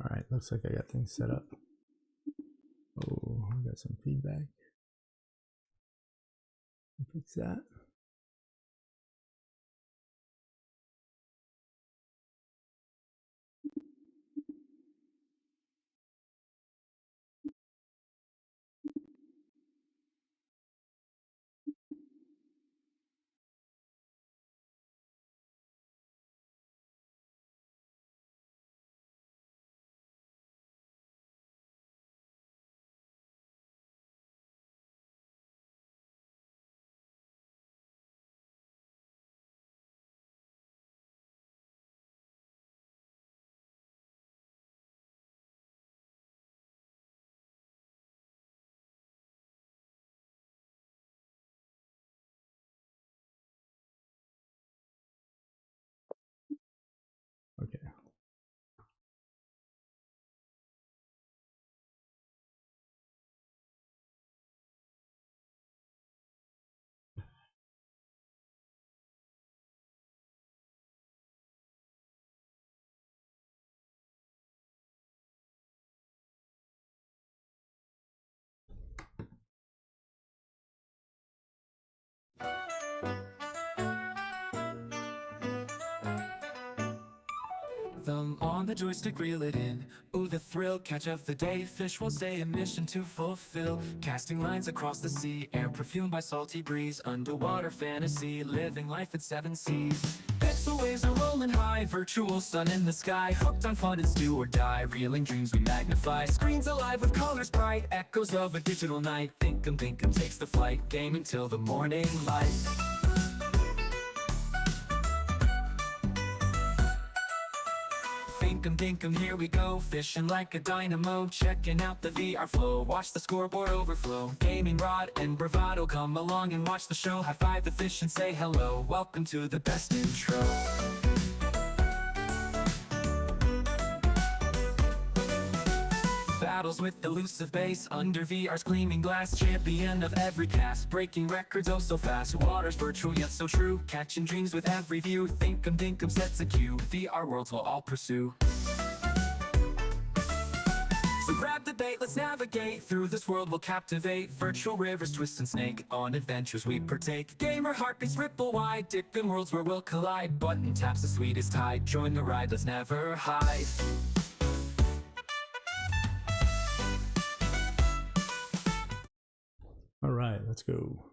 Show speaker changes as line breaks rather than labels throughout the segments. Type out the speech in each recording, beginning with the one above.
All right, looks like I got things set up. Oh, I got some feedback. Fix that. Okay.
Thumb on the joystick, reel it in. Ooh, the thrill, catch of the day. Fish will stay, a mission to fulfill. Casting lines across the sea, air perfumed by salty breeze. Underwater fantasy, living life at 7 seas. Pixel waves are rolling high, virtual sun in the sky. Hooked on fun, it's do or die. Reeling dreams we magnify. Screens alive with colors bright, echoes of a digital night. Thinkum takes the flight, gaming till the morning light. Dinkum, here we go, fishing like a dynamo, checking out the VR flow, watch the scoreboard overflow. Gaming rod and bravado, come along and watch the show. High five the fish and say hello, welcome to the best intro. Battles with elusive bass, under VR's gleaming glass. Champion of every cast, breaking records oh so fast. Water's virtual yet so true, catching dreams with every view. Dinkum sets a cue, VR worlds will all pursue. So grab the bait, let's navigate through this world we'll captivate. Virtual rivers twist and snake, on adventures we partake. Gamer heartbeats ripple wide, Dinkum worlds where we'll collide. Button taps the sweetest tide, join the ride, let's never hide.
All right, let's go.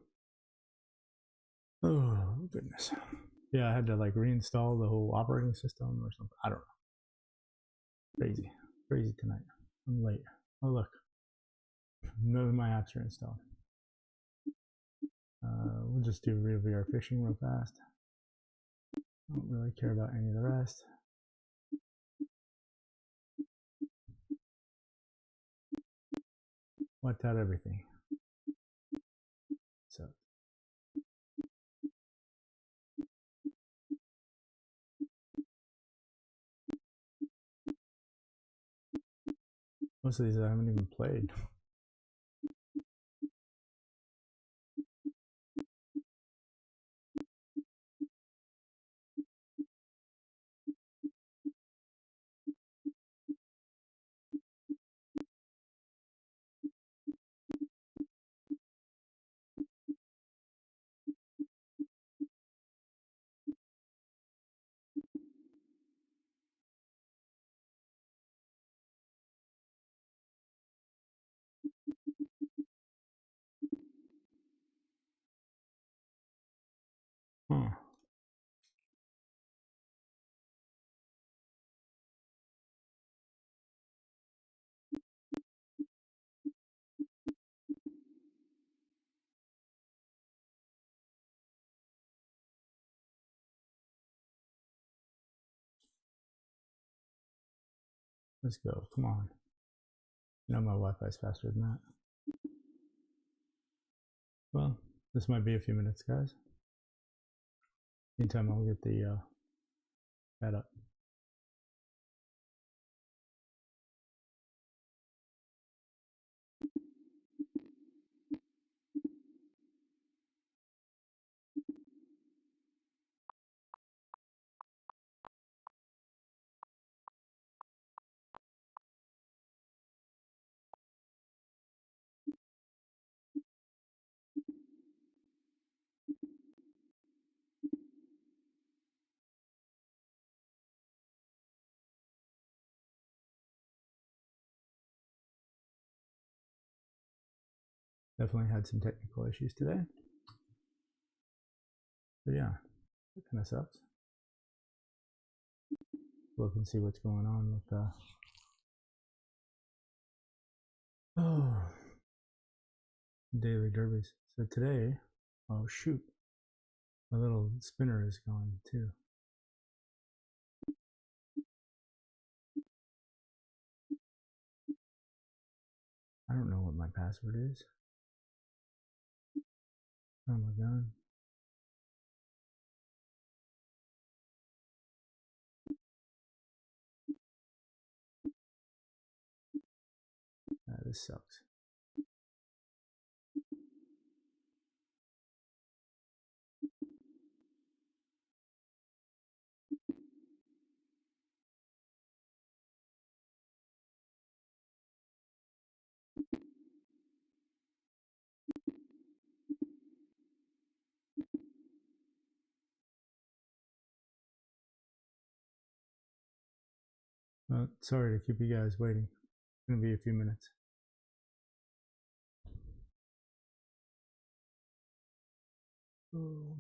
Oh, goodness. Yeah, I had to like reinstall the whole operating system or something. I don't know. Crazy tonight. I'm late. Oh, look. None of my apps are installed. We'll just do real VR fishing real fast. Don't really care about any of the rest. Wiped out everything. So most of these I haven't even played. Huh. Let's go. Come on. You know my Wi-Fi's faster than that. Well, this might be a few minutes, guys. Meantime, I'll get the that up. Definitely had some technical issues today. But yeah, it kind of sucks. Look and see what's going on with oh, daily derbies. So today, oh shoot, my little spinner is gone too. I don't know what my password is. Oh my god. This sucks. Well, sorry to keep you guys waiting. It's gonna be a few minutes. Oh.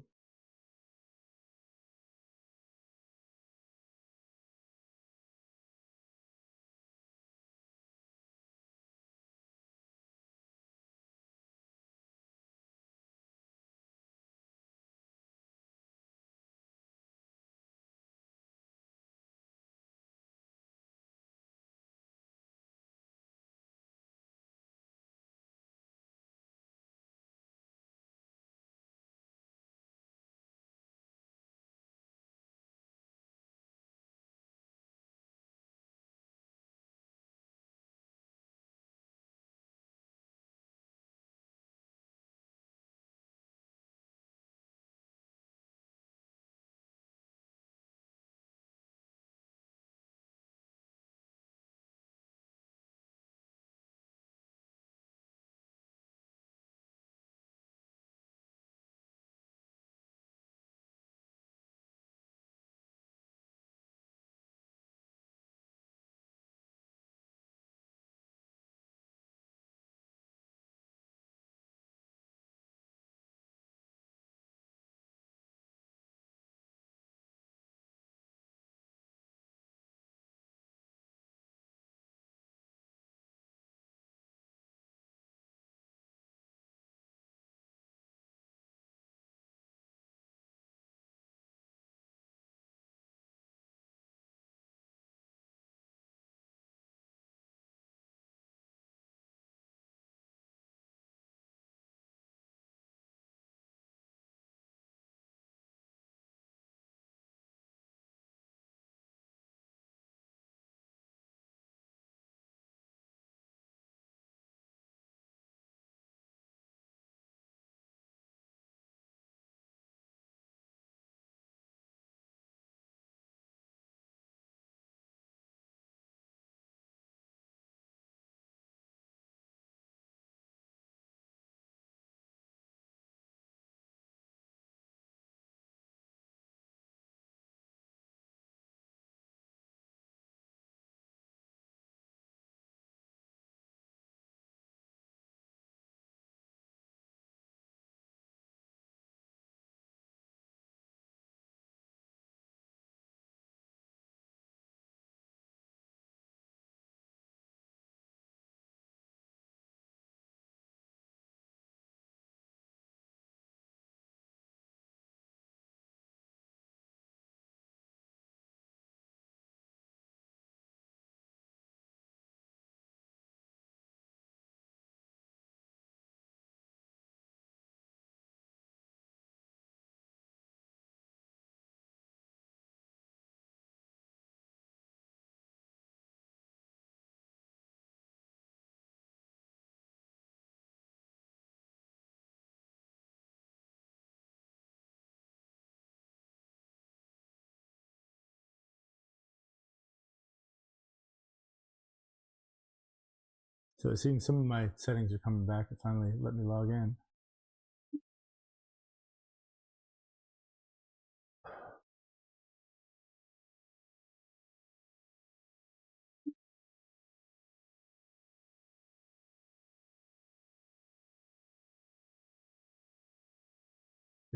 So it seems some of my settings are coming back. It finally let me log in.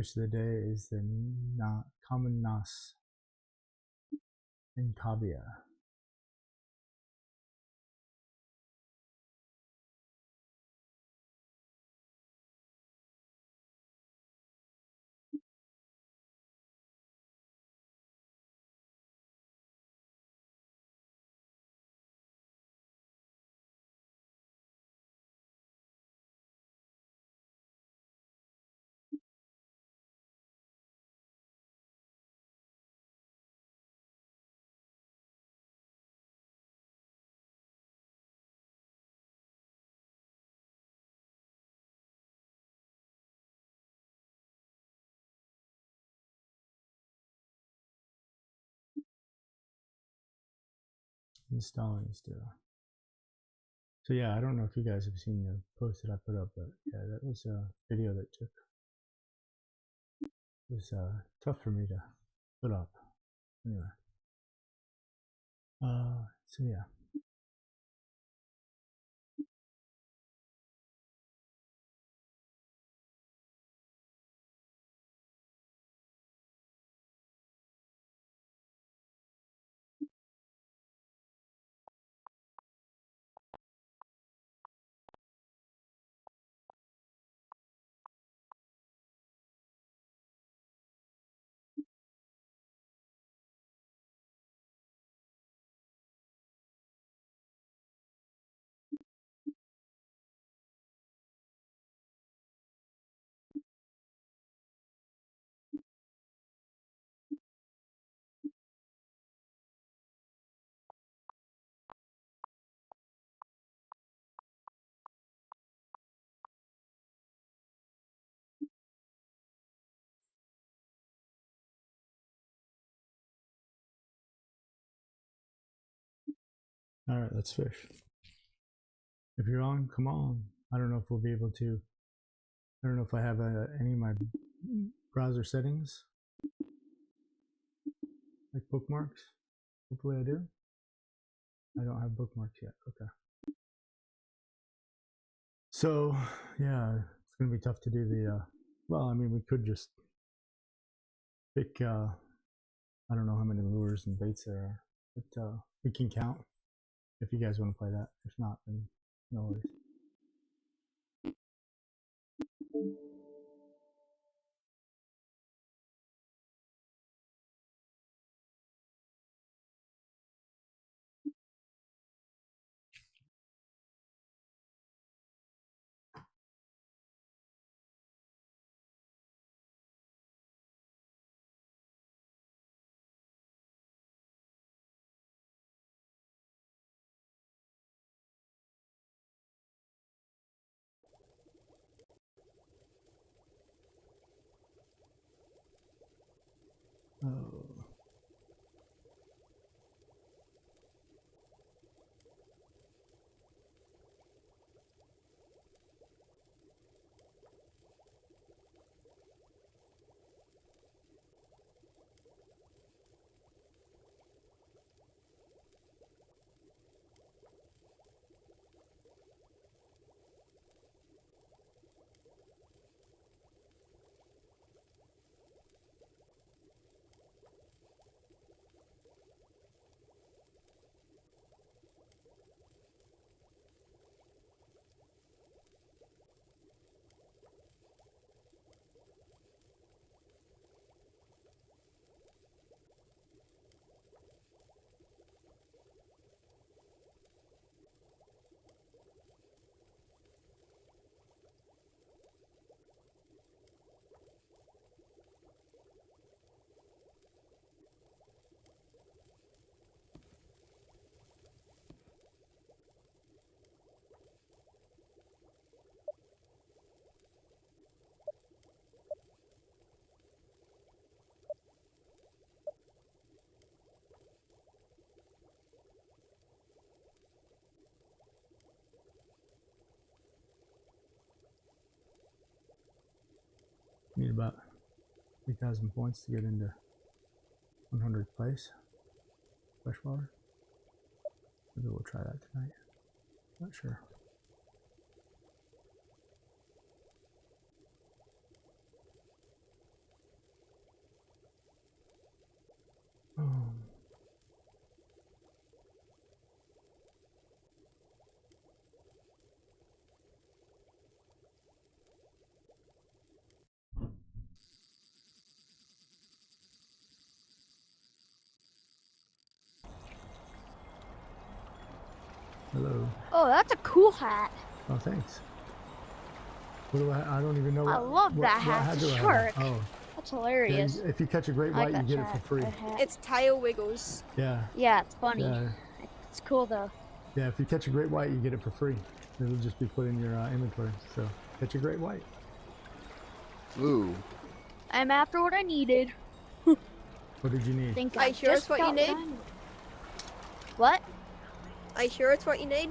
Fish of the day is the common nas and cavia. Installing still. So yeah, I don't know if you guys have seen the post that I put up, but yeah, that was a video that took. It was tough for me to put up. Anyway. So yeah. All right, let's fish. If you're on, come on. I don't know if we'll be able to. I don't know if I have any of my browser settings, like bookmarks. Hopefully I do. I don't have bookmarks yet. Okay. So yeah, it's gonna be tough to do the. Well, I mean, we could just pick. I don't know how many lures and baits there are, but we can count if you guys want to play that. If not, then no worries. Oh. Need about 3,000 points to get into 100th place. Freshwater. Maybe we'll try that tonight. Not sure. Hello.
Oh, that's a cool hat.
Oh, thanks. What do I don't even know what.
I love
what,
that
what
hat.
hat
It's
do
a
I have?
shark.
Oh,
That's
yeah,
hilarious.
if you catch a great
I like
white, you
that
get it for free.
hat.
It's tail wiggles.
Yeah.
Yeah, it's funny.
Yeah.
It's cool though.
Yeah, if you catch a great white, you get it for free. It'll just be put in your inventory. So catch a great white.
Ooh.
I'm after what I needed.
What did you need?
Think
Are you sure it's what you need?
What?
Are you sure it's what you need?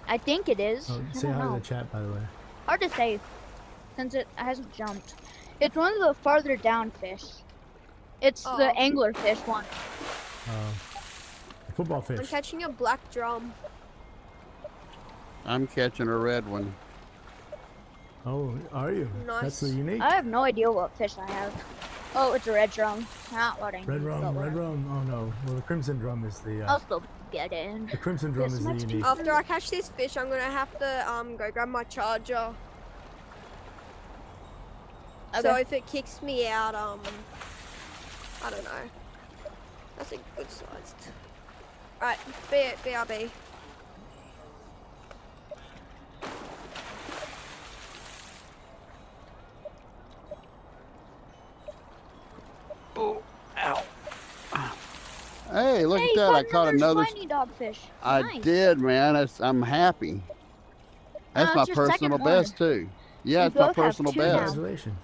I think it is.
Oh,
I
say
don't
hi to
know.
the chat, by the way.
Hard to say, since it hasn't jumped. It's one of the farther down fish. It's
Oh.
the anglerfish one.
The football
I'm
fish.
catching a black drum.
I'm catching a red one.
Oh, are you?
Nice.
That's the unique.
I have no idea what fish I have. Oh, it's a red drum. Not what I need.
Red
but
rum, red
whatever.
rum. Oh no. Well, the crimson drum is the.
I'll still get in.
The crimson drum
This
is the
much
unique.
After I catch this fish, I'm gonna have to go grab my charger.
Okay.
So if it kicks me out, I don't know. That's a good sized. Right, BRB.
Oh, ow. Hey, look
Hey,
at that. I caught another.
shiny dogfish.
I
Nice.
did, man. I'm happy. That's my
that's your second
personal
one.
best, too. Yeah,
We
it's my
both have
personal
two now.
best.
Congratulations.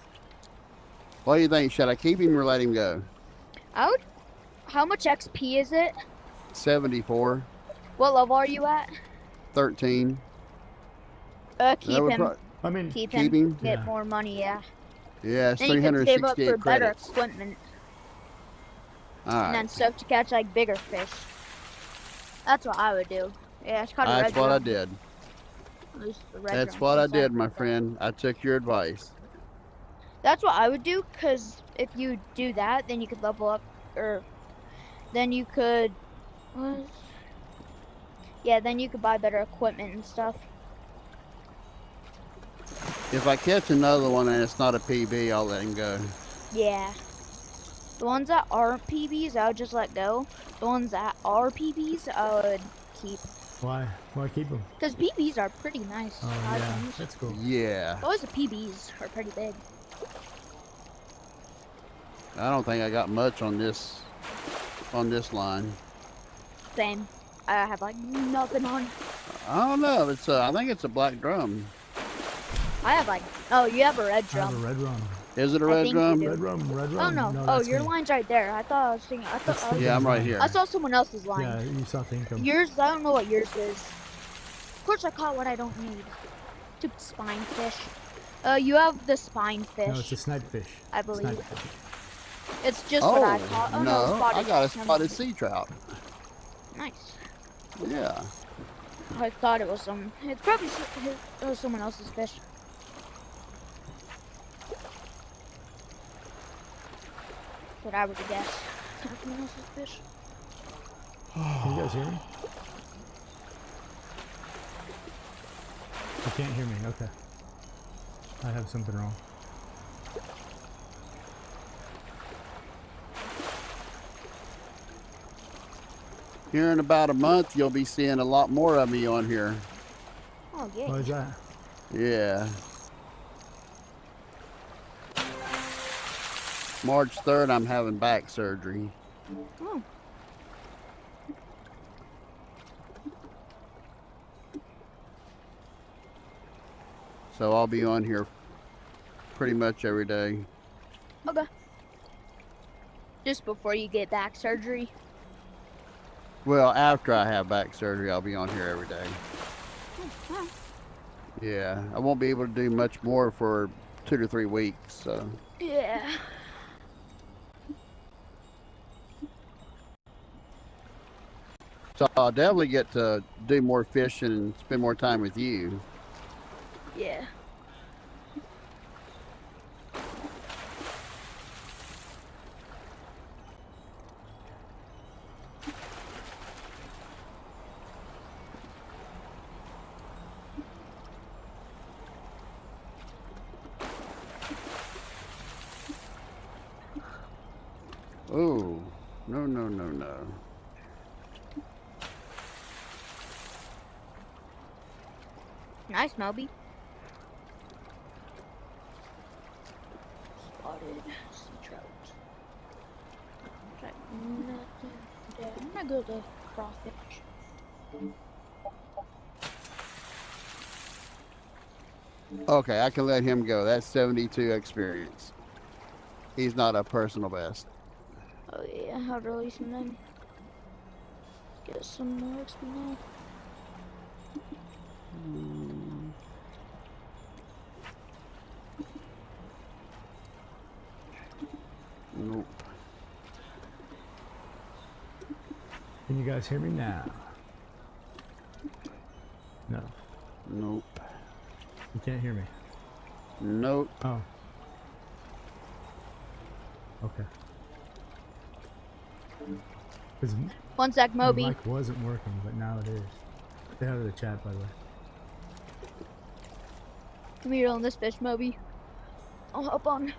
What do you think? Should I keep him or let him go?
I would. How much XP is it?
74,
What level are you at?
13.
Keep
That would
him.
prob-
I mean,
Keep
keep
him.
him?
Get
Yeah.
more money. Yeah.
Yeah, it's
Then you can save up
368
for better
credits.
equipment,
All
and
right.
then stuff to catch like bigger fish. That's what I would do. Yeah, it's called a
That's
red
what I
drum.
did.
At least the red
That's
drum
what I
seems
did,
like
my
that.
friend. I took your advice.
That's what I would do, cause if you do that, then you could level up, or then you could. Yeah, then you could buy better equipment and stuff.
If I catch another one and it's not a PB, I'll let him go.
Yeah. The ones that aren't PBs, I would just let go. The ones that are PBs, I would keep.
why? Why keep them?
Because PBs are pretty nice.
Oh
I
yeah,
think.
that's cool.
Yeah.
Always the PBs are pretty big.
I don't think I got much on this line.
Same. I have like nothing on.
I don't know. It's I think it's a black drum.
I have like. Oh, you have a red
I have
drum.
a red rum.
Is it a
I
red
think you
drum?
do.
Red rum, red
Oh
rum.
no!
No,
Oh,
that's
your
me.
line's right there. I thought I was thinking.
That's
I
Yeah, I'm right here.
saw someone else's line.
Yeah, you saw Thinkum.
Yours, I don't know what yours is. Of course, I caught what I don't need. Stupid spine fish. You have the spine fish,
No, it's a snipe fish.
I believe.
Snipe fish.
It's just
Oh,
what I caught. Oh no,
no,
spotted.
I got a
Never
spotted
mind.
sea trout.
Nice.
Yeah.
I thought it was some. It's probably it was someone else's fish. That's what I would have guessed. It was someone else's fish.
Can you guys hear me? You can't hear me. Okay. I have something wrong.
Here in about a month, you'll be seeing a lot more of me on here.
Oh yeah.
Why is that?
Yeah. March 3rd, I'm having back surgery.
Oh.
So I'll be on here pretty much every day.
Okay. Just before you get back surgery.
Well, after I have back surgery, I'll be on here every day.
Wow.
Yeah, I won't be able to do much more for 2 to 3 weeks. So
Yeah.
So I'll definitely get to do more fishing and spend more time with you.
Yeah.
Ooh. No, no, no, no.
Nice, Moby. Spotted sea trout. Like nothing. Yeah, I'm gonna go to crawfish.
Okay, I can let him go. That's 72 experience. He's not a personal best.
Oh yeah, I'll release him then. Get some more XP now.
Nope.
Can you guys hear me now? No.
Nope.
You can't hear me.
Nope.
Oh. Okay. 'Cause
1 sec,
my
Moby.
mic wasn't working, but now it is. Say hi to the chat, by the way.
Come here on this fish, Moby. I'll hop on.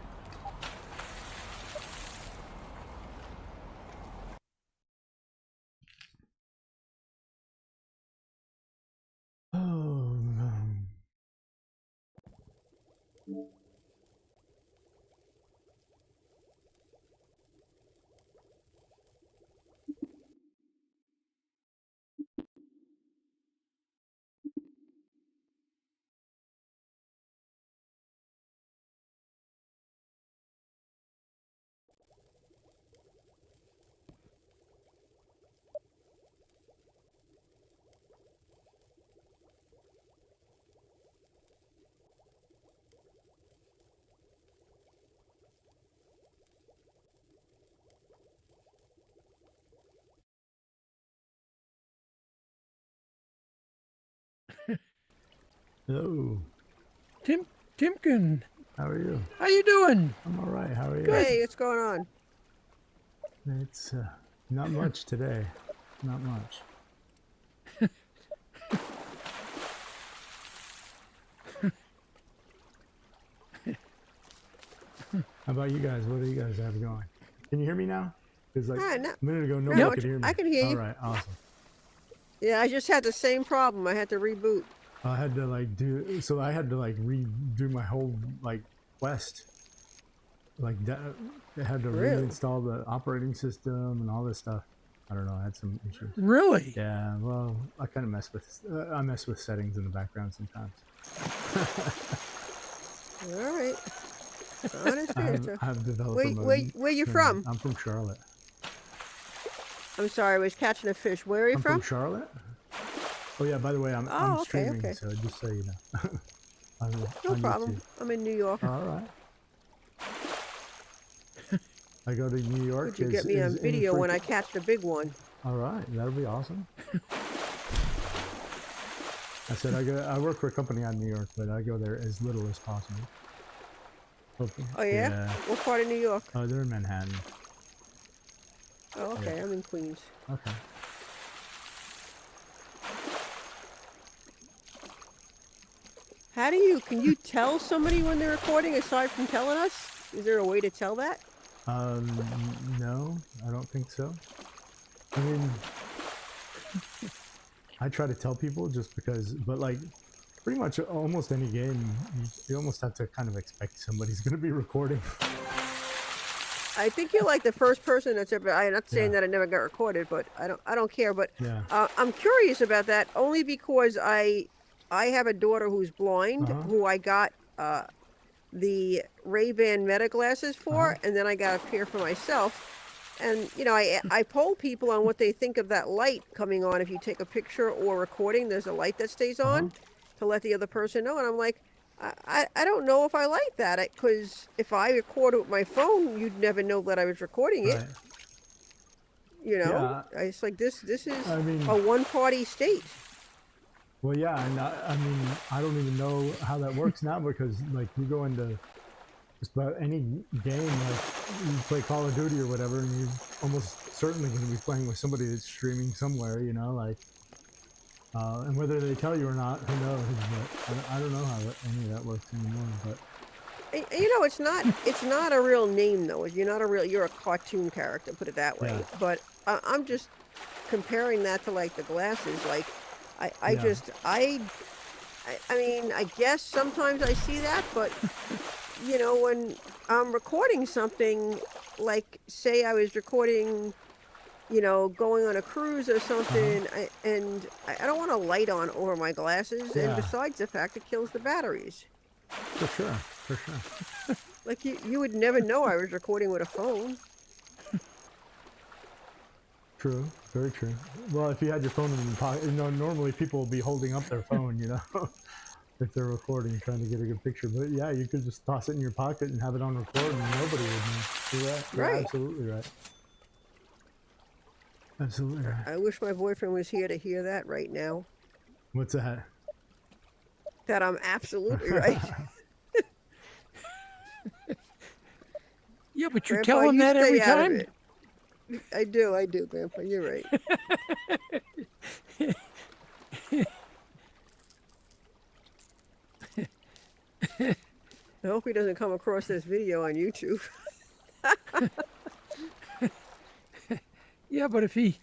Oh, no. Hello.
Dinkum,
How are you?
how you doing?
I'm all right. How are you?
Hey, what's going on?
It's not much today. Not much. How about you guys? What do you guys have going? Can you hear me now? Because like
No,
a minute ago, nobody
no,
could hear me.
I can hear you.
All right, awesome.
Yeah, I just had the same problem. I had to reboot.
I had to like do so. I had to like redo my whole like quest. Like that, I had to
Really?
reinstall the operating system and all this stuff. I don't know. I had some issues.
Really?
Yeah. Well, I kind of mess with. I mess with settings in the background sometimes.
All right. I understand, sir.
I have developer
Wait,
mode.
where you
and
from?
I'm from Charlotte.
I'm sorry, I was catching a fish. Where are you
I'm
from?
Charlotte. Oh yeah. By the way, I'm
Oh, okay,
streaming,
okay.
so just so you know.
No
on
problem.
YouTube.
I'm in New York.
All right. I go to New York.
Could you get me on video when I catch the big one?
All right, that'll be awesome. I said I work for a company out in New York, but I go there as little as possible. Hopefully.
Oh yeah? What part of New York?
Oh, they're in Manhattan.
Oh, okay. I'm in Queens.
Okay.
How can you tell somebody when they're recording aside from telling us? Is there a way to tell that?
No, I don't think so. I mean, I try to tell people just because, but like, pretty much almost any game, you almost have to kind of expect somebody's going to be recording.
I think you're like the first person that's ever. I'm not saying
Yeah.
that I never got recorded, but I don't care. But
Yeah.
I'm curious about that only because I have a daughter who's blind, who I got the Ray-Ban Meta glasses for, and then I got a pair for myself. And you know, I poll people on what they think of that light coming on if you take a picture or recording. There's a light that stays on to let the other person know, and I'm like, I don't know if I like that, because if I record it with my phone, you'd never know that I was recording it.
Right.
You know,
Yeah.
it's like this is
I mean,
a one-party state.
well, yeah, and I mean, I don't even know how that works now because, like, you go into just about any game, like, you play Call of Duty or whatever, and you're almost certainly going to be playing with somebody that's streaming somewhere, you know, like, and whether they tell you or not, who knows, but I don't know how any of that works anymore, but
You know, it's not a real name though. You're a cartoon character, put it that way.
Yeah.
But I'm just comparing that to like the glasses. Like, I
Yeah.
just I mean, I guess sometimes I see that, but you know, when I'm recording something, like say I was recording, you know, going on a cruise or something, I don't want a light on over my glasses, and
Yeah.
besides the fact it kills the batteries.
For sure. For sure.
Like you would never know I was recording with a phone.
True, very true. Well, if you had your phone in your pocket, you know, normally people will be holding up their phone, you know, if they're recording, trying to get a good picture. But yeah, you could just toss it in your pocket and have it on record, and nobody would know. You're right. You're
Right.
absolutely right. Absolutely right.
I wish my boyfriend was here to hear that right now.
What's that?
That I'm absolutely right.
Yeah, but you
Grandpa,
tell him
you
that
stay
every
out of
time.
it. I do, Grandpa. You're right. I hope he doesn't come across this video on YouTube.
Yeah, but if he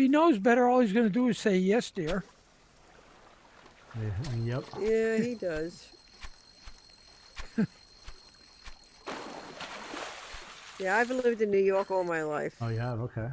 knows better, all he's going to do is say yes, dear.
Yep.
Yeah, he does. Yeah, I've lived in New York all my life.
Oh, you have? Okay.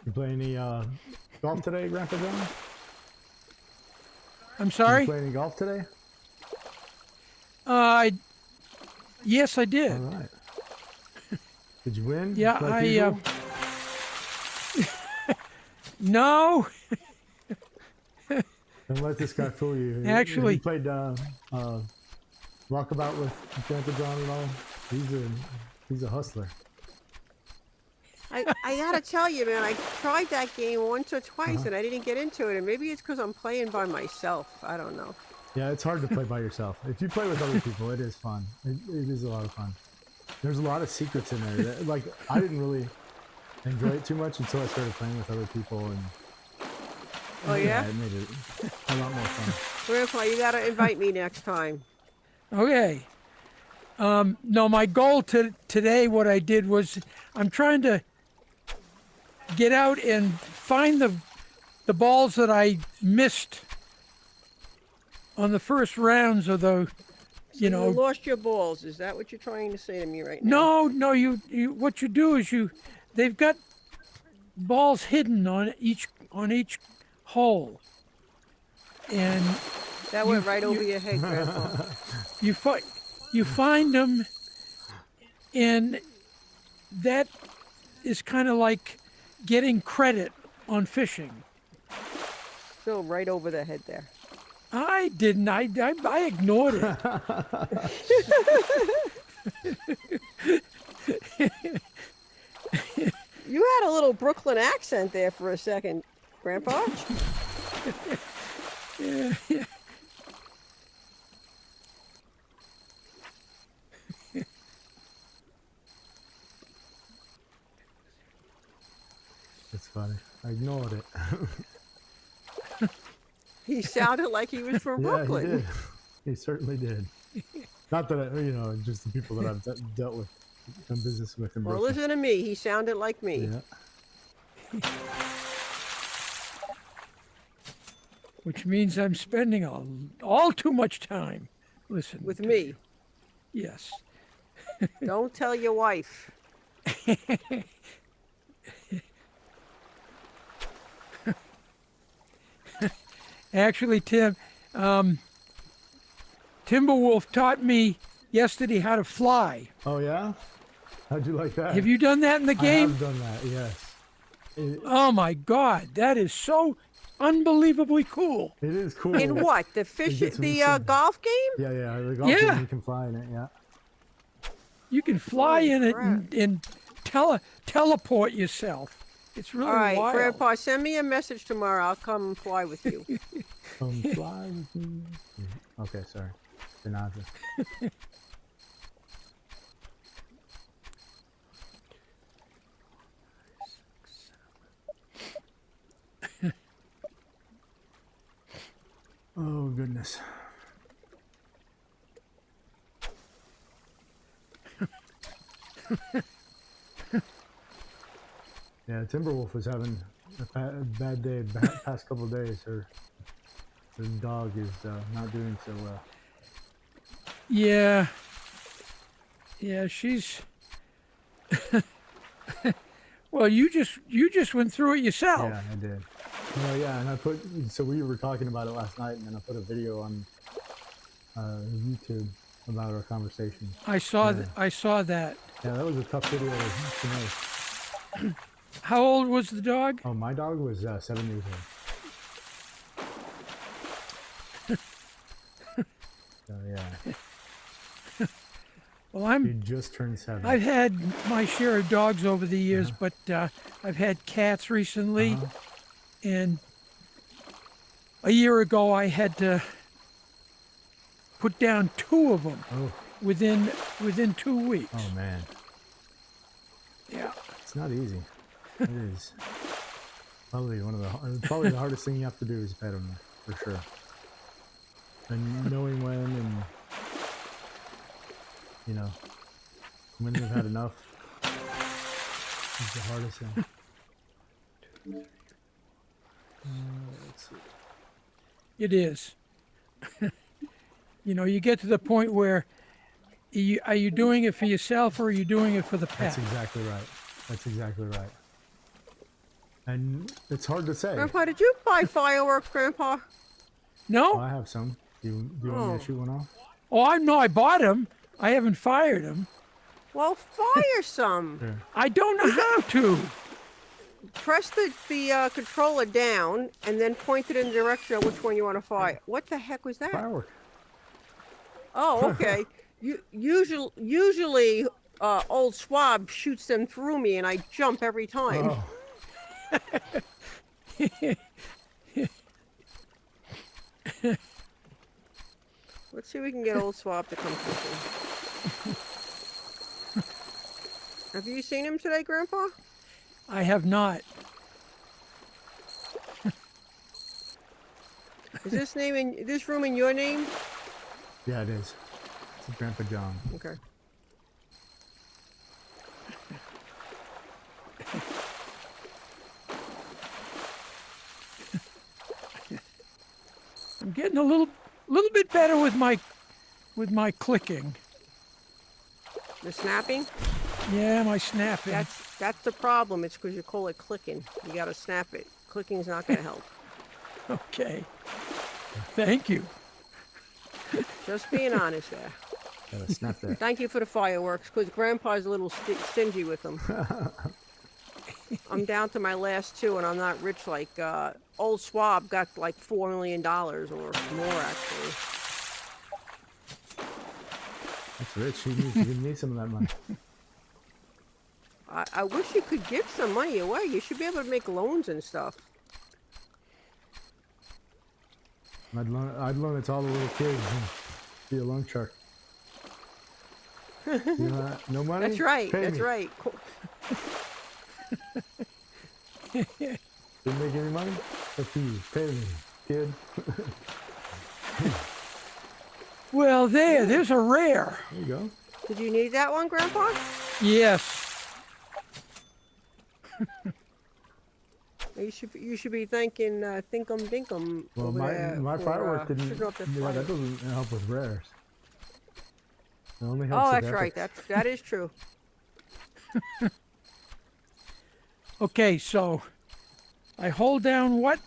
You play any golf today, Grandpa John?
I'm
Did
sorry.
you play any golf today?
Yes, I
All
did.
right. Did you win?
Yeah,
like usual?
No.
Don't let this guy fool you.
Actually-
he played walkabout with Grandpa John and all. He's a hustler.
I gotta tell you, man, I tried that game once or twice and I didn't get into it. And maybe it's because I'm playing by myself. I don't know.
Yeah, it's hard to play by yourself. If you play with other people, it is fun. It is a lot of fun. There's a lot of secrets in there. That, like, I didn't really enjoy it too much until I started playing with other people. And
Oh, yeah?
it made it a lot more fun.
Grandpa, you gotta invite me next time.
Okay. No, my goal today, what I did was, I'm trying to get out and find the balls that I missed on the first rounds of the, you know.
You lost your balls. Is that what you're trying to say to me right now?
No, you what you do is they've got balls hidden on each hole, and
That went right over your head, Grandpa.
you find them, and that is kind of like getting credit on fishing.
Still right over the head there.
I didn't. I ignored it.
You had a little Brooklyn accent there for a second, Grandpa.
Yeah.
It's funny. I ignored it.
He sounded like he was from
Yeah,
Brooklyn.
he did. He certainly did. Not that just the people that I've dealt with, done business with in
Well,
Brooklyn.
listen to me. He sounded like me.
Yeah.
Which means I'm spending all too much time listening
With
to
me.
you. Yes.
Don't tell your wife.
Actually, Timberwolf taught me yesterday how to fly.
Oh yeah? How'd you like that?
Have you done that in the
I
game?
have done that, yes.
Oh my God, that is so unbelievably cool.
It is cool.
In what? The fish,
gets me
the
some-
golf game?
Yeah, the golf
Yeah.
game, you can fly in it, yeah.
You can fly
Holy
in it
crap.
and teleport yourself. It's really
All right,
wild.
Grandpa, send me a message tomorrow. I'll come fly with you.
Come fly with me. Okay, sorry. Sinatra. Oh, goodness. Yeah, Timberwolf was having a bad day, past couple of days. Her dog is not doing so well.
Yeah. Yeah, she's. Well, you just went through it yourself.
Yeah, I did. Well, yeah, and so we were talking about it last night, and then I put a video on YouTube about our conversation.
I saw
Yeah.
I saw that.
Yeah, that was a tough video to make.
How old was the dog?
Oh, my dog was 7 years old. So yeah,
Well,
he just turned 7.
I've had my share of dogs over the years, but I've had cats recently, and a year ago I had to put down 2 of them
Oh,
within 2 weeks.
oh man,
Yeah.
it's not easy. It is probably probably the hardest thing you have to do is pet them, for sure. And knowing when, and when they've had enough is the hardest thing. Let's see.
It is. You get to the point where are you doing it for yourself or are you doing it for the pet?
That's exactly right. That's exactly right. And it's hard to say.
Grandpa, did you buy fireworks, Grandpa?
No?
Oh, I have some. Do you want me to shoot one off?
Oh, I bought them. I haven't fired them.
Well, fire some.
Sure.
I don't know how to.
Press the controller down and then point it in the direction of which one you want to fire. What the heck was that?
Firework.
Oh, okay. Usually, old Swab shoots them through me, and I jump every time.
Oh.
Let's see if we can get old Swab to come fishing. Have you seen him today, Grandpa?
I have not.
Is this room in your name?
Yeah, it is. It's Grandpa John.
Okay.
I'm getting a little bit better with my clicking.
The snapping?
Yeah, my snapping.
That's the problem. It's because you call it clicking. You gotta snap it. Clicking's not gonna help.
Okay. Thank you.
Just being honest there.
Gotta snap that.
Thank you for the fireworks, because Grandpa's a little stingy with them. I'm down to my last 2, and I'm not rich like old Swab got like $4 million or more, actually.
That's rich. You need some of that money.
I wish you could give some money away. You should be able to make loans and stuff.
I'd loan it to all the little kids and be a loan shark. You know that? No money?
That's right.
Pay
That's
me.
right.
Didn't make any money? Up to you. Pay me, kid.
Well, there's a rare.
There you go.
Did you need that one, Grandpa?
Yes.
You should be thanking Thinkum Dinkum.
Well,
over there
my
for,
firework didn't.
shooting off the
Yeah,
fire.
that doesn't help with rares. It only helps
Oh,
with
that's right.
epics.
That is true.
Okay, so I hold down what?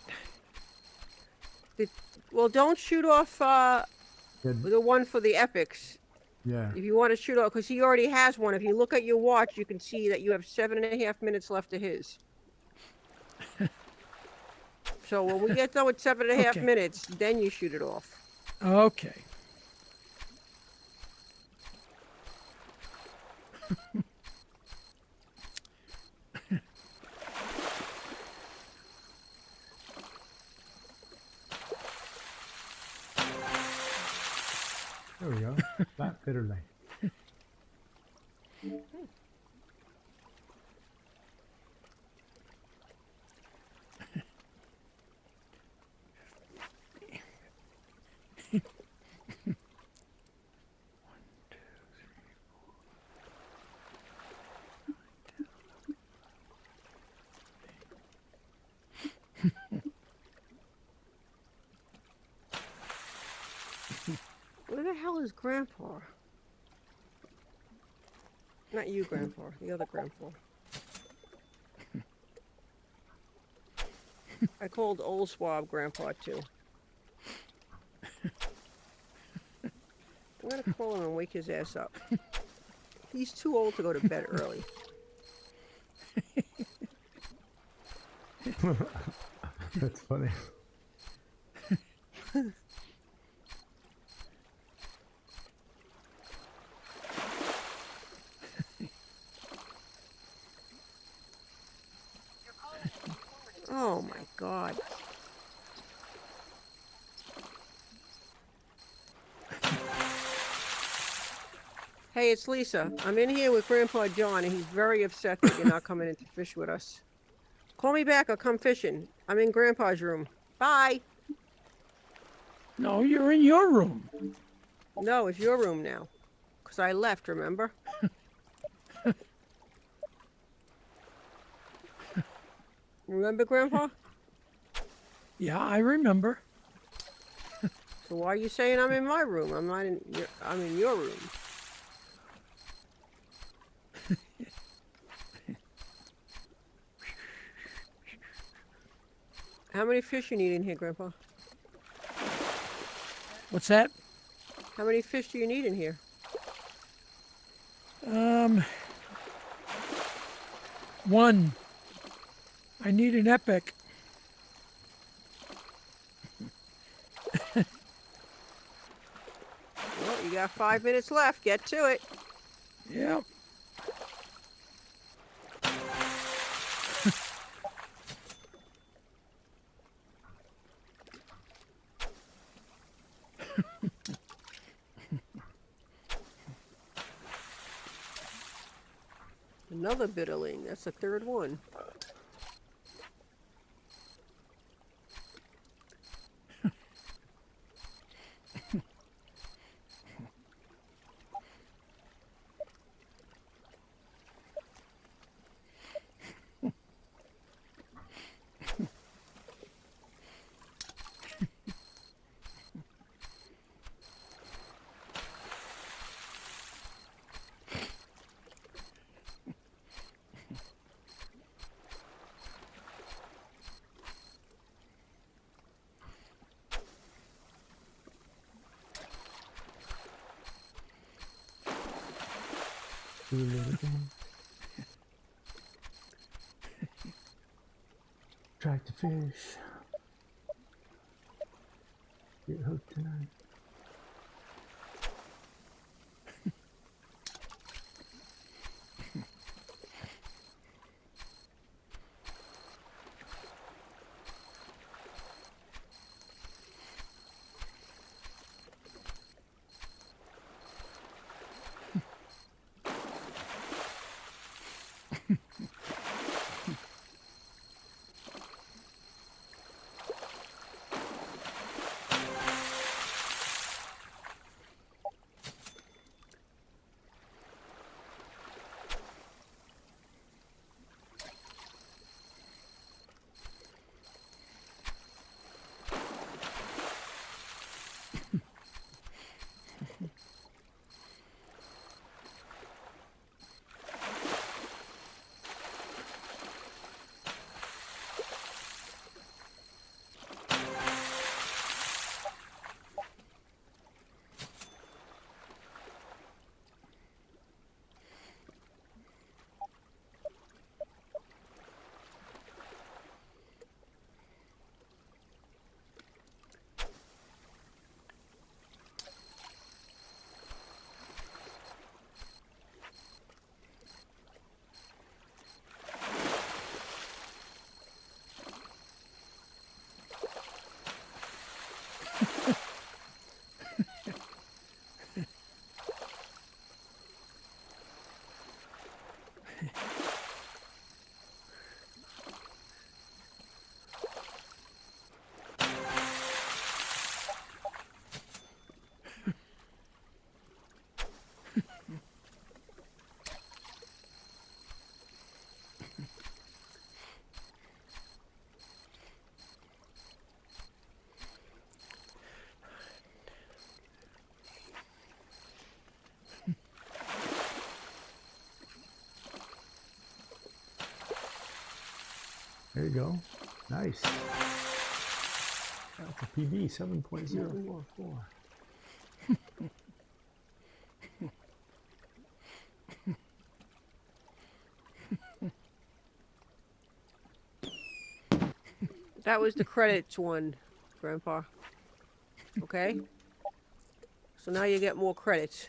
Well, don't shoot off the one for the epics.
Yeah.
If you want to shoot off, because he already has one. If you look at your watch, you can see that you have 7.5 minutes left of his. So when we get done with 7.5
Okay.
minutes, then you shoot it off.
Okay.
There we go. Flat fitter lane.
Where the hell is Grandpa? Not you, Grandpa. The other Grandpa. I called Old Swab Grandpa too. I'm gonna call him and wake his ass up. He's too old to go to bed early.
That's funny.
Oh my God. Hey, it's Lisa. I'm in here with Grandpa John, and he's very upset that you're not coming in to fish with us. Call me back or come fishing. I'm in Grandpa's room. Bye.
No, you're in your room.
No, it's your room now. Because I left, remember? Remember, Grandpa?
Yeah, I remember.
So why are you saying I'm in my room? I'm not in your, I'm in your room. How many fish you need in here, Grandpa?
What's that?
How many fish do you need in here?
One. I need an epic.
Well, you got 5 minutes left. Get to it.
Yep.
Another bitterling. That's the third one.
Do it again. Track the fish. Get hooked tonight. There you go. Nice. That's a PB 7.044.
That was the credits one, Grandpa. Okay? So now you get more credits.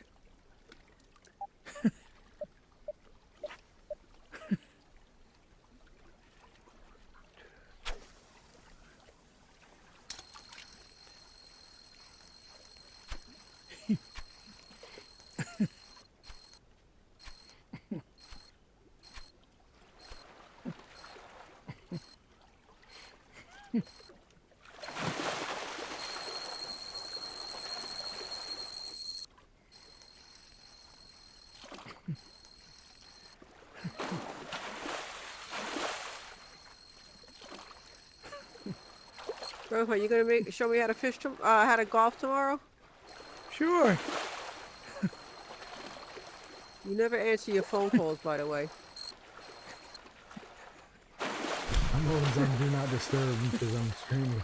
Grandpa, you gonna show me how to fish how to golf tomorrow?
Sure.
You never answer your phone calls, by the way.
I'm always on Do Not Disturb because I'm streaming.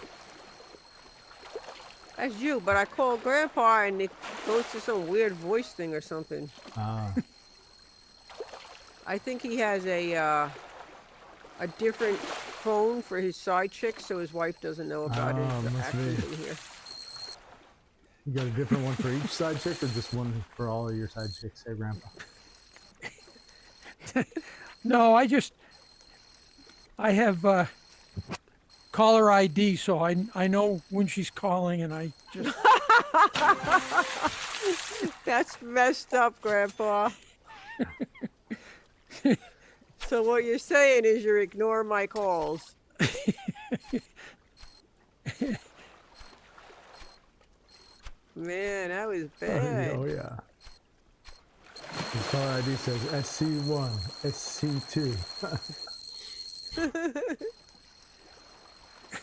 That's you, but I call Grandpa and it goes to some weird voice thing or something.
Ah.
I think he has a different phone for his side chick, so his wife doesn't know about his
must be.
actions in here.
You got a different one for each side chick, or just one for all of your side chicks? Hey, Grandpa.
No, I have caller ID, so I know when she's calling, and I just.
That's messed up, Grandpa. So what you're saying is you ignore my calls. Man, that was bad.
Oh yeah. His caller ID says SC1, SC2.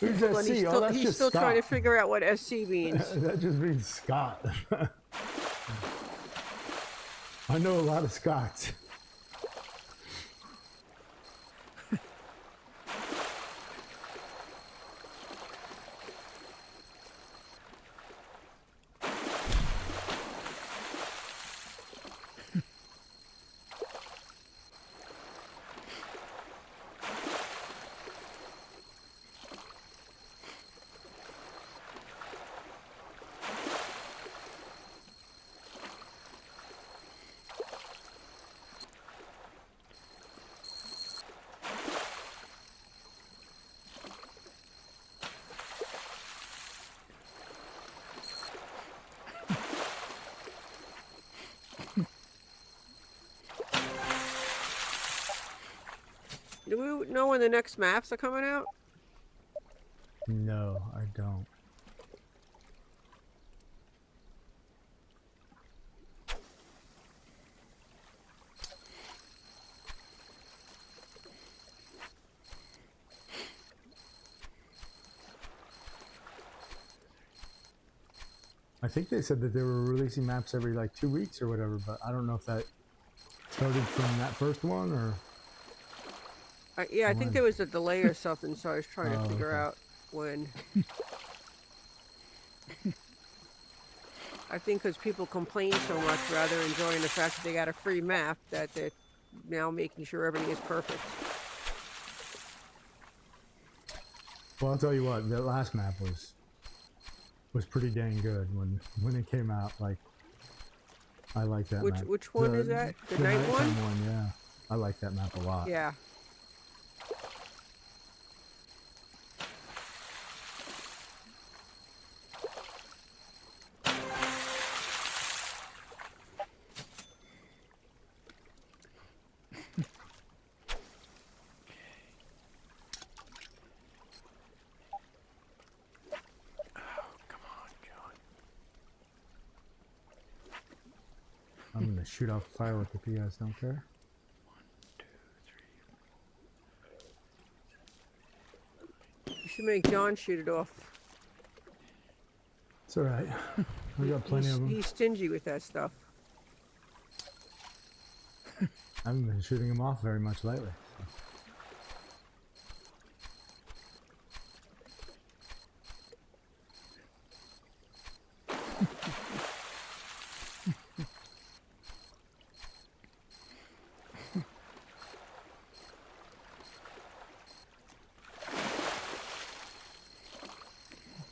Who's
Well,
SC?
he's
Oh,
still,
that's
he's
just
still
Scott.
trying to figure out what SC means.
That just means Scott. I know a lot of Scots.
Do we know when the next maps are coming out?
No, I don't. I think they said that they were releasing maps every like 2 weeks or whatever, but I don't know if that started from that first one or.
Yeah, I think there was a delay or something, so I was trying to figure
okay.
out when. I think because people complain so much, rather enjoying the fact that they got a free map, that they're now making sure everything is perfect.
Well, I'll tell you what, that last map was pretty dang good when it came out. Like, I like that map.
Which one is that? The night one?
nighttime one, yeah. I like that map a lot.
Yeah.
I'm gonna shoot off a firework if you guys don't care.
You should make John shoot it off.
It's alright. We got plenty of them.
He's stingy with that stuff.
I haven't been shooting them off very much lately.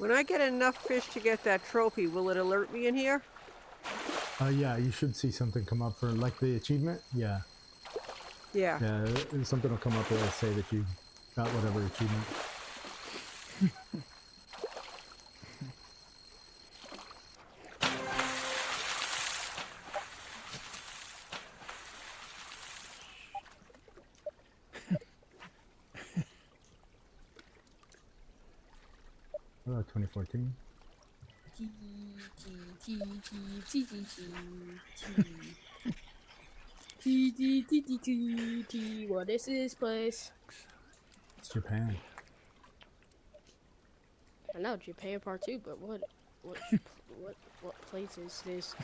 When I get enough fish to get that trophy, will it alert me in here?
Yeah, you should see something come up for like the achievement. Yeah.
Yeah.
Yeah, something will come up that will say that you got whatever achievement. Hello, 2014.
What is this place?
It's Japan.
I know Japan Part 2, but what place is this?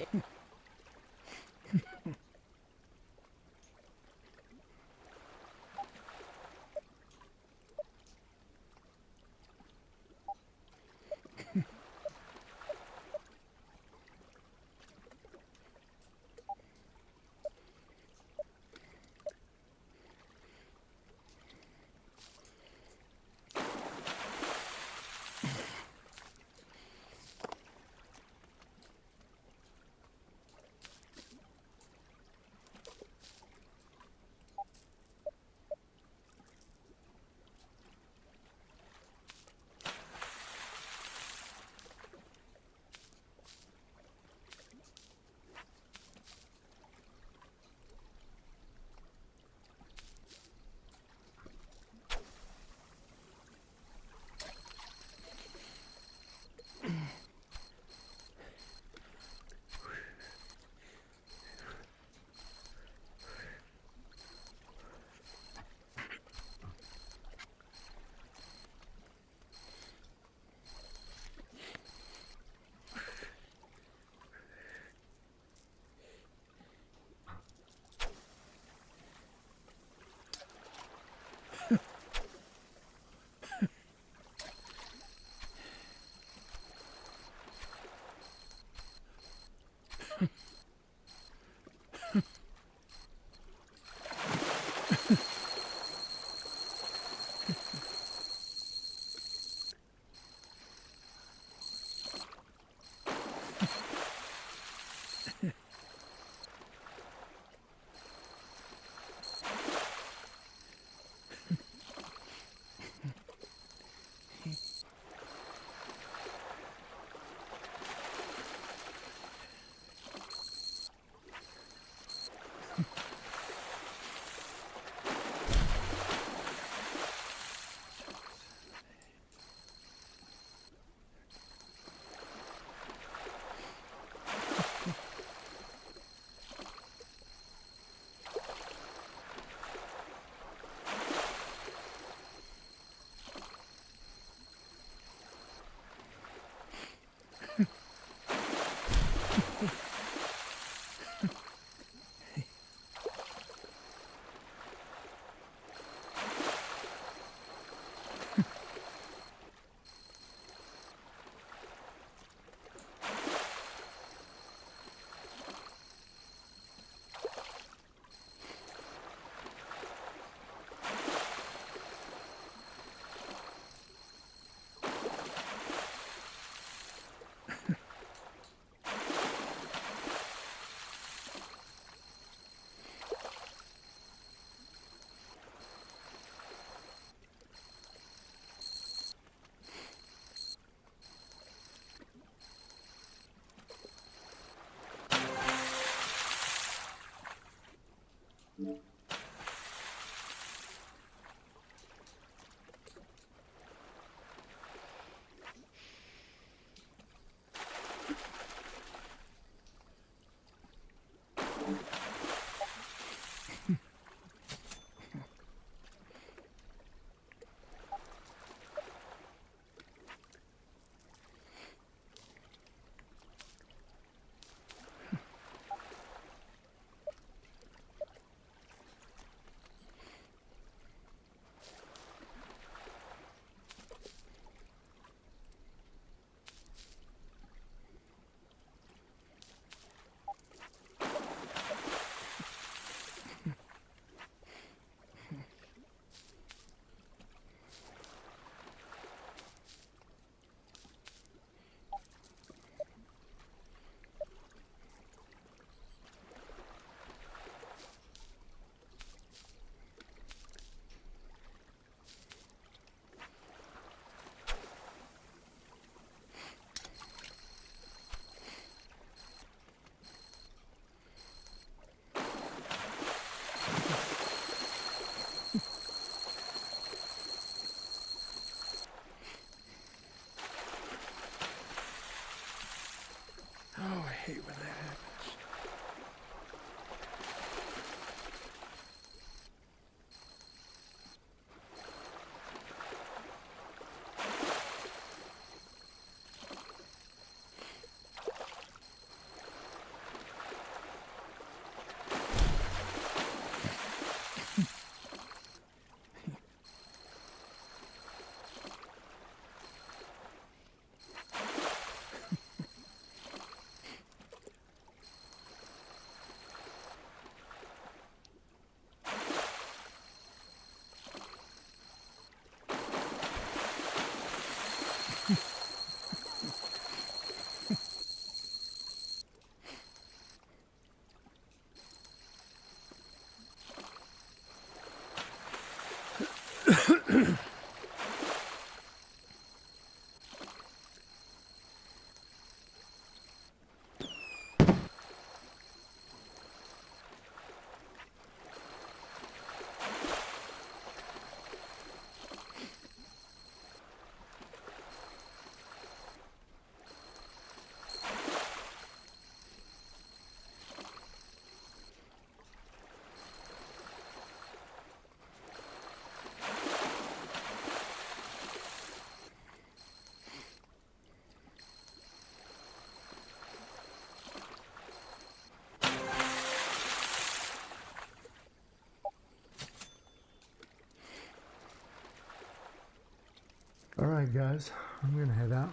All right, guys. I'm gonna head out.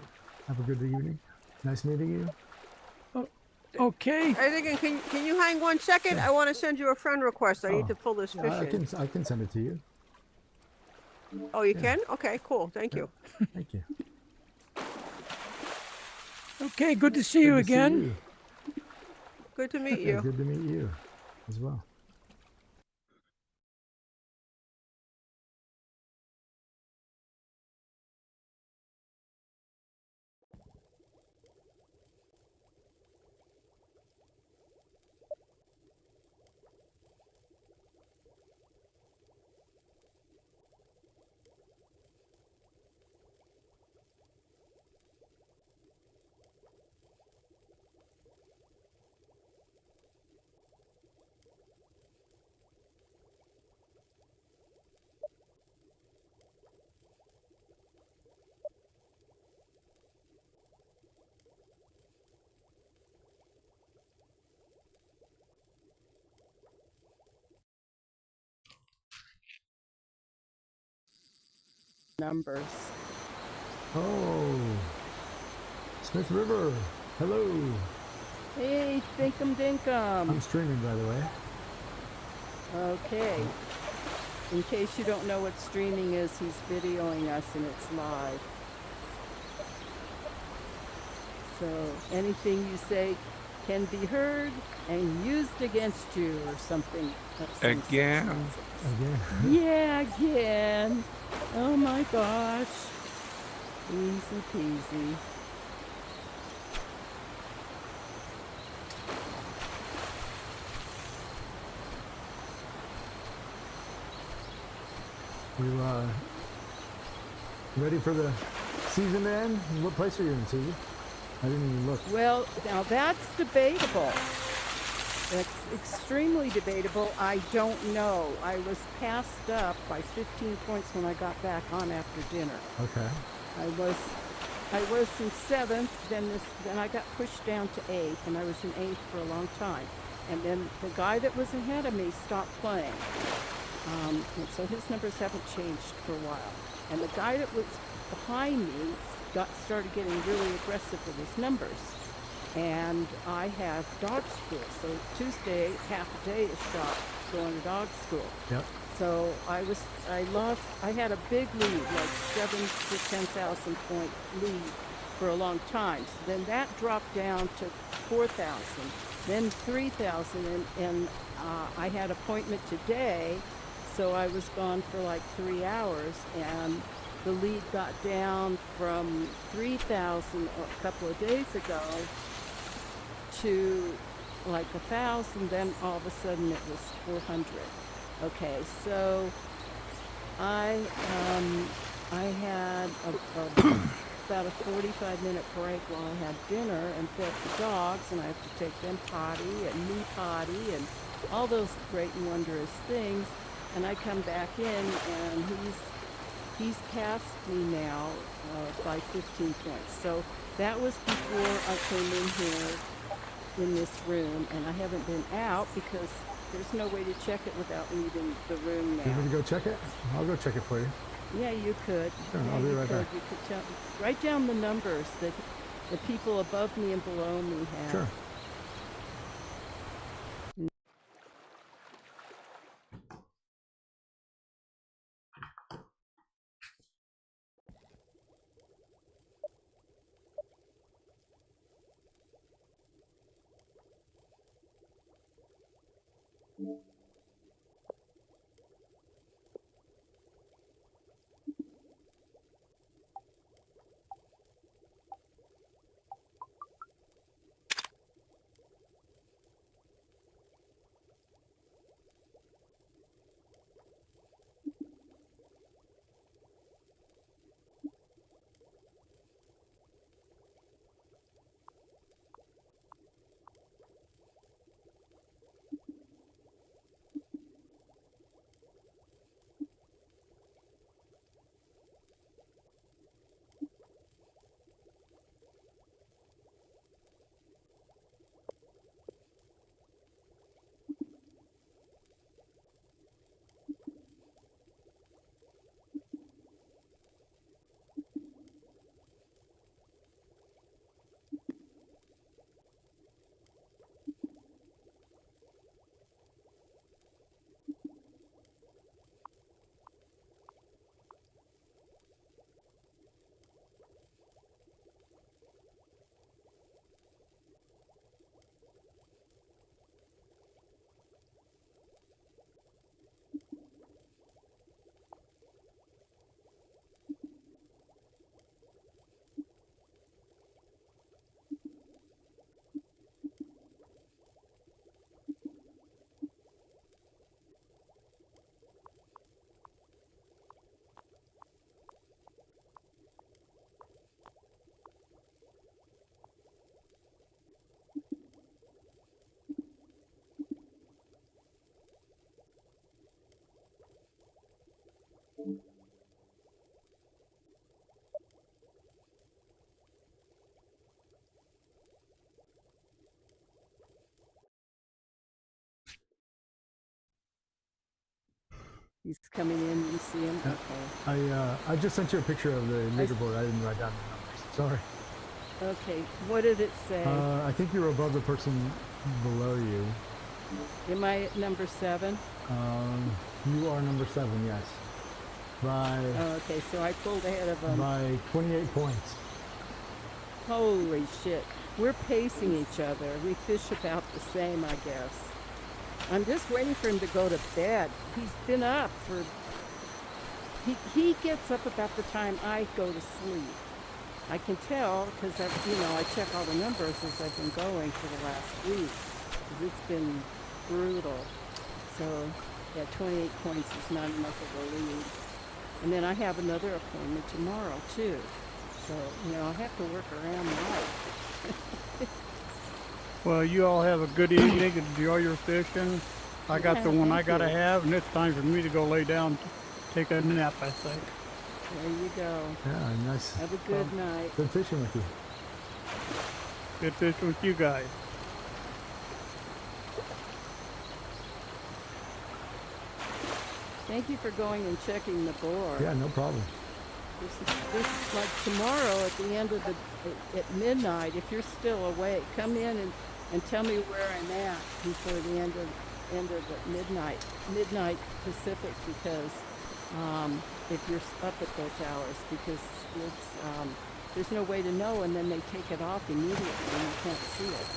Have a good evening. Nice meeting you.
Okay.
I think, can you hang 1 second? I want to send you a friend request. I need to pull this fish in.
I can send it to you.
Oh, you can? Okay, cool. Thank you.
Thank you.
Okay, good to see you
Good to see
again.
you.
Good to meet
Yeah,
you.
good to meet you as well.
Numbers.
Oh, Smith River. Hello.
Hey, Thinkum Dinkum.
I'm streaming, by the way.
Okay. In case you don't know what streaming is, he's videoing us and it's live. So anything you say can be heard and used against you or something.
Again?
Again.
Yeah, again. Oh my gosh. Easy peasy.
You ready for the season to end? What place are you in, Susie? I didn't even look.
Well, now that's debatable. That's extremely debatable. I don't know. I was passed up by 15 points when I got back on after dinner.
Okay.
I was in 7th, then I got pushed down to 8th, and I was in 8th for a long time. And then the guy that was ahead of me stopped playing. And so his numbers haven't changed for a while. And the guy that was behind me started getting really aggressive with his numbers. And I have dog school, so Tuesday, half a day is shot going to dog school.
Yep.
So I had a big lead, like 7,000 to 10,000 point lead for a long time. So then that dropped down to 4,000, then 3,000, and I had appointment today, so I was gone for like 3 hours, and the lead got down from 3,000 a couple of days ago to like 1,000, then all of a sudden it was 400. Okay, so I had about a 45-minute break while I had dinner and fed the dogs, and I have to take them potty and me potty and all those great and wondrous things. And I come back in, and he's passed me now by 15 points. So that was before I came in here in this room, and I haven't been out because there's no way to check it without leaving the room now.
You want me to go check it? I'll go check it for you.
Yeah, you could.
Sure,
Yeah,
I'll be
you
right
could.
back.
You could write down the numbers that the people above me and below me have.
Sure.
He's coming in. You see him?
Yeah.
Okay.
I just sent you a picture of the leaderboard. I didn't write down the numbers. Sorry.
Okay. What did it say?
I think you're above the person below you.
Am I at number 7?
You are number 7, yes. By
Oh, okay. So I pulled ahead of him.
by 28 points.
Holy shit. We're pacing each other. We fish about the same, I guess. I'm just waiting for him to go to bed. He's been up for... He gets up about the time I go to sleep. I can tell because I check all the numbers as I've been going for the last week. 'Cause it's been brutal. So, yeah, 28 points is not enough of a lead. And then I have another appointment tomorrow, too. So, I have to work around life.
Well, you all have a good evening. Enjoy your fishing. I got the
Yeah,
one I
thank
gotta
you.
have, and it's time for me to go lay down, take a nap, I think.
There you go.
Yeah, nice.
Have a good night.
Good fishing with you.
Good fishing with you guys.
Thank you for going and checking the board.
Yeah, no problem.
This is like tomorrow at the end of at midnight, if you're still awake, come in and tell me where I'm at before the end of the midnight Pacific, because if you're up at those hours, because it's there's no way to know, and then they take it off immediately and you can't see it.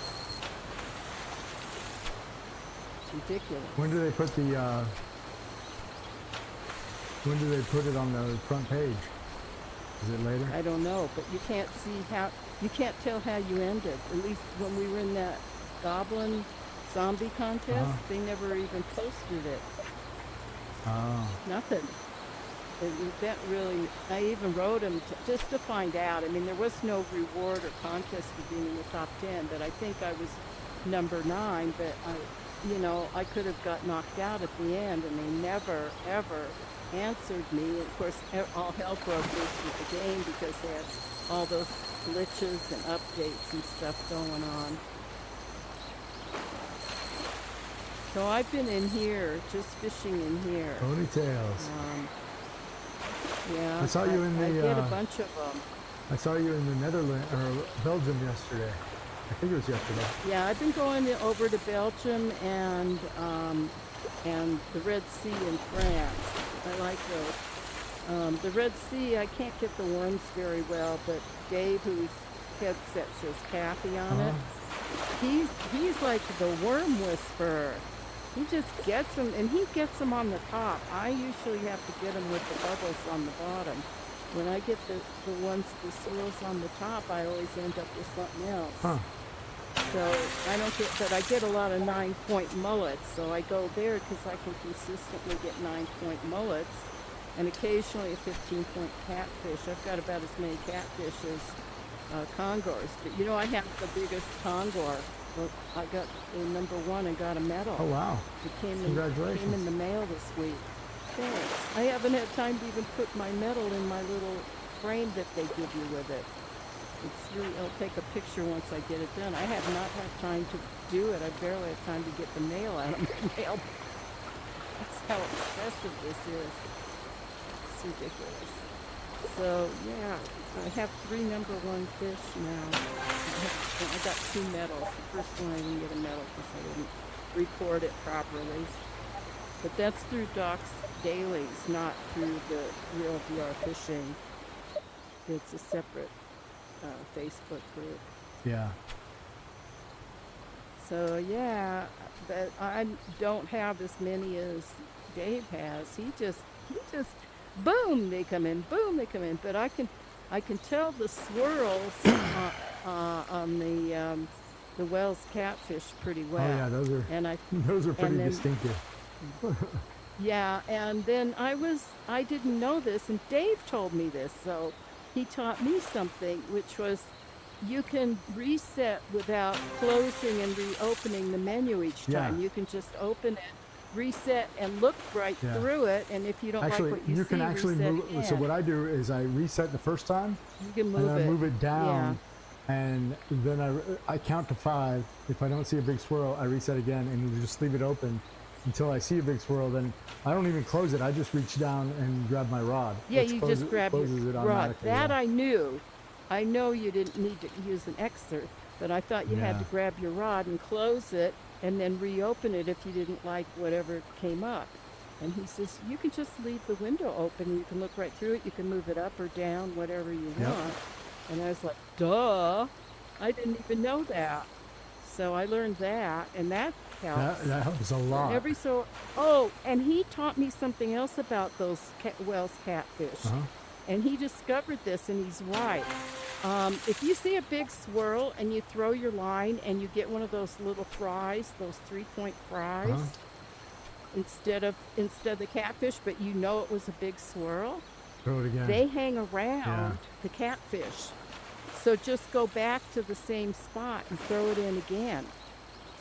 It's ridiculous.
When do they put the when do they put it on the front page? Is it later?
I don't know, but you can't tell how you ended. At least when we were in that goblin zombie contest, they never even posted it.
Oh.
Nothing. That really, I even wrote him just to find out. I mean, there was no reward or contest for being in the top 10, but I think I was number 9, but I could have got knocked out at the end, and they never, ever answered me. And of course, all hell broke loose with the game because they had all those glitches and updates and stuff going on. So I've been in here, just fishing in here.
Ponytails.
Yeah,
I saw you in
I
the,
did a bunch of them.
I saw you in the Netherlands or Belgium yesterday. I think it was yesterday.
Yeah, I've been going over to Belgium and the Red Sea in France. I like those. The Red Sea, I can't get the worms very well, but Dave, whose headset says Kathy on it, he's like the worm whisperer. He just gets them, and he gets them on the top. I usually have to get them with the bubbles on the bottom. When I get the swirls on the top, I always end up with something else.
Huh.
So I don't get, but I get a lot of 9-point mullets. So I go there because I can consistently get 9-point mullets, and occasionally a 15-point catfish. I've got about as many catfish as congors. But I have the biggest congor. Well, I got number 1 and got a medal.
Oh wow!
It came
Congratulations.
in the mail this week. Thanks. I haven't had time to even put my medal in my little frame that they give you with it. I'll take a picture once I get it done. I have not had time to do it. I barely have time to get the mail out of my mail. That's how excessive this is. It's ridiculous. So, yeah, I have 3 number 1 fish now. I got 2 medals. The first one I didn't get a medal because I didn't record it properly. But that's through Doc's Dailies, not through the Real VR Fishing. It's a separate Facebook group.
Yeah.
So, yeah, but I don't have as many as Dave has. He just boom, they come in, boom, they come in. But I can tell the swirls on the Wells catfish pretty well.
Oh yeah, those are those are pretty distinctive.
Yeah, and then I didn't know this, and Dave told me this, so he taught me something, which was you can reset without closing and reopening the menu each time.
Yeah.
You can just open it reset and look right
Yeah.
through it, and if you don't
Actually,
like what you see,
can actually
reset
move. So
again.
what I do is I reset the first time,
You can
and
move
then I
it.
move it down, and then I count to 5. If I don't see a big swirl, I reset again and just leave it open until I see a big swirl. Then I don't even close it. I just reach down and grab my rod.
Yeah,
which
you
closes,
just grab your
closes it
rod.
automatically.
That
yeah.
I knew. I know you didn't need to use an exert, but I thought you had to
Yeah.
grab your rod and close it and then reopen it if you didn't like whatever came up. And he says, you can just leave the window open. You can look right through it. You can move it up or down, whatever you
Yep.
want. And I was like, duh. I didn't even know that. So I learned that, and that helps.
That helps a lot.
And he taught me something else about those Wells catfish.
Uh-huh.
And he discovered this, and he's right. If you see a big swirl and you throw your line and you get one of those little fries, those 3-point fries,
Uh-huh.
instead of the catfish, but you know it was a big swirl,
Throw it again.
they hang around the catfish. So just go back to the same spot and throw it in again.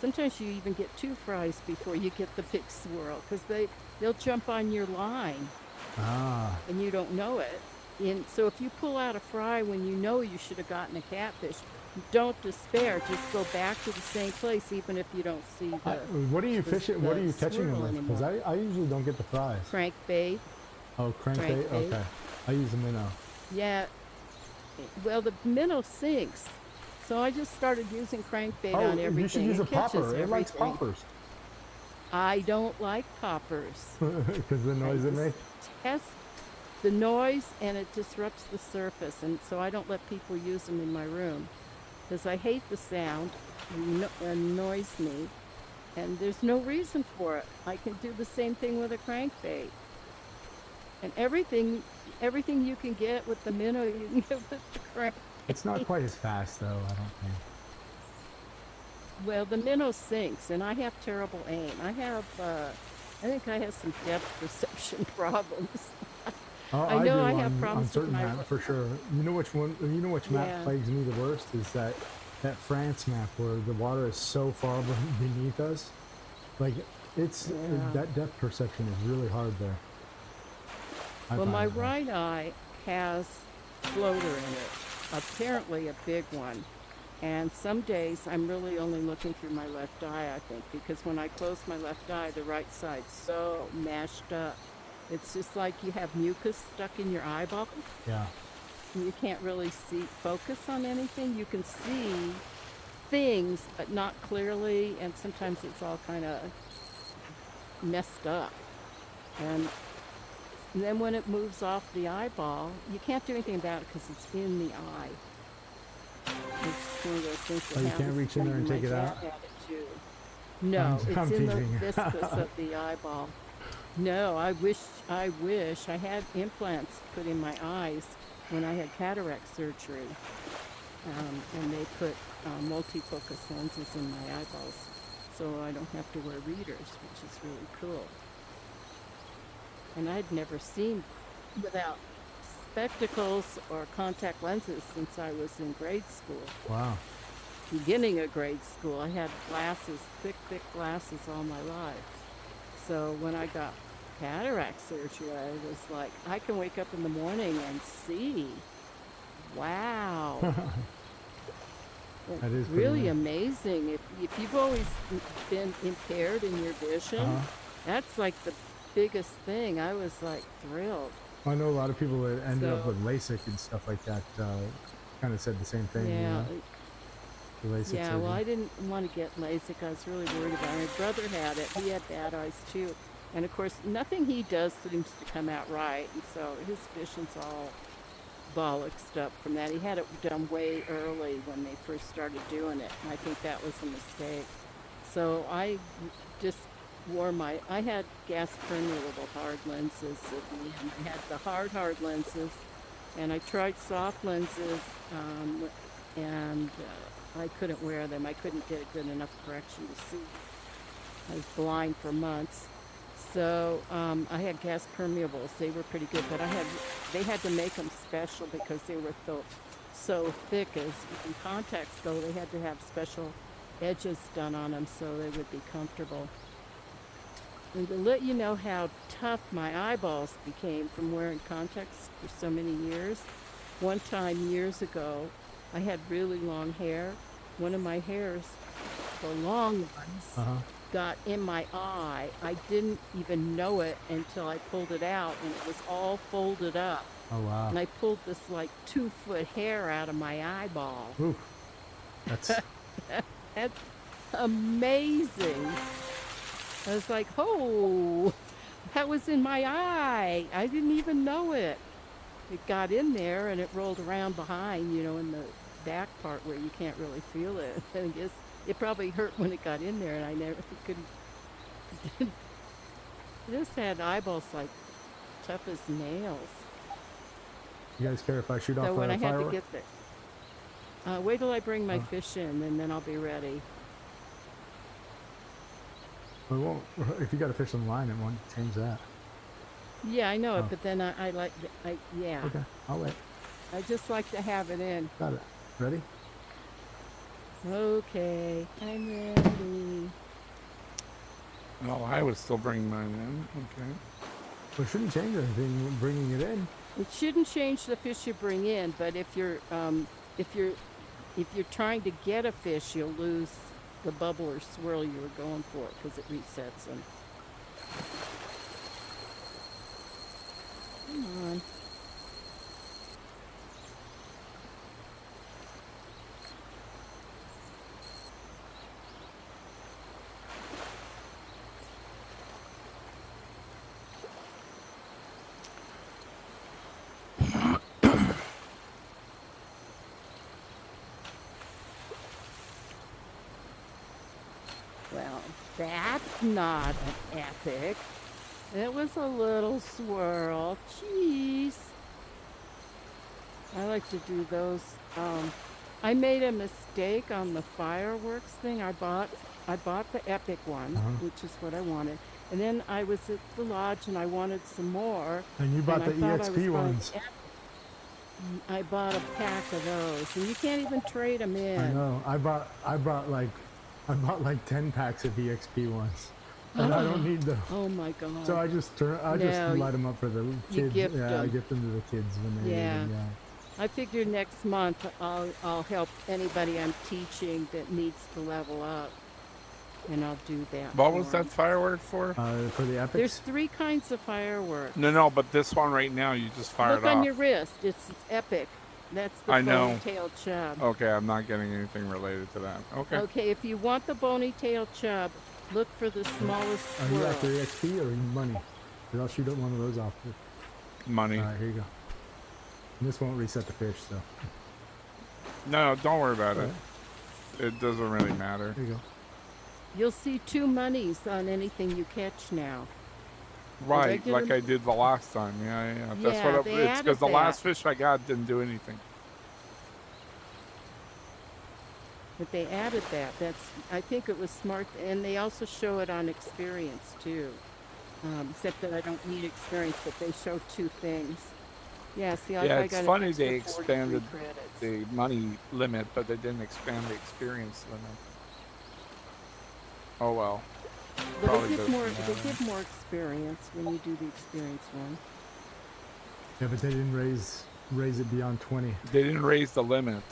Sometimes you even get 2 fries before you get the big swirl, because they'll jump on your line and you don't know it. And so if you pull out a fry when you know you should have gotten a catfish, don't despair. Just go back to the same place, even if you don't see the
What are you fishing? What are you catching them
swirl
with? Because I usually don't get the fries.
crankbait.
Oh, crankbait.
Crankbait.
Okay. I use a minnow.
Yeah. Well, the minnow sinks. So I just started using crankbait on everything.
You should use
It
a
catches
popper. It likes
everything.
poppers.
I don't like poppers.
Because the noise it makes.
Test the noise, and it disrupts the surface, and so I don't let people use them in my room because I hate the sound. It annoys me, and there's no reason for it. I can do the same thing with a crankbait, and everything you can get with the minnow, you can get with the crankbait.
It's not quite as fast, though, I don't think.
Well, the minnow sinks, and I have terrible aim. I think I have some depth perception problems.
Oh,
I know
do
I have
on
problems with
certain
my
map for sure. You know which map
Yeah.
plagues me the worst is that France map where the water is so far beneath us. Like that depth perception is really hard there.
Well, my right eye has floater in it, apparently a big one. And some days I'm really only looking through my left eye, I think, because when I close my left eye, the right side's so mashed up. It's just like you have mucus stuck in your eyeball.
Yeah.
And you can't really focus on anything. You can see things, but not clearly, and sometimes it's all kind of messed up. And then when it moves off the eyeball, you can't do anything about it because it's in the eye. It's one of those things that
Oh, you
happens.
can't reach in there and
My
take it
dad
out?
had it too. No,
I'm
it's in the
teasing.
viscous of the eyeball. No, I wish I had implants put in my eyes when I had cataract surgery. And they put multifocus lenses in my eyeballs so I don't have to wear readers, which is really cool. And I'd never seen without spectacles or contact lenses since I was in grade school.
Wow.
Beginning of grade school, I had glasses, thick glasses all my life. So when I got cataract surgery, I was like, I can wake up in the morning and see. Wow.
That is pretty
really
neat.
amazing. If you've always been impaired in your vision, that's like the biggest thing. I was like thrilled.
I know a lot of people that ended up
So-
with LASIK and stuff like that. Kind of said the same thing.
Yeah.
You know? The LASIK
Yeah, well, I
surgery.
didn't want to get LASIK. I was really worried about it. My brother had it. He had bad eyes too. And of course, nothing he does seems to come out right. And so his vision's all bollocksed up from that. He had it done way early when they first started doing it. And I think that was a mistake. So I just I had gas permeable hard lenses and I had the hard lenses. And I tried soft lenses and I couldn't wear them. I couldn't get a good enough correction to see. I was blind for months. So I had gas permeables. They were pretty good, but they had to make them special because they were so thick. As in contacts go, they had to have special edges done on them so they would be comfortable. And to let you know how tough my eyeballs became from wearing contacts for so many years, one time years ago, I had really long hair. One of my hairs, the long ones, got in my eye. I didn't even know it until I pulled it out, and it was all folded up.
Oh wow.
And I pulled this like 2-foot hair out of my eyeball.
Ooh. That's
That's amazing. I was like, oh, that was in my eye. I didn't even know it. It got in there and it rolled around behind, you know, in the back part where you can't really feel it. I guess it probably hurt when it got in there, and I never couldn't. I just had eyeballs like tough as nails.
you guys care if I shoot off
So when
a
I had to
firework?
get there, wait till I bring my
Oh.
fish in, and then I'll be ready.
We won't. If you got a fish on the line, it won't change that.
Yeah, I know it,
Oh.
but then I like, yeah,
Okay, I'll wait.
I just like to have it in.
Got it. Ready?
Okay, I'm ready.
Oh, I was still bringing mine in. Okay.
Well, it shouldn't change anything bringing it in.
It shouldn't change the fish you bring in, but if you're trying to get a fish, you'll lose the bubble or swirl you were going for because it resets them. Come on. Well, that's not an epic. It was a little swirl. Jeez. I like to do those. I made a mistake on the fireworks thing. I bought the epic one, which is what I wanted. And then I was at the lodge and I wanted some more.
And you bought
and I
the
thought I was
EXP
buying
ones.
epic. I bought a pack of those, and you can't even trade them in.
I know. I bought like 10 packs of EXP ones, and I don't need them.
Oh my god!
So I just
No,
light them up for the kids.
gift
Yeah, I
them.
gift them to the kids when they
Yeah.
leave. Yeah.
I figure next month I'll help anybody I'm teaching that needs to level up, and I'll do that.
What
for
was that
'em.
firework for?
For the epics.
There's 3 kinds of fireworks.
No, but this one right now, you just fired
Look
off.
on your wrist. It's epic. That's the
I know.
bony-tailed chub.
Okay, I'm not getting anything related to that. Okay.
Okay, if you want the bony-tailed chub, look for the smallest
Are you after
swirl.
EXP or money? Or I'll shoot one of those off.
Money.
All right, here you go. And this won't reset the fish, so.
No, don't worry about
All
it. It doesn't really matter.
Here you go.
You'll see 2 monies on anything you catch now.
Right,
regular-
like I did the last time. Yeah. That's
Yeah,
what
they
it's
added
because the last
that.
fish I got didn't do anything.
But they added that. I think it was smart, and they also show it on experience too. Except that I don't need experience, but they show 2 things. Yeah, see, I
Yeah,
got
it's
an
funny
extra
they
43
expanded
credits.
the money limit, but they didn't expand the experience limit. Oh well.
But
Probably
they give
doesn't
more.
matter.
They give more experience when you do the experience one.
Yeah, but they didn't raise it beyond 20.
They didn't raise the limit.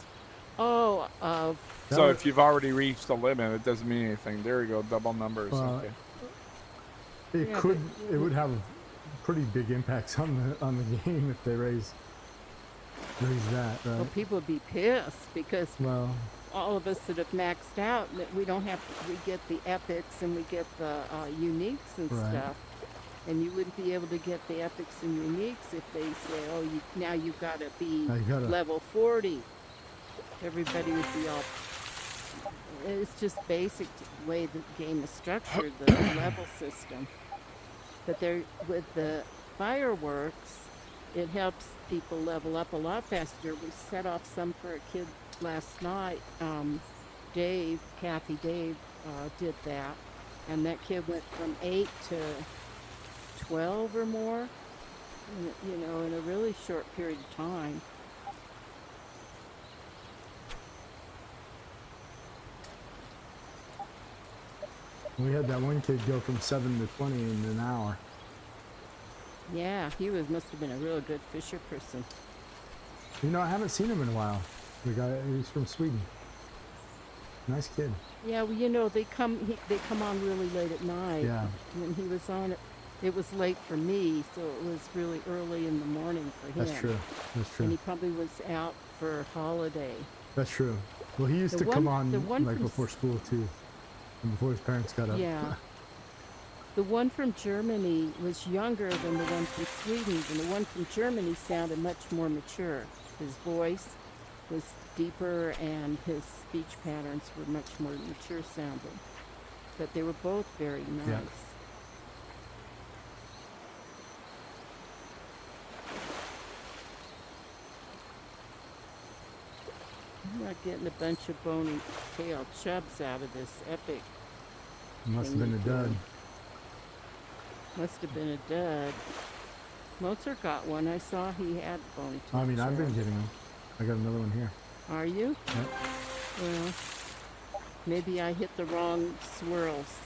Oh, of
That
So
was-
if you've already reached the limit, it doesn't mean anything. There you go, double numbers.
Well,
Okay.
It
Yeah,
could.
but-
It would have pretty big impacts on the game if they raise that.
well,
Right?
people would be pissed because
Well,
all of us that have maxed out, that we don't have. We get the epics and we get the uniques and
Right.
stuff. And you wouldn't be able to get the epics and uniques if they say, "Oh, now you've got to be
Now you gotta-
level 40." Everybody would be all. It's just basic way the game is structured, the level system. But there, with the fireworks, it helps people level up a lot faster. We set off some for a kid last night. Kathy Dave did that, and that kid went from 8 to 12 or more, in a really short period of time.
We had that one kid go from 7 to 20 in an hour.
Yeah, he must have been a real good fisher person.
You know, I haven't seen him in a while. The guy, he's from Sweden. Nice kid.
Yeah, well, you know, they come on really late at night.
Yeah.
When he was on it was late for me, so it was really early in the morning for him.
That's true. That's true.
And he probably was out for holiday.
That's true. Well, he used
The
to come
one-
on
the one
like
from
before school too, and before his parents got up.
Yeah. The one from Germany was younger than the one from Sweden, and the one from Germany sounded much more mature. His voice was deeper, and his speech patterns were much more mature sounding. But they were both very nice.
Yeah.
I'm not getting a bunch of bony tailed chubs out of this epic.
Must have been a dud.
Must have been a dud. Mozart got one. I saw he had bony tailed
I mean, I've been
chub.
getting them. I got another one here.
Are you?
Yep.
Well, maybe I hit the wrong swirls.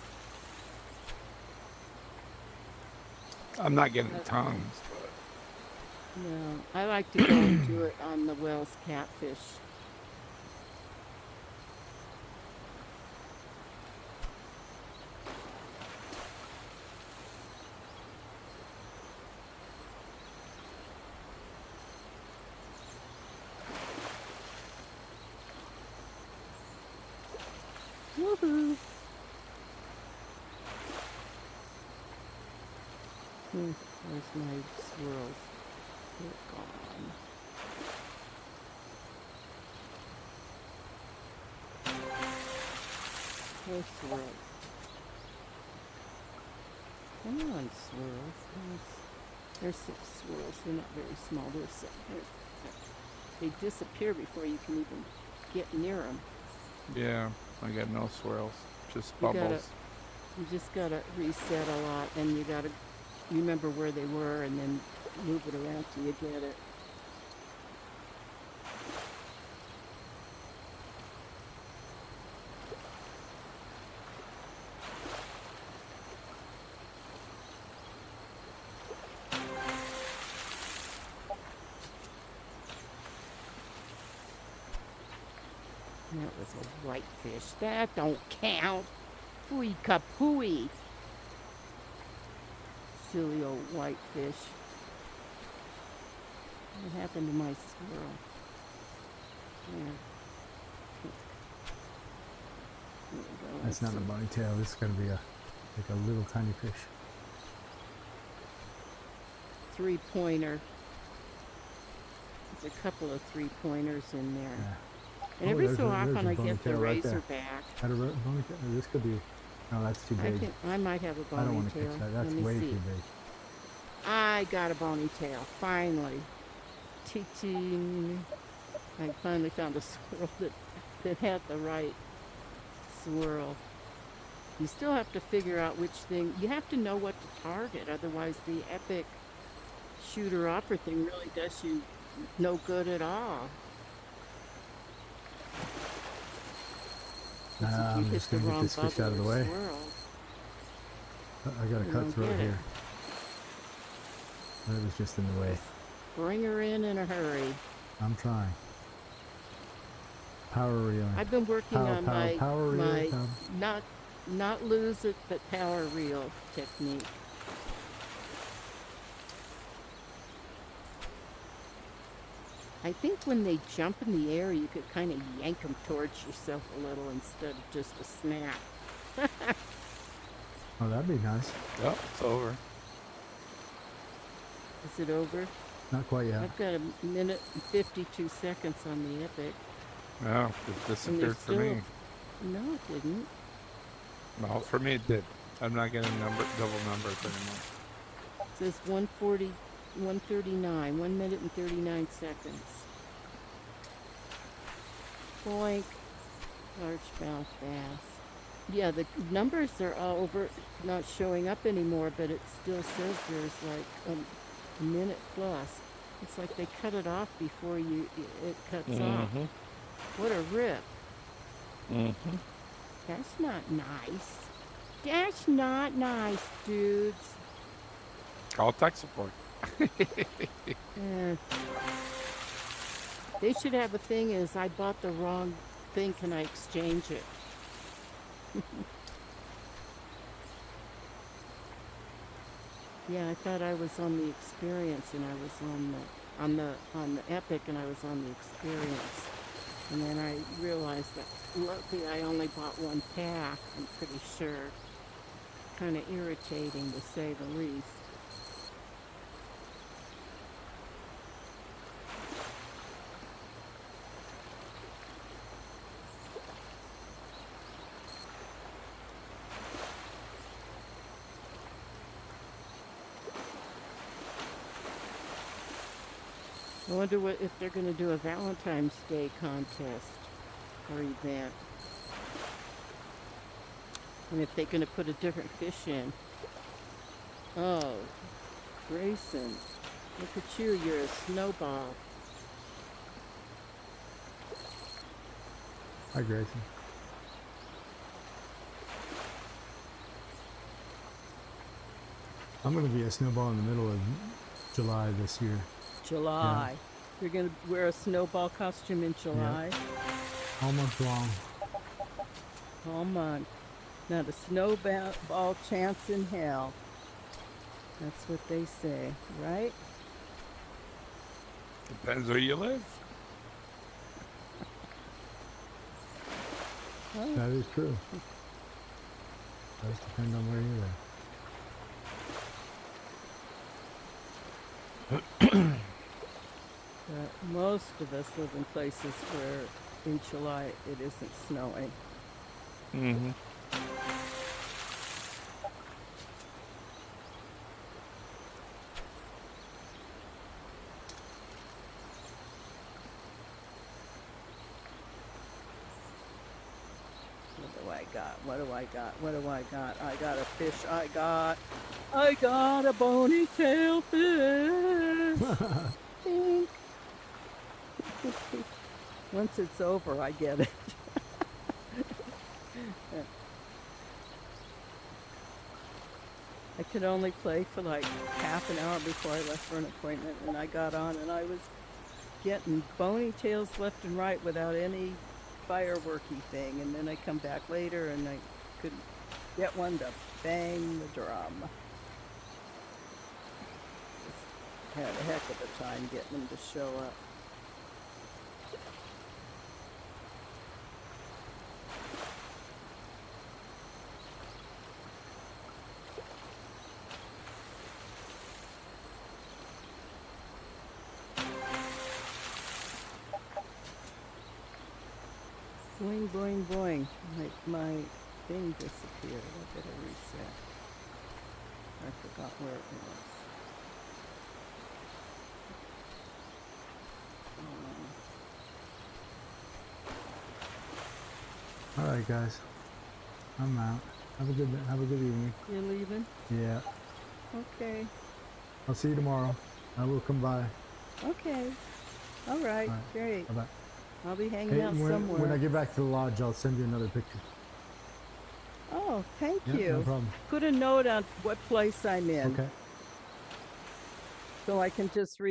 I'm not getting tons, but
No, I like to go and do it on the Wells catfish. Woohoo! Where's my swirls? They're gone. Where's swirls? Come on, swirls. There's 6 swirls. They're not very small. They disappear before you can even get near them.
yeah, I got no swirls, just
You
bubbles.
You just gotta reset a lot, and you gotta remember where they were, and then move it around till you get it. That was a whitefish. That don't count. Fooey kapooey. Silly old whitefish. What happened to my swirl? There. There we go.
That's not a bunny tail. This is gonna be like a little tiny fish.
3-pointer. There's a couple of 3-pointers in there.
Yeah.
And
Oh,
every
there's
so
a- there's
often
a
I
bony
get the
tail right there.
razorback.
Had a bony tail? This could be. No, that's too
I
big.
think I might have a
I don't
bony
want to
tail.
catch that. That's
Let me
way
see.
too big.
I got a bony tail, finally. Ting. I finally found a swirl that had the right swirl. You still have to figure out which thing. You have to know what to target, otherwise the epic shooter-upper thing really does you no good at all. It's if you
I'm
hit
just
the
gonna get
wrong
this fish
bubble
out of the
or
way.
swirl.
I got a
You
cut
don't
throat
get it.
here. That was just in the way.
Bring her in a hurry.
I'm trying. Power reeling.
I've been working on my
power reel,
my
power.
not lose it but power reel technique. I think when they jump in the air, you could kind of yank them towards yourself a little instead of just a snap.
Oh, that'd be nice.
Yep, it's over.
Is it over?
Not quite yet.
I've got a minute and 52 seconds on the epic.
Yeah, it
And
disappeared
there's
for
still
me.
No, it didn't.
Well, for me it did. I'm not getting double numbers anymore.
It says 140, 139, 1 minute and 39 seconds. Boink. Largemouth bass. Yeah, the numbers are all over, not showing up anymore, but it still says there's like a minute plus. It's like they cut it off before it cuts off. What a rip.
Mm-hmm.
That's not nice. That's not nice, dudes.
Call tech support.
Eh, they should have a thing is I bought the wrong thing, can I exchange it? Yeah, I thought I was on the experience and I was on the epic and I was on the experience. And then I realized that luckily I only bought one pack, I'm pretty sure. Kind of irritating to say the least. I wonder if they're going to do a Valentine's Day contest or event. And if they're going to put a different fish in. Oh, Grayson, look at you, you're a snowball.
Hi, Grayson. I'm gonna be a snowball in the middle of July this year.
July. You're going to wear a snowball costume in July?
All month long.
All month. Not a snowball chance in hell. That's what they say, right?
Depends where you live.
Oh.
That is true. Does depend on where you live.
But most of us live in places where in July it isn't snowing.
Mm-hmm.
What do I got? What do I got? What do I got? I got a fish. I got a bony tail fish. Dink. Once it's over, I get it. I could only play for like half an hour before I left for an appointment, and I got on and I was getting bony tails left and right without any fireworky thing, and then I come back later and I couldn't get one to bang the drum. Just had a heck of a time getting them to show up. Boing, boing, boing. My thing disappeared. I better reset. I forgot where it was.
All right, guys. I'm out. Have a good evening.
You're leaving?
Yeah.
Okay.
I'll see you tomorrow. I will come by.
Okay. All right. Great.
Bye-bye.
I'll be hanging out somewhere.
When I get back to the lodge, I'll send you another picture.
Oh, thank
Yeah,
you.
no problem.
Put a note on what place I'm in.
Okay.
So I can just read.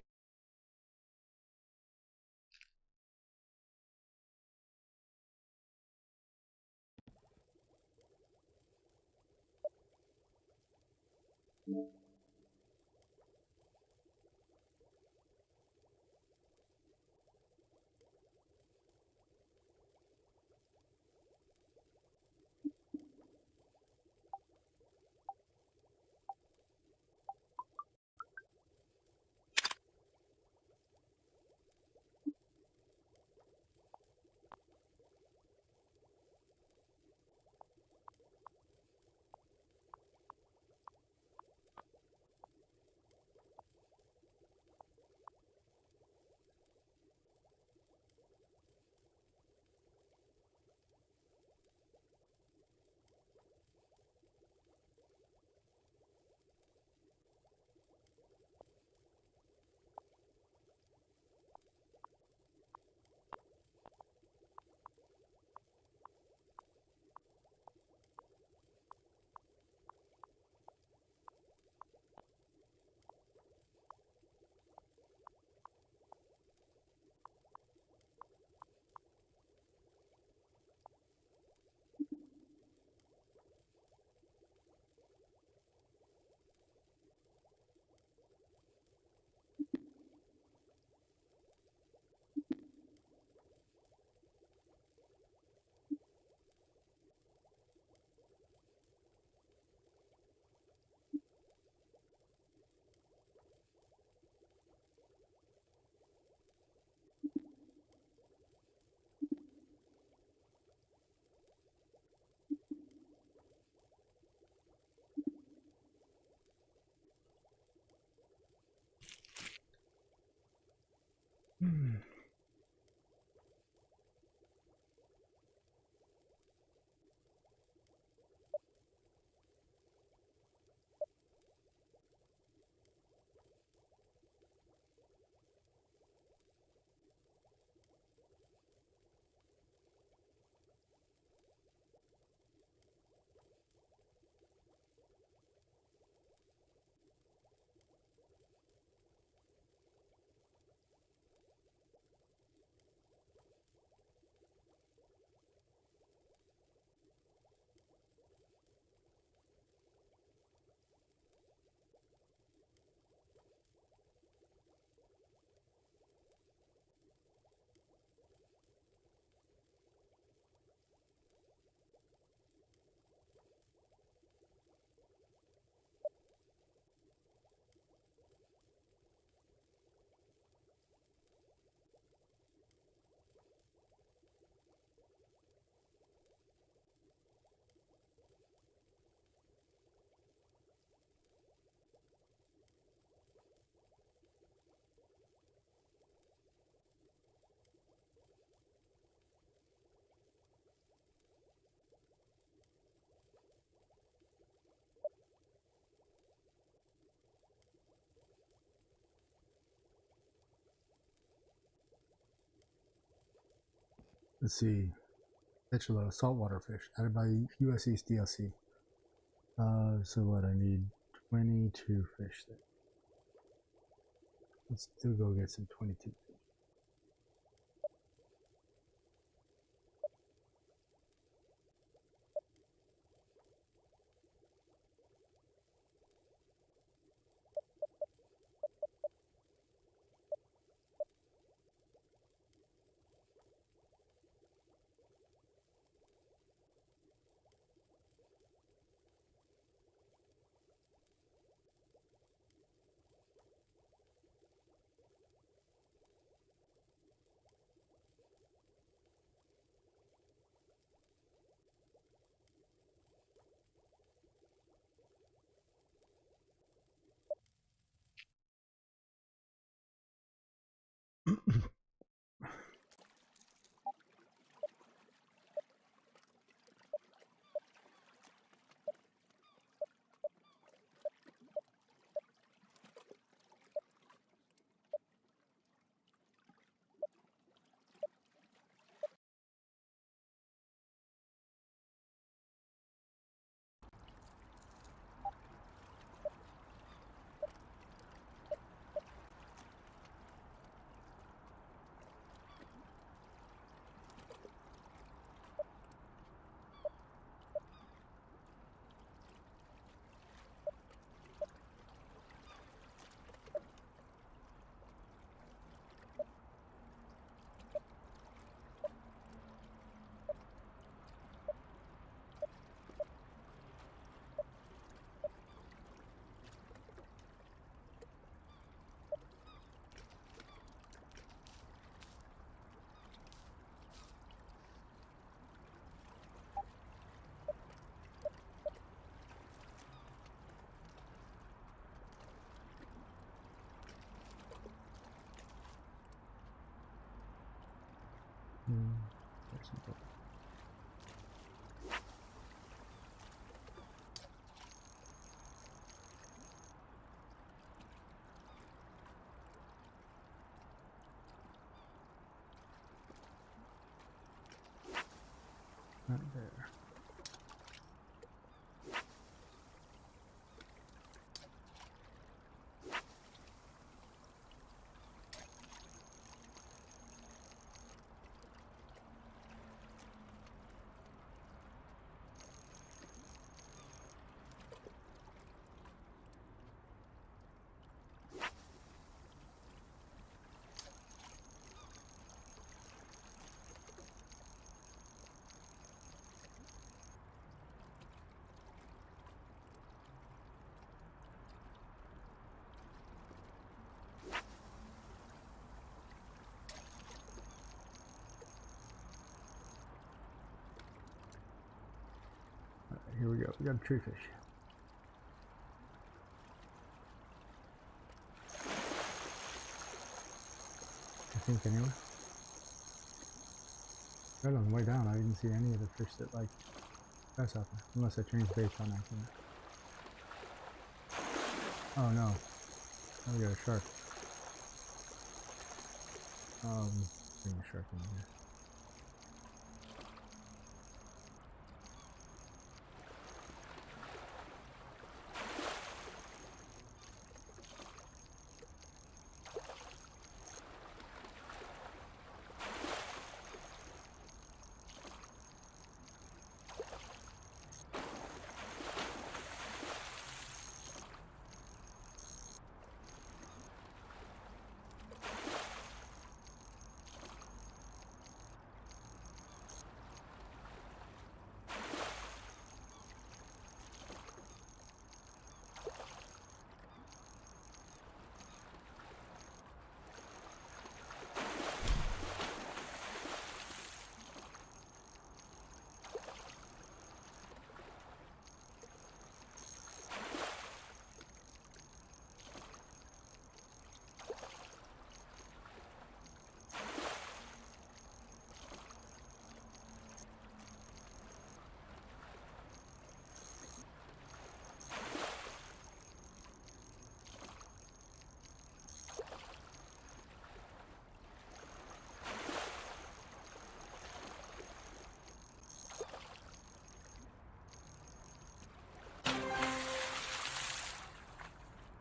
Let's see. Catch a lot of saltwater fish added by US East DLC. So what? I need 22 fish there. Let's still go get some 22 fish. There's some gold. Right there. Here we go. We got a tree fish. I think anyway. Right on the way down, I didn't see any of the fish that like that's out there, unless I changed baits on accident. Oh no, oh we got a shark. Bring the shark in here.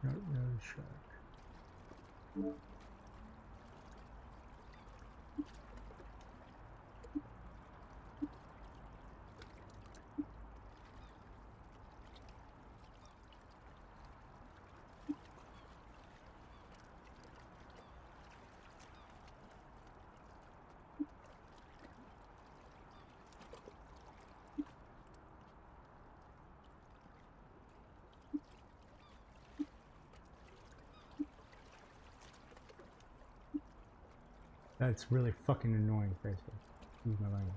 No shark. That's really fucking annoying, Facebook. Excuse my language.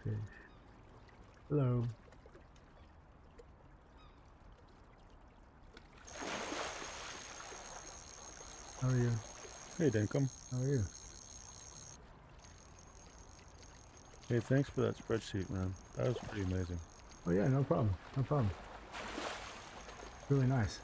fish. Hello. How are you?
Hey, Dinkum.
How are you?
Hey, thanks for that spreadsheet, man. That was pretty amazing.
Oh yeah, no problem. No problem. Really nice.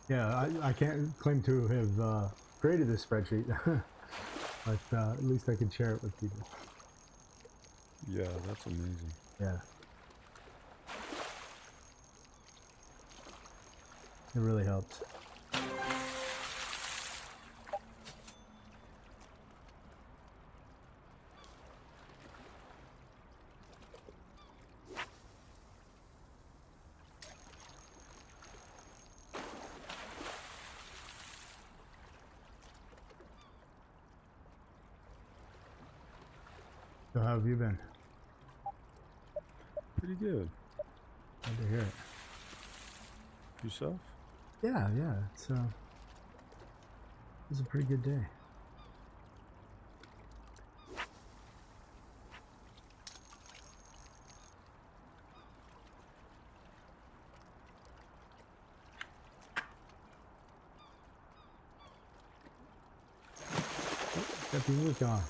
Yeah, I can't claim to have created this spreadsheet, but at least I can share it with people.
Yeah, that's amazing.
Yeah. It really helps. So how have you been?
Pretty good.
Glad to hear it.
Yourself?
Yeah, yeah. It was a pretty good day. Got the music on.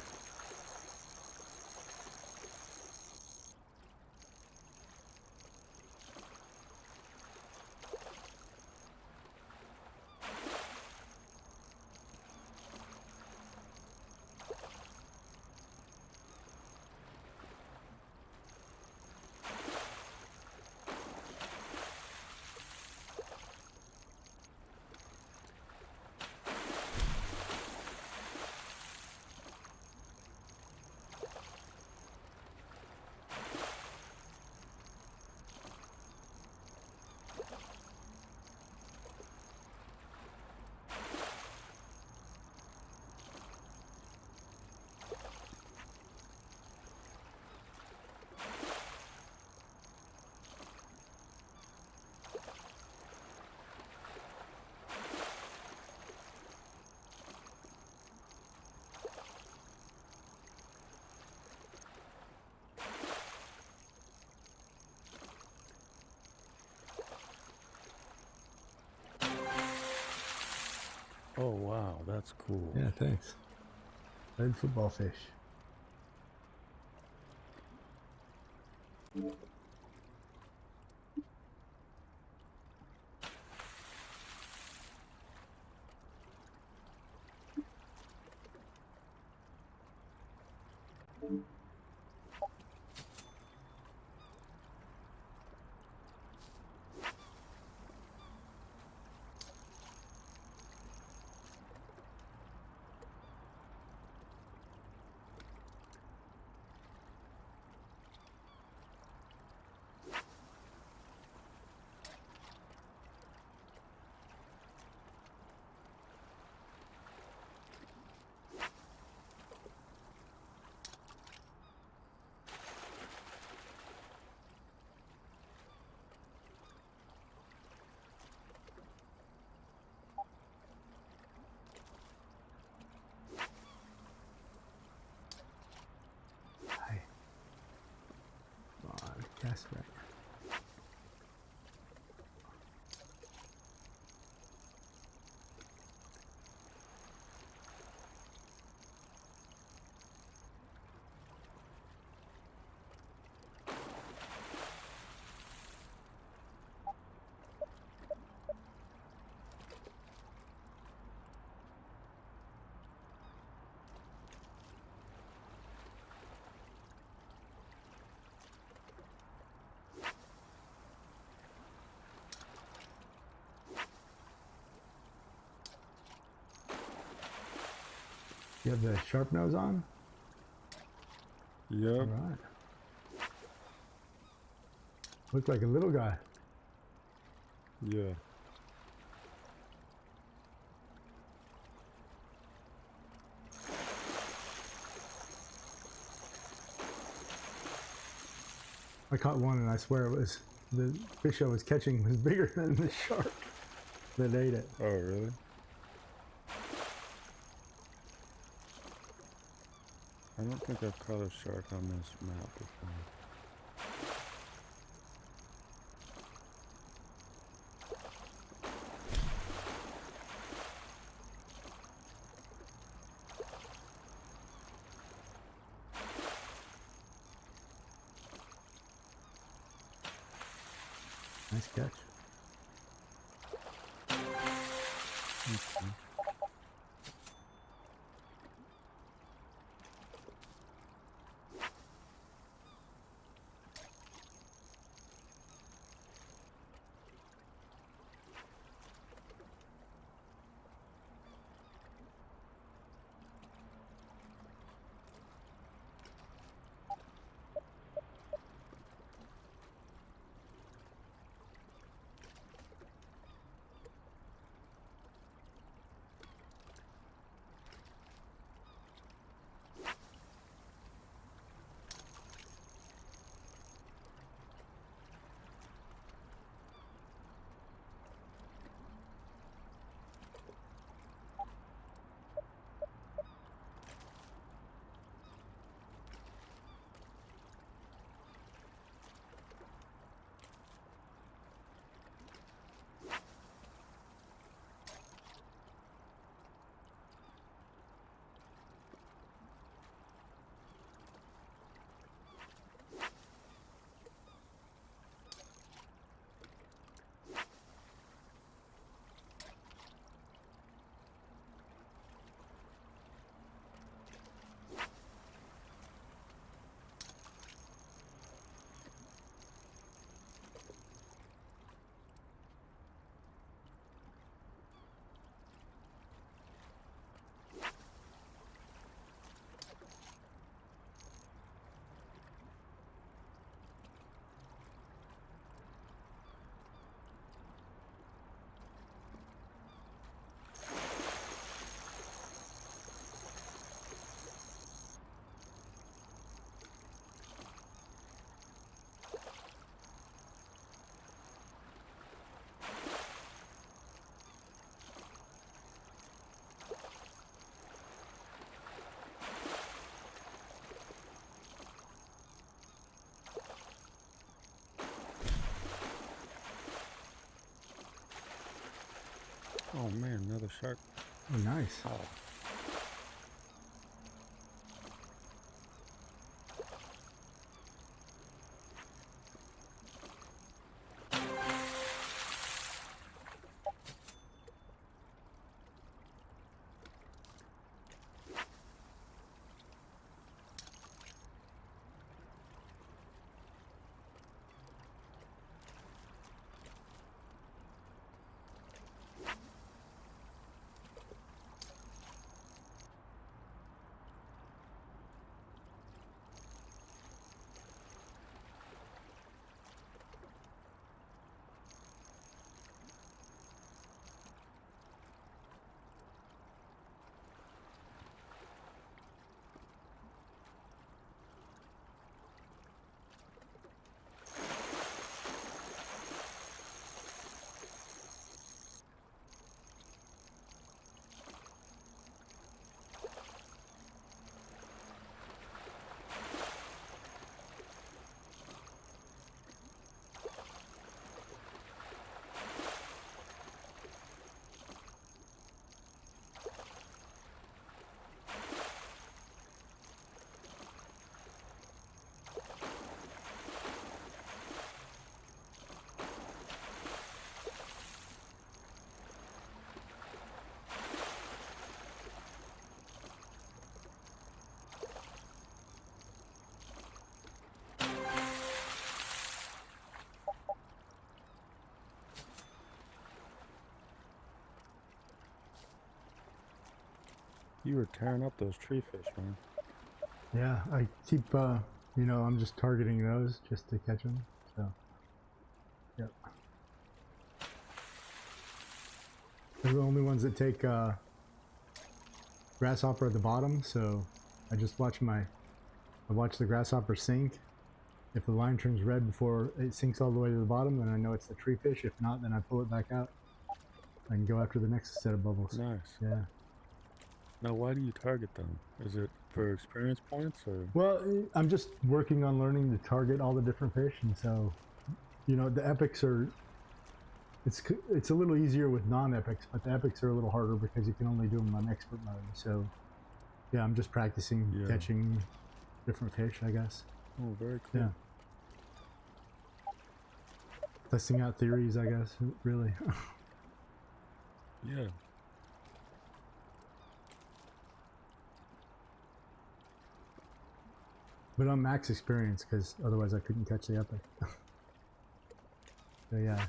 Oh, wow, that's cool.
Yeah, thanks. Red football fish. Hi. Cast back. You have the sharp nose on?
Yep.
All right. Look like a little guy.
Yeah.
I caught one, and I swear it was the fish I was catching was bigger than the shark that ate it.
Oh, really? I don't think I've caught a shark on this map before.
Nice catch.
Okay. Oh man, another shark.
Oh, nice.
Oh. You were tearing up those tree fish, man.
Yeah, I keep, you know, I'm just targeting those just to catch them. So, yep. They're the only ones that take grasshopper at the bottom. So I just watch the grasshopper sink, If the line turns red before it sinks all the way to the bottom, then I know it's the tree fish. If not, then I pull it back out and go after the next set of bubbles.
Nice.
Yeah.
Now, why do you target them? Is it for experience points or?
Well, I'm just working on learning to target all the different fish, and so, you know, the epics are. It's a little easier with non-epics, but the epics are a little harder because you can only do them on expert mode. So, yeah, I'm just practicing catching different fish, I guess.
Oh, very cool.
Yeah. Testing out theories, I guess, really.
Yeah.
But I'm max experience because otherwise I couldn't catch the epic. So yeah.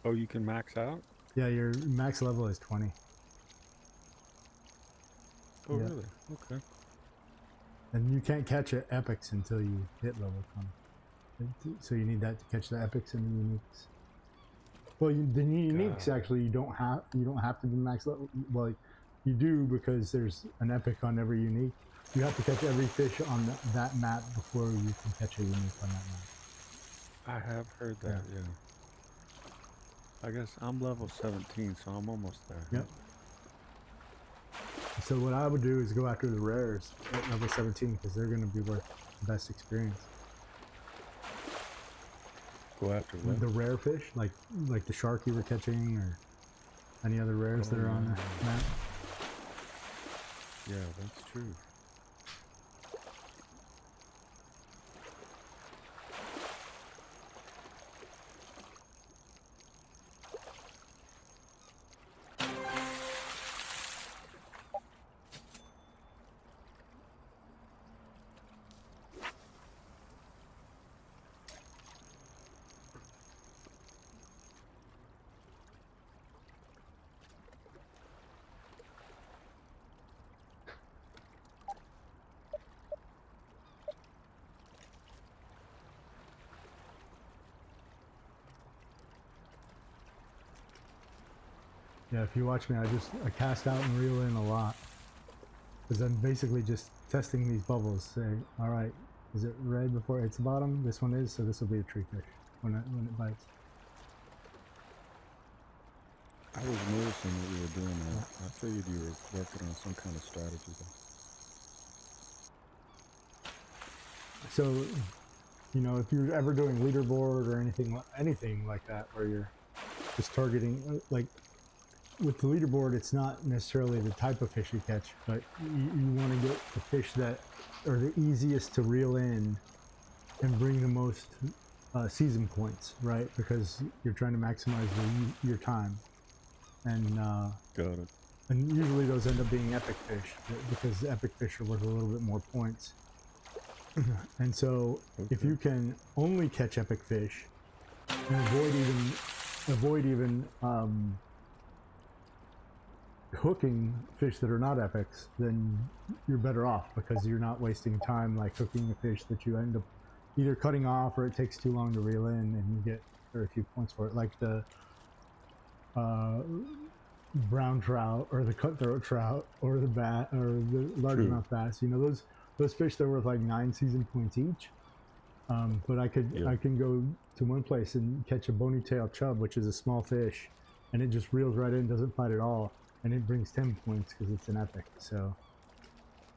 Oh, you can max out?
Yeah, your max level is 20.
Oh, really? Okay.
And you can't catch epics until you hit level 20. So you need that to catch the epics and the uniques. Well, the uniques actually you don't have to be max level. Well, you do because there's an epic on every unique. You have to catch every fish on that map before you can catch a unique on that map.
I have heard that, yeah. I guess I'm level 17, so I'm almost there.
Yep. So what I would do is go after the rares at level 17 because they're going to be worth the best experience.
Go after what?
The rare fish, like the shark you were catching, or any other rares that are on the map.
Yeah, that's true.
Yeah, if you watch me, I cast out and reel in a lot. Because I'm basically just testing these bubbles, saying, all right, is it red before it hits the bottom? This one is, so this will be a tree fish when it bites.
I was noticing that you were doing that. I figured you were working on some kind of strategy there.
So, you know, if you're ever doing leaderboard or anything like that, where you're just targeting, like, with the leaderboard, it's not necessarily the type of fish you catch, but you want to get the fish that are the easiest to reel in and bring the most season points, right? Because you're trying to maximize your time. And
got it.
And usually those end up being epic fish because epic fish are worth a little bit more points. And so if you can only catch epic fish and avoid even hooking fish that are not epics, then you're better off because you're not wasting time like hooking a fish that you end up either cutting off or it takes too long to reel in and you get very few points for it, like the brown trout or the cutthroat trout or the bat or the largemouth bass. You know, those fish that are worth like 9 season points each. But I can go to one place and catch a bony tail chub, which is a small fish, and it just reels right in, doesn't fight at all. And it brings 10 points because it's an epic. So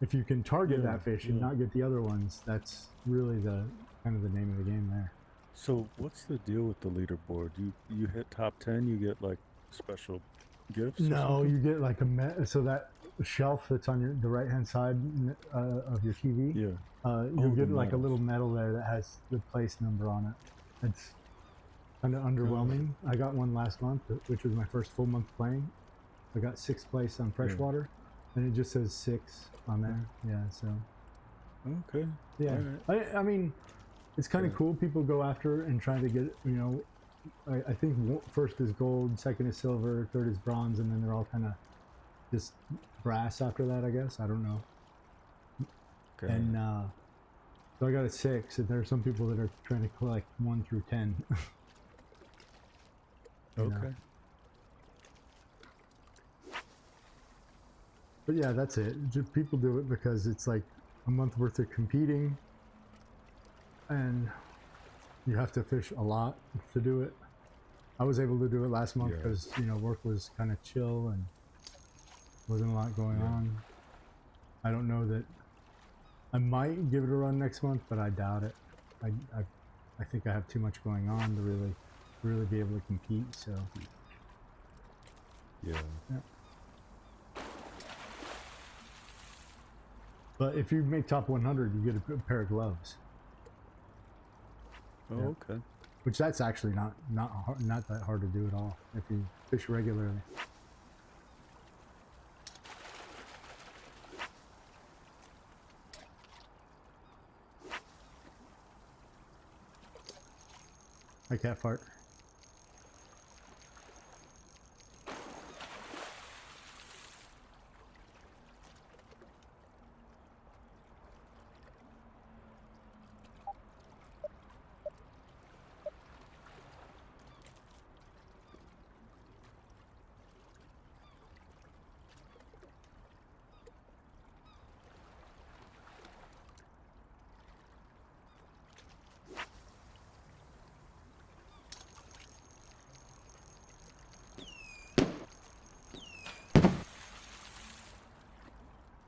if you can target that fish and not get the other ones, that's really the kind of the name of the game there.
So what's the deal with the leaderboard? You hit top 10, you get like special gifts?
No, you get like so that shelf that's on the right hand side of your TV.
Yeah.
You'll get like a little medal there that has the place number on it. It's kind of underwhelming. I got one last month, which was my first full month playing. I got 6th place on freshwater, and it just says 6 on there. Yeah, so.
Okay.
Yeah, right. I mean, it's kind of cool. People go after and try to get, you know, I think first is gold, second is silver, third is bronze, and then they're all kind of just brass after that, I guess. I don't know. Okay. And so I got a 6, and there are some people that are trying to collect 1 through 10.
Okay.
But yeah, that's it. Just people do it because it's like a month worth of competing, and You have to fish a lot to do it. I was able to do it last month
Yeah.
because work was kind of chill and wasn't a lot going on. I don't know that I might give it a run next month, but I doubt it. I think I have too much going on to really be able to compete. So
Yeah.
But if you make top 100, you get a good pair of gloves.
Oh,
Yeah.
okay.
Which that's actually not that hard to do at all if you fish regularly. I can't fart.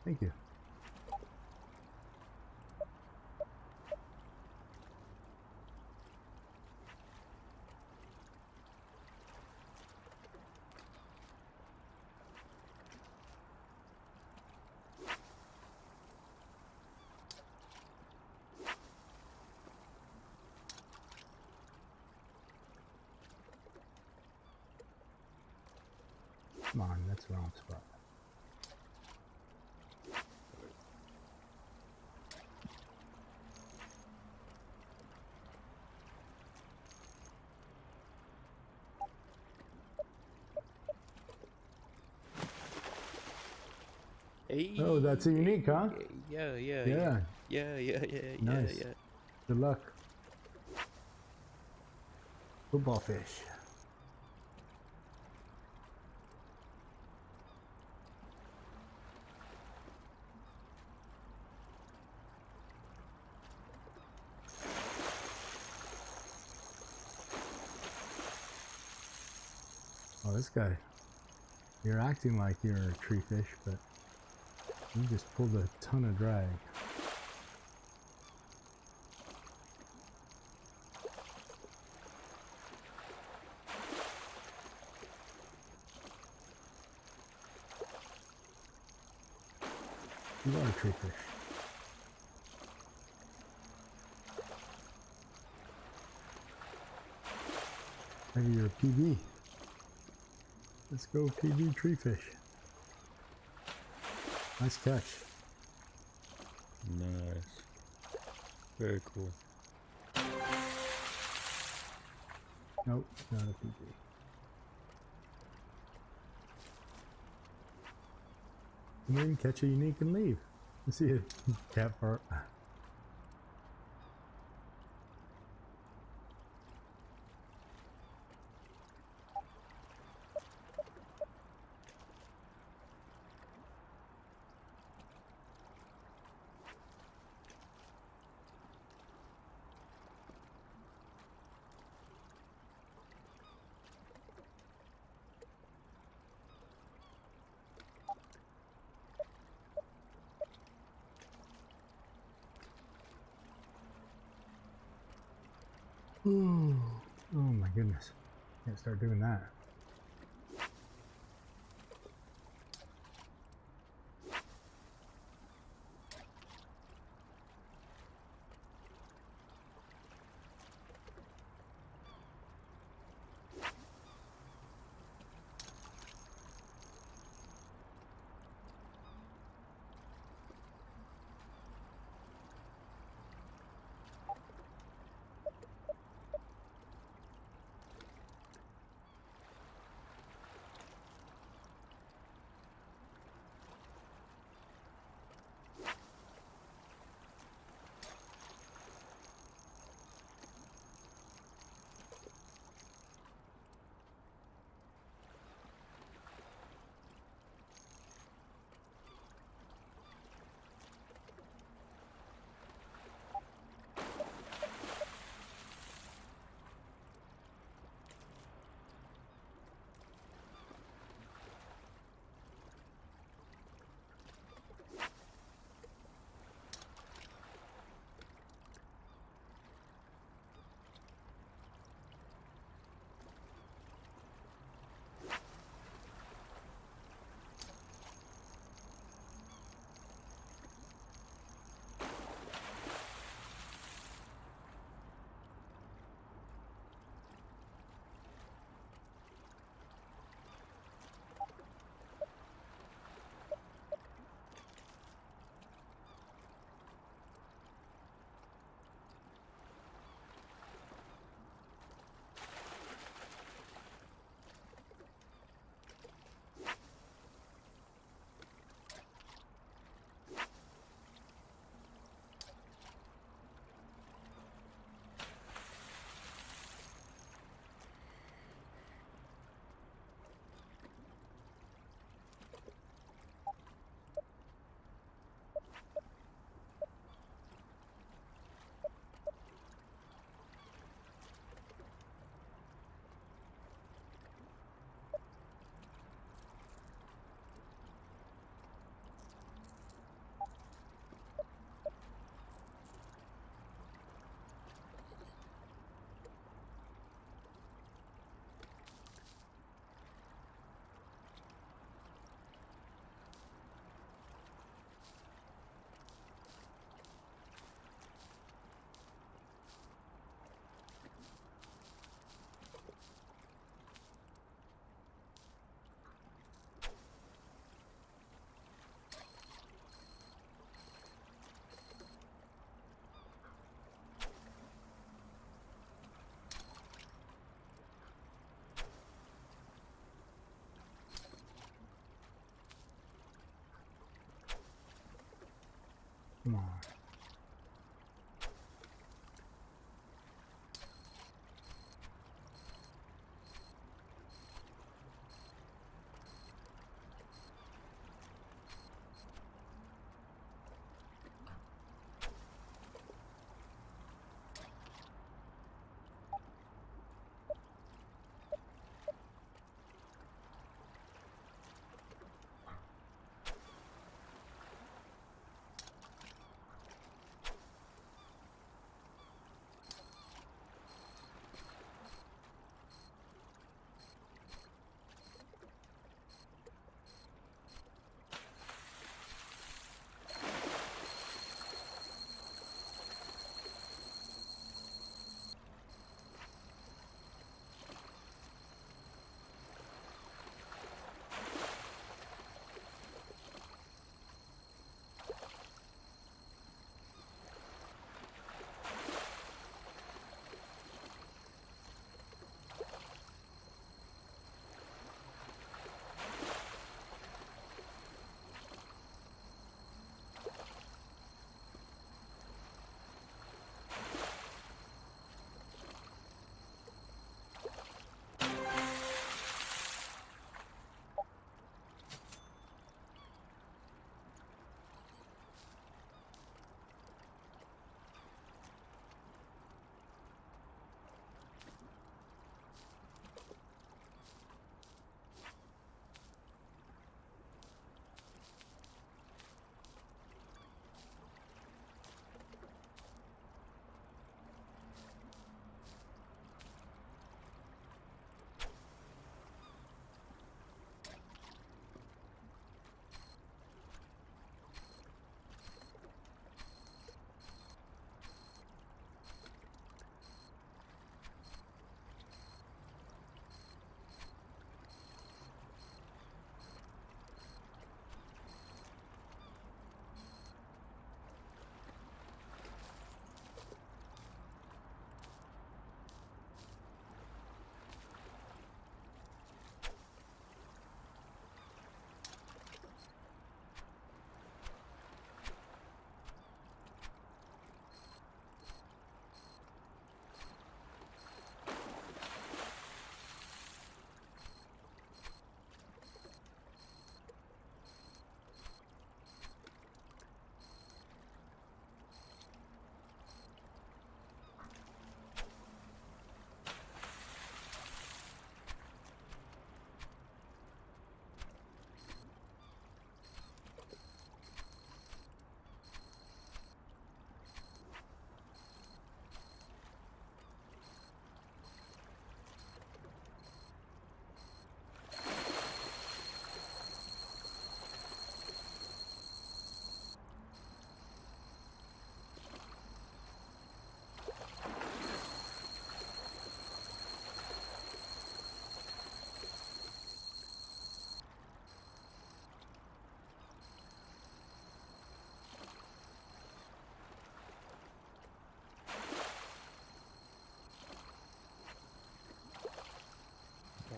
Thank you. Come on, that's the wrong spot.
Hey,
Oh, that's a unique, huh?
Yeah.
Yeah. Nice.
Yeah.
Good luck. Football fish. Oh, this guy. You're acting like you're a tree fish, but you just pulled a ton of drag. You are a tree fish. Maybe you're a PB. Let's go PB tree fish. Nice catch.
Nice. Very cool.
Nope, not a PB. Come in, catch a unique and leave. Let's see a cat fart. Ooh. Oh my goodness. Can't start doing that. Come on.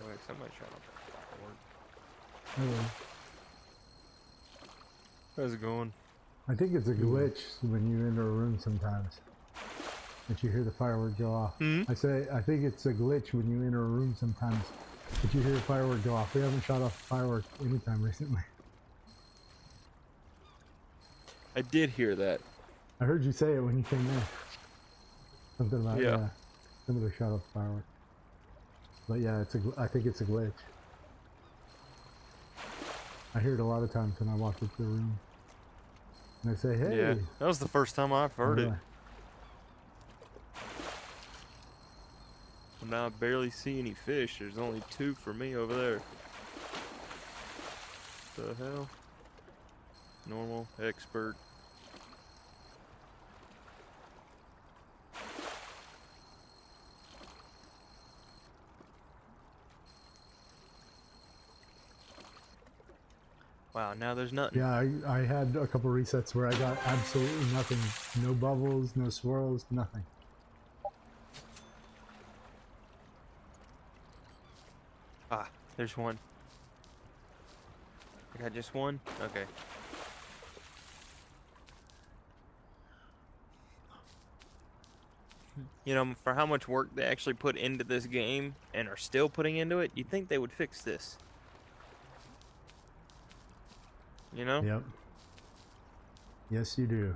Wait, somebody shut up.
Hello.
How's it going?
I think it's a glitch when you enter a room sometimes. That you hear the firework go off. I think it's a glitch when you enter a room sometimes. That you hear the firework go off. We haven't shot off a firework anytime recently.
I did hear that.
I heard you say it when you came in. Something about somebody shot off a firework. But yeah, I think it's a glitch. I hear it a lot of times when I walk into the room. And I say, hey.
Yeah, that was the first time I've heard it. Well, now I barely see any fish. There's only 2 for me over there. The hell? Normal, expert. Wow, now there's nothing.
Yeah, I had a couple resets where I got absolutely nothing. No bubbles, no swirls, nothing.
Ah, there's one. I got just one? Okay. You know, for how much work they actually put into this game and are still putting into it, you'd think they would fix this. You know?
Yep. Yes, you do.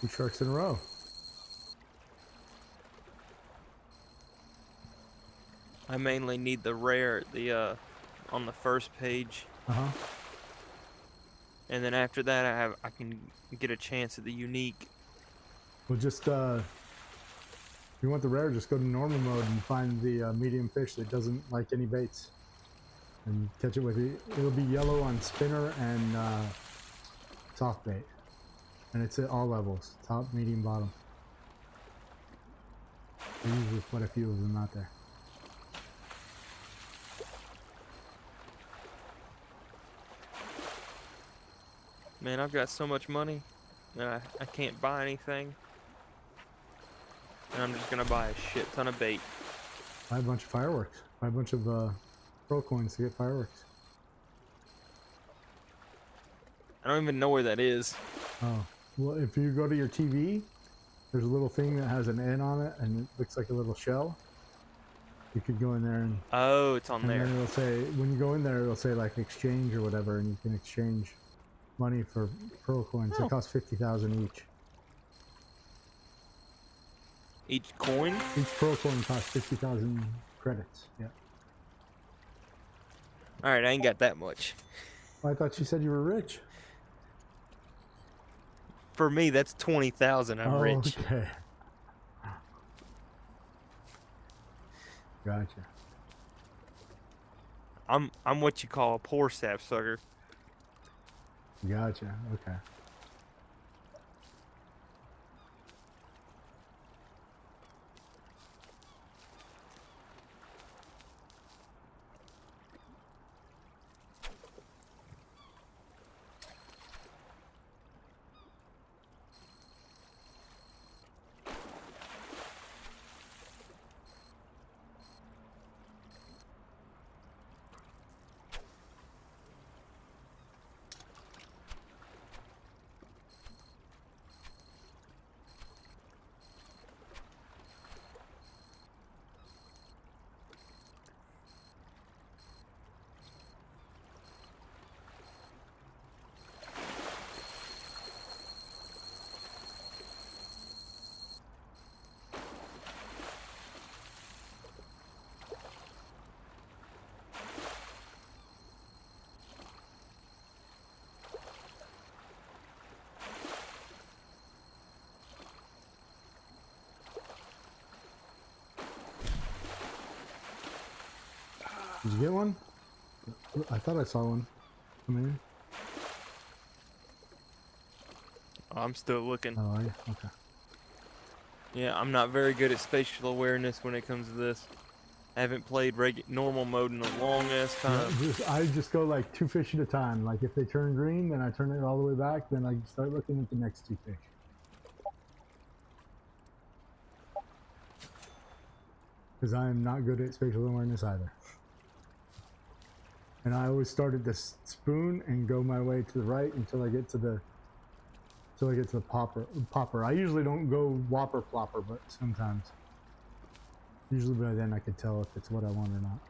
Two sharks in a row.
I mainly need the rare, on the first page.
Uh-huh.
And then after that, I can get a chance at the unique.
Well, just, if you want the rare, just go to normal mode and find the medium fish that doesn't like any baits. And catch it with it. It'll be yellow on spinner and soft bait. And it's at all levels, top, medium, bottom. There's usually quite a few of them out there.
Man, I've got so much money that I can't buy anything. And I'm just gonna buy a shit ton of bait.
Buy a bunch of fireworks. Buy a bunch of pro coins to get fireworks.
I don't even know where that is.
Oh. Well, if you go to your TV, there's a little thing that has an N on it, and it looks like a little shell. You could go in there and...
Oh, it's on there.
And then it'll say, when you go in there, it'll say like exchange or whatever, and you can exchange money for pro coins.
Oh.
It costs 50,000 each.
Each coin?
Each pro coin costs 50,000 credits. Yeah.
Alright, I ain't got that much.
Well, I thought you said you were rich.
For me, that's 20,000. I'm rich.
Okay. Gotcha.
I'm what you call a poor sapsucker.
Gotcha. Okay. Did you get one? I thought I saw one. Come in.
I'm still looking.
Oh, yeah. Okay.
Yeah, I'm not very good at spatial awareness when it comes to this. I haven't played normal mode in a long ass time.
Yeah, I just go like 2 fish at a time. Like if they turn green, then I turn it all the way back. Then I start looking at the next 2 fish. Because I am not good at spatial awareness either. And I always start at this spoon and go my way to the right until I get to the popper. I usually don't go whopper plopper, but sometimes. Usually by then I could tell if it's what I want or not.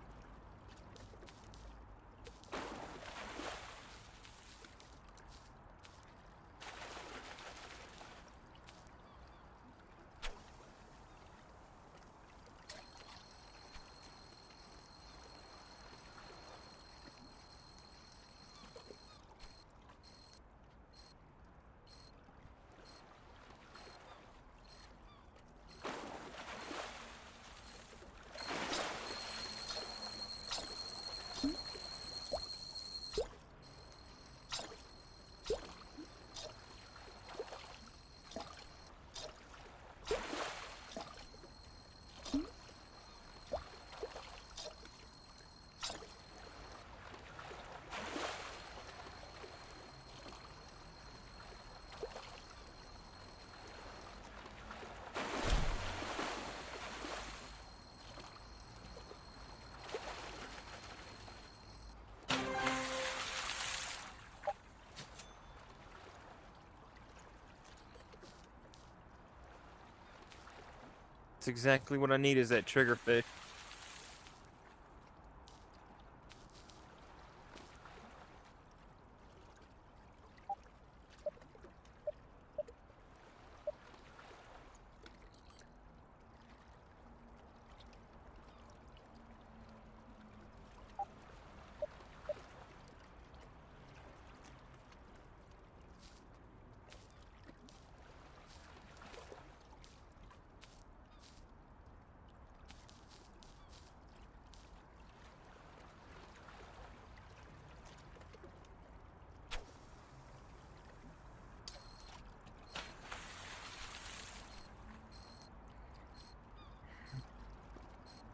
That's exactly what I need is that triggerfish.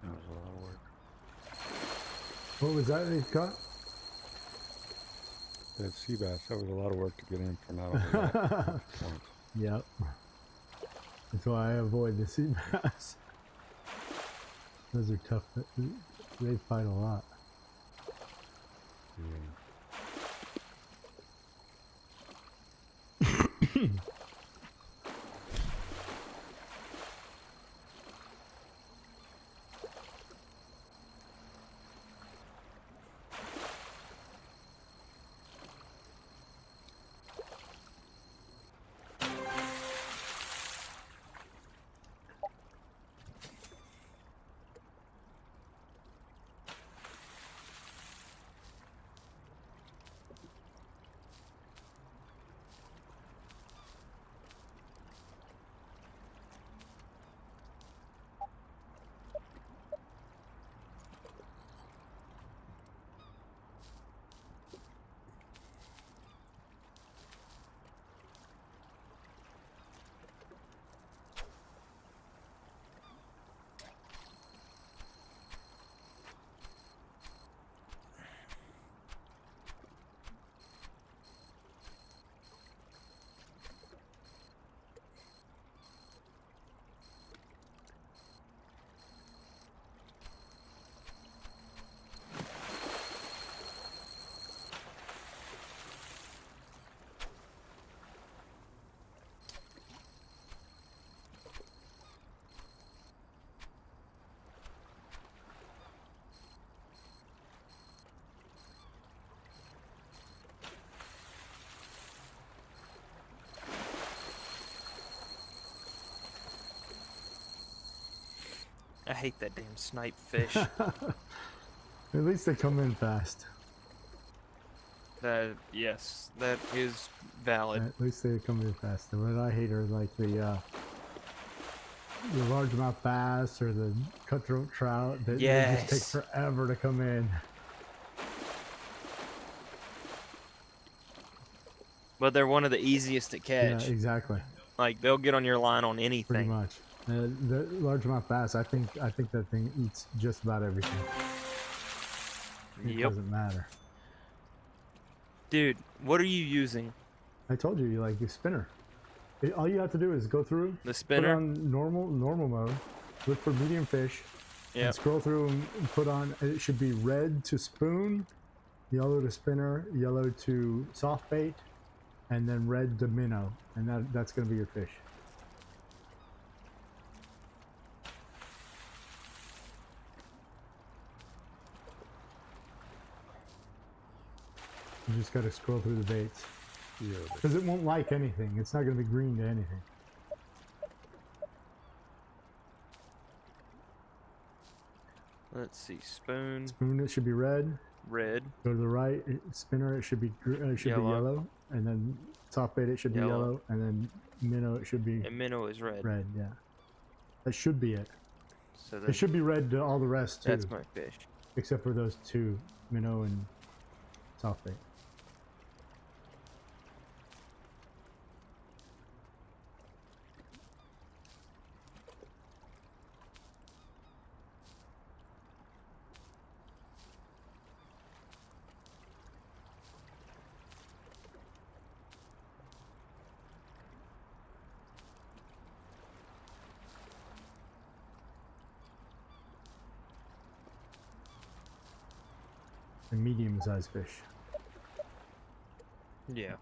That was a lot of work.
What was that you caught?
That sea bass, that was a lot of work to get in for not only that.
Yep. That's why I avoid the sea bass. Those are tough. They fight a lot.
Yeah.
I hate that damn snipe fish.
At least they come in fast.
Yes, that is valid.
At least they come in fast. And what I hate are like the largemouth bass or the cutthroat trout. They just take forever to come in.
But they're one of the easiest to catch.
Yeah, exactly.
Like they'll get on your line on anything.
Pretty much. The largemouth bass, I think that thing eats just about everything. It doesn't matter.
Dude, what are you using?
I told you, like a spinner. All you have to do is go through
the spinner,
put on normal mode, look for medium fish, and scroll through and put on. It should be red to spoon, yellow to spinner, yellow to soft bait, and then red to minnow, and that's going to be your fish. You just got to scroll through the baits.
Yeah.
Because it won't like anything. It's not going to be green to anything.
Let's see, spoon.
Spoon, it should be red.
Red.
Go to the right. Spinner, it should be yellow. And then soft bait, it should be yellow. And then minnow, it should be.
And minnow is red.
Red, yeah. That should be it.
So
it should be red to all the rest too.
That's my fish.
Except for those two, minnow and soft bait. A medium-sized fish.
Yeah.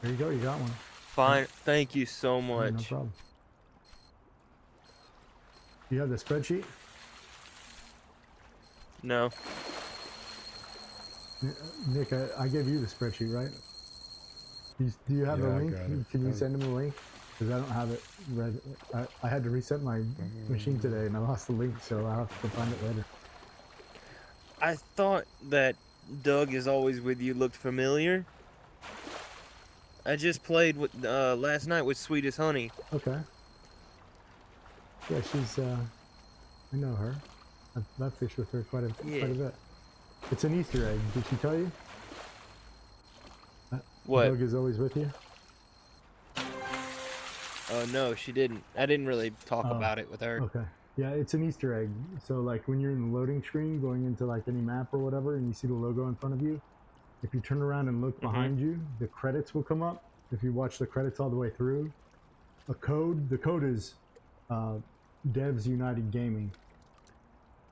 There you go. You got one.
Fine. Thank you so
Yeah,
much.
no problem. You have the spreadsheet?
No.
Nick, I gave you the spreadsheet, right? Do you have the
Yeah, I
link?
got it.
Can you send him the link? Because I don't have it read. I had to reset my machine today and I lost the link, so I'll have to find it later.
I thought that Doug is always with you looked familiar. I just played with last night with Sweet as Honey.
Okay. Yeah, she's, I know her. I've fished with her quite a bit. It's an Easter egg. Did she tell you?
What?
Doug is always with you?
Oh, no, she didn't. I didn't really talk about it with her.
Okay. Yeah, it's an Easter egg. So, like, when you're in the loading screen going into, like, any map or whatever, and you see the logo in front of you, if you turn around and look behind you, the credits will come up. If you watch the credits all the way through, the code is Devs United Gaming.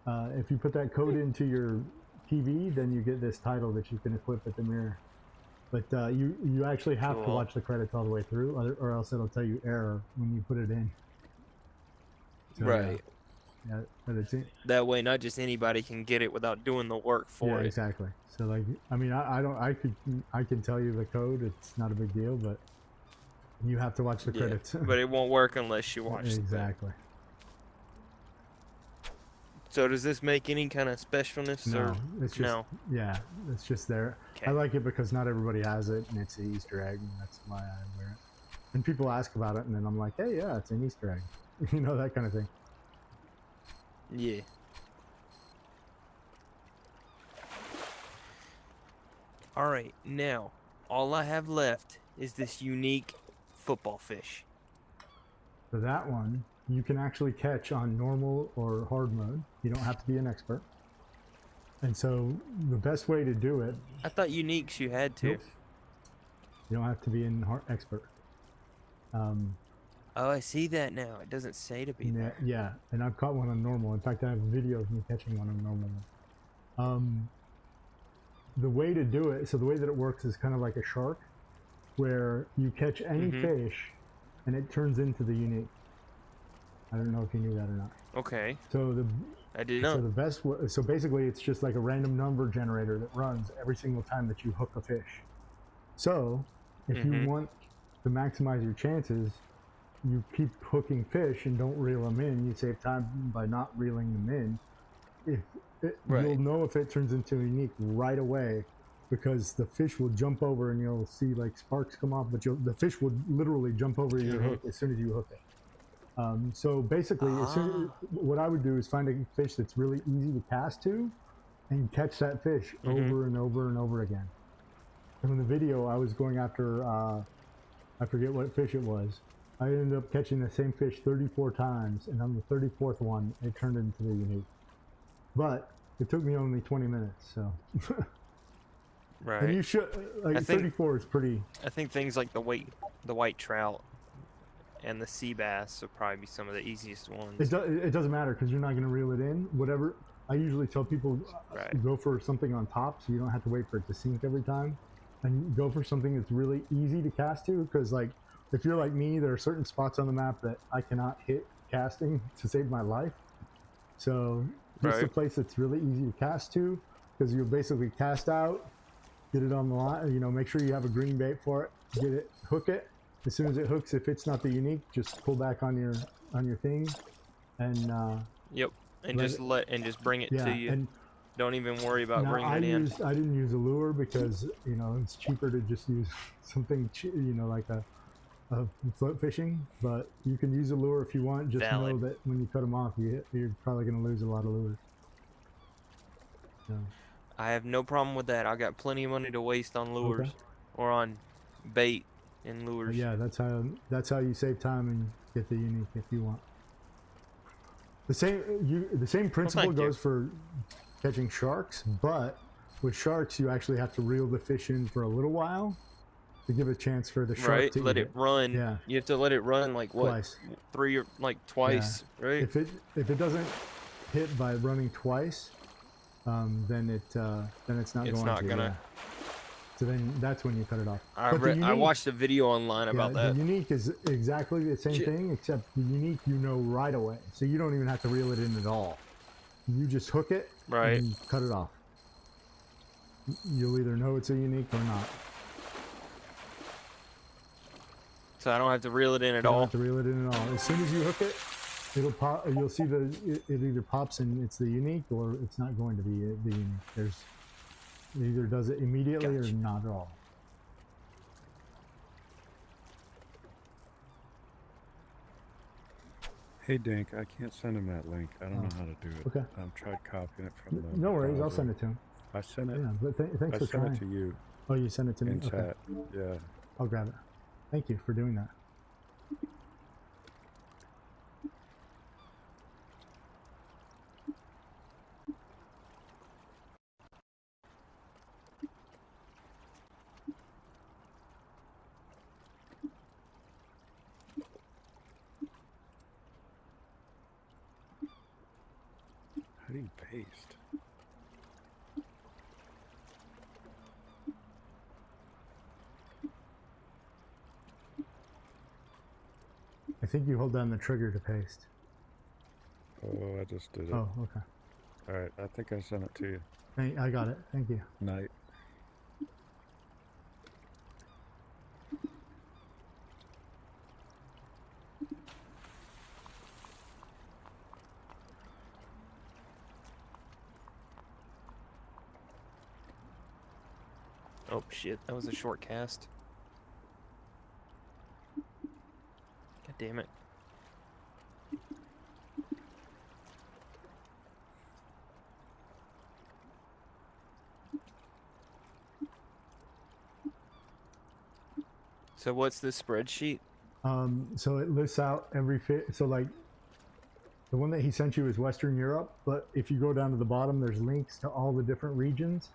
If you put that code into your TV, then you get this title that you can equip at the mirror. But you actually have to watch the credits all the way through, or else it'll tell you error when you put it in. So,
Right.
Yeah, but it's
That way, not just anybody can get it without doing the work for it.
exactly. So, like, I mean, I can tell you the code. It's not a big deal, but you have to watch the credits.
But it won't work unless you watch
Exactly.
So does this make any kind of specialness?
No,
or
it's just yeah, it's just there.
Okay.
I like it because not everybody has it, and it's an Easter egg, and that's why I wear it. And people ask about it, and then I'm like, hey, yeah, it's an Easter egg, you know, that kind of thing.
Yeah. All right, now all I have left is this unique football fish.
So that one you can actually catch on normal or hard mode. You don't have to be an expert. And so the best way to do it.
I thought uniques you had to.
Nope. You don't have to be in expert.
Oh, I see that now. It doesn't say to be there.
Yeah, and I've caught one on normal. In fact, I have a video of me catching one on normal. The way to do it, so the way that it works is kind of like a shark, where you catch any fish, and it turns into the unique. I don't know if you knew that or not.
Okay.
So
I didn't know.
So the best, so basically, it's just like a random number generator that runs every single time that you hook a fish. So, if you want to maximize your chances, you keep hooking fish and don't reel them in. You save time by not reeling them in. You'll know if it turns into a unique right away, because the fish will jump over and you'll see like sparks come off, but the fish will literally jump over your hook as soon as you hook it. So basically, what I would do is find a fish that's really easy to cast to, and catch that fish over and over and over again. And in the video, I was going after, I forget what fish it was. I ended up catching the same fish 34 times, and on the 34th one, it turned into the unique. But it took me only 20 minutes, so.
Right.
And you should, like, 34 is pretty.
I think things like the white trout and the sea bass will probably be some of the easiest ones.
It doesn't matter, because you're not going to reel it in. Whatever, I usually tell people, go for something on top, so you don't have to wait for it to sink every time. And go for something that's really easy to cast to, because, like, if you're like me, there are certain spots on the map that I cannot hit casting to save my life. So just a place that's really easy to cast to, because you'll basically cast out, get it on the line, you know, make sure you have a green bait for it, get it, hook it. As soon as it hooks, if it's not the unique, just pull back on your thing, and
and just bring it to you. And don't even worry about bringing it in.
I didn't use a lure because, you know, it's cheaper to just use something, you know, like a float fishing. But you can use a lure if you want. Just know that when you cut them off, you're probably going to lose a lot of lures. So.
I have no problem with that. I got plenty of money to waste on lures or on bait and lures.
Yeah, that's how you save time and get the unique if you want. The same principle goes for catching sharks, but with sharks you actually have to reel the fish in for a little while to give a chance for the shark to
let
eat
it run.
Yeah,
you have to let it run like what?
Twice.
Twice, right?
If it doesn't hit by running twice, then it's not going to. So then that's when you cut it off.
I
But the
I
unique-
watched a video online about
yeah,
that.
The unique is exactly the same thing, except the unique you know right away. So you don't even have to reel it in at all. You just hook it
Right.
and cut it off. You'll either know it's a unique or not.
So I don't have to reel it in at
You don't
all.
have to reel it in at all. As soon as you hook it, it'll pop. You'll see it either pops and it's the unique, or it's not going to be the unique. It either does it immediately or not at all.
Hey Dink, I can't send him that link. I don't know how to do it.
Okay.
I've tried copying it from the
No worries, I'll
browser.
send it to him.
I sent it.
Yeah, but thanks
I
for
sent
trying.
it to you
Oh, you sent it to me?
in
Okay.
chat. Yeah.
I'll grab it. Thank you for doing that.
How do you paste?
I think you hold down the trigger to paste.
Oh, I just did it.
Oh, okay.
All right, I think I sent it to you.
I got it. Thank you.
Night.
Oh shit, that was a short cast. God damn it. So what's this spreadsheet?
So it lists out every fit. So like the one that he sent you is Western Europe, but if you go down to the bottom, there's links to all the different regions,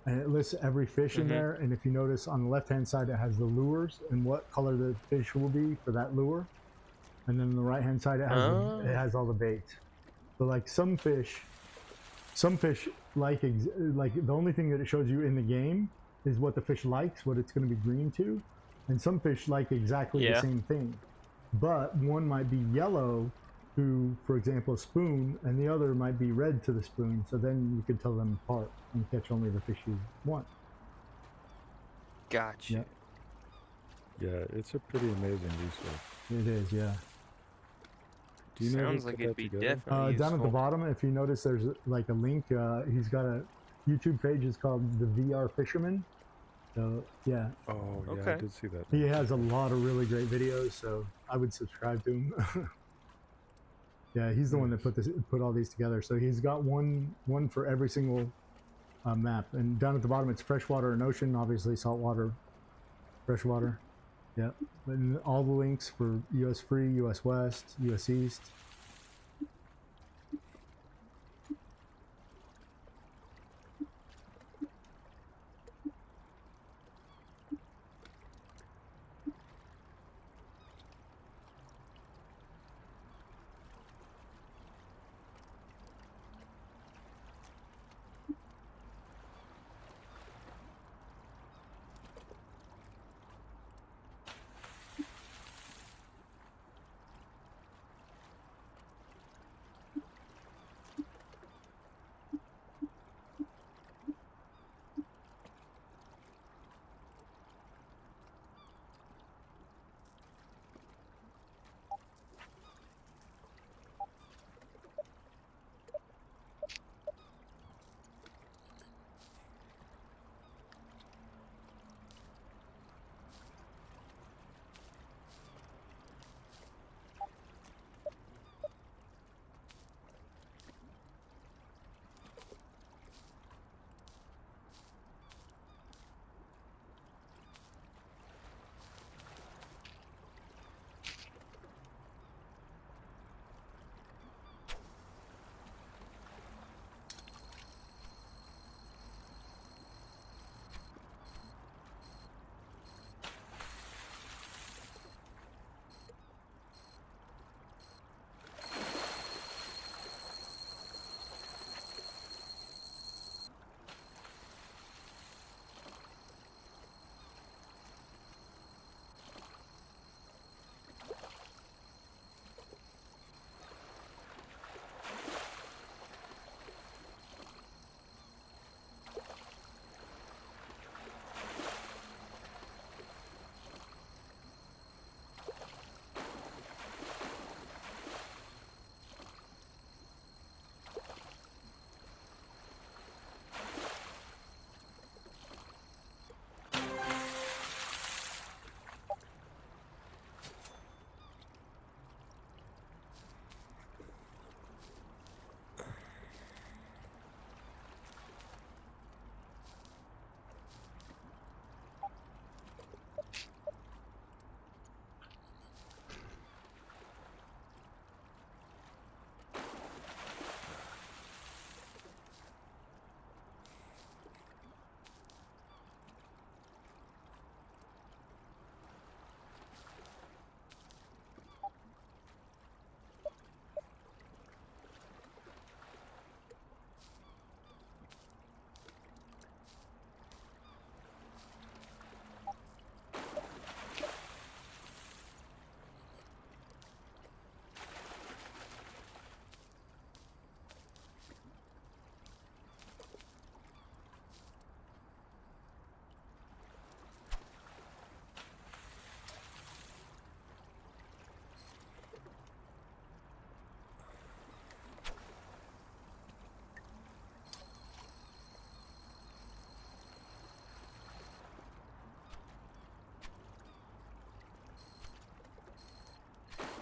and it lists every fish in there. And if you notice on the left-hand side, it has the lures and what color the fish will be for that lure. And then on the right-hand side, it has all the baits. So like some fish like the only thing that it shows you in the game is what the fish likes, what it's going to be green to. And some fish like exactly the same thing, but one might be yellow to, for example, a spoon, and the other might be red to the spoon. So then you could tell them apart and catch only the fish you want.
Gotcha.
Yeah.
Yeah, it's a pretty amazing resource.
It is, yeah.
Do you know
Sounds
who
like
put
it'd
that
be
together?
definitely
Down at the
useful.
bottom, if you notice, there's like a link. He's got a YouTube page. It's called the VR Fisherman. So yeah.
Oh yeah, I did see that.
He has a lot of really great videos, so I would subscribe to him. Yeah, he's the one that put all these together. So he's got one for every single map. And down at the bottom, it's freshwater and ocean. Obviously, saltwater, freshwater. Yep. And all the links for U.S. Free, U.S. West, U.S. East.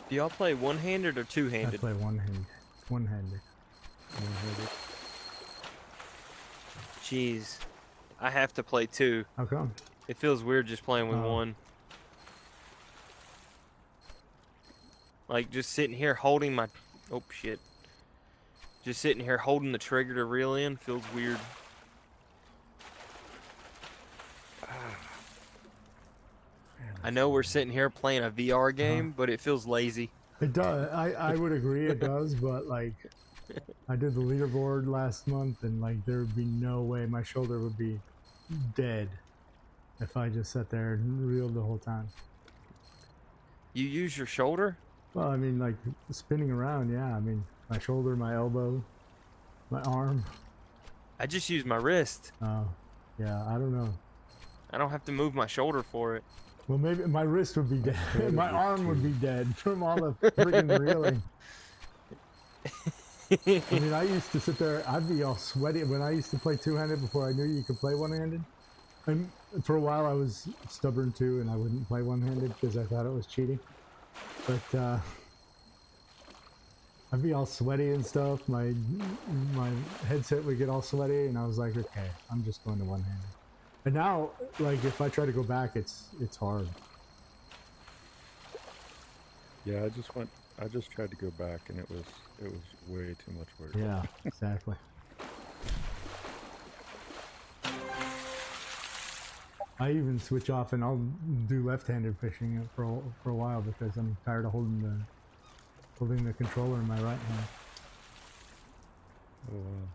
Do y'all play one-handed or
I
two-handed?
play one-handed. One-handed.
Jeez. I have to play two.
How come?
It feels weird just playing with
Oh.
one. Like, just sitting here holding my... Oh, shit. Just sitting here holding the trigger to reel in feels weird. I know we're sitting here playing a VR game, but it feels lazy.
It does. I would agree it does, but like, I did the leaderboard last month, and like, there would be no way my shoulder would be dead if I just sat there and reeled the whole time.
You use your shoulder?
Well, I mean, like spinning around, yeah. I mean, my shoulder, my elbow, my arm.
I just use my wrist.
Oh, yeah. I don't know.
I don't have to move my shoulder for it.
Well, maybe my wrist would be dead. My arm would be dead from all the freaking reeling. I mean, I used to sit there. I'd be all sweaty when I used to play two-handed before I knew you could play one-handed. And for a while, I was stubborn too, and I wouldn't play one-handed because I thought it was cheating. But I'd be all sweaty and stuff. My headset would get all sweaty, and I was like, okay, I'm just going to one-handed. And now, like, if I try to go back, it's hard.
Yeah, I just tried to go back, and it was way too much work.
Yeah, exactly. I even switch off and I'll do left-handed fishing for a while because I'm tired of holding the controller in my right hand.
Oh, wow.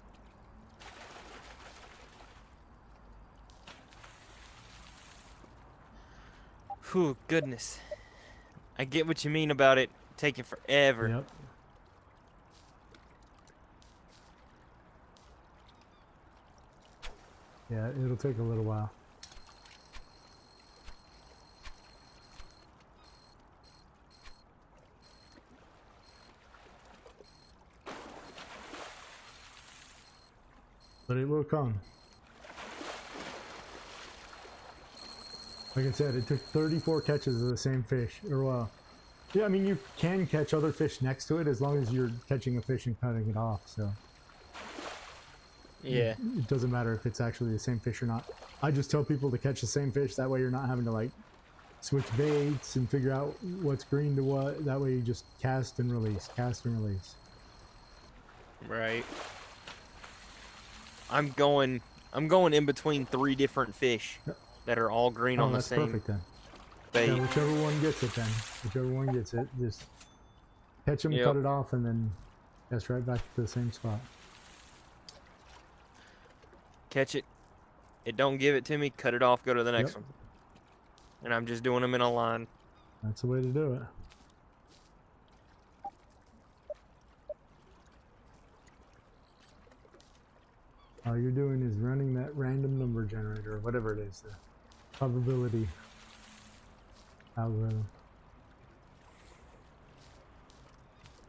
Whew, goodness. I get what you mean about it taking forever.
Yep. Yeah, it'll take a little while. But it will come. Like I said, it took 34 catches of the same fish. Or, yeah, I mean, you can catch other fish next to it as long as you're catching a fish and cutting it off, so.
Yeah.
It doesn't matter if it's actually the same fish or not. I just tell people to catch the same fish, that way you're not having to, like, switch baits and figure out what's green to what. That way you just cast and release, cast and release.
Right. I'm going in between 3 different fish that are all green on the
that's
same
perfect then.
bait.
Yeah, whichever one gets it then. Whichever one gets it, just catch them, cut it off, and then cast right back to the same spot.
Catch it. It don't give it to me, cut it off, go to the next one. And I'm just doing them in a line.
That's the way to do it. All you're doing is running that random number generator, or whatever it is, the probability algorithm.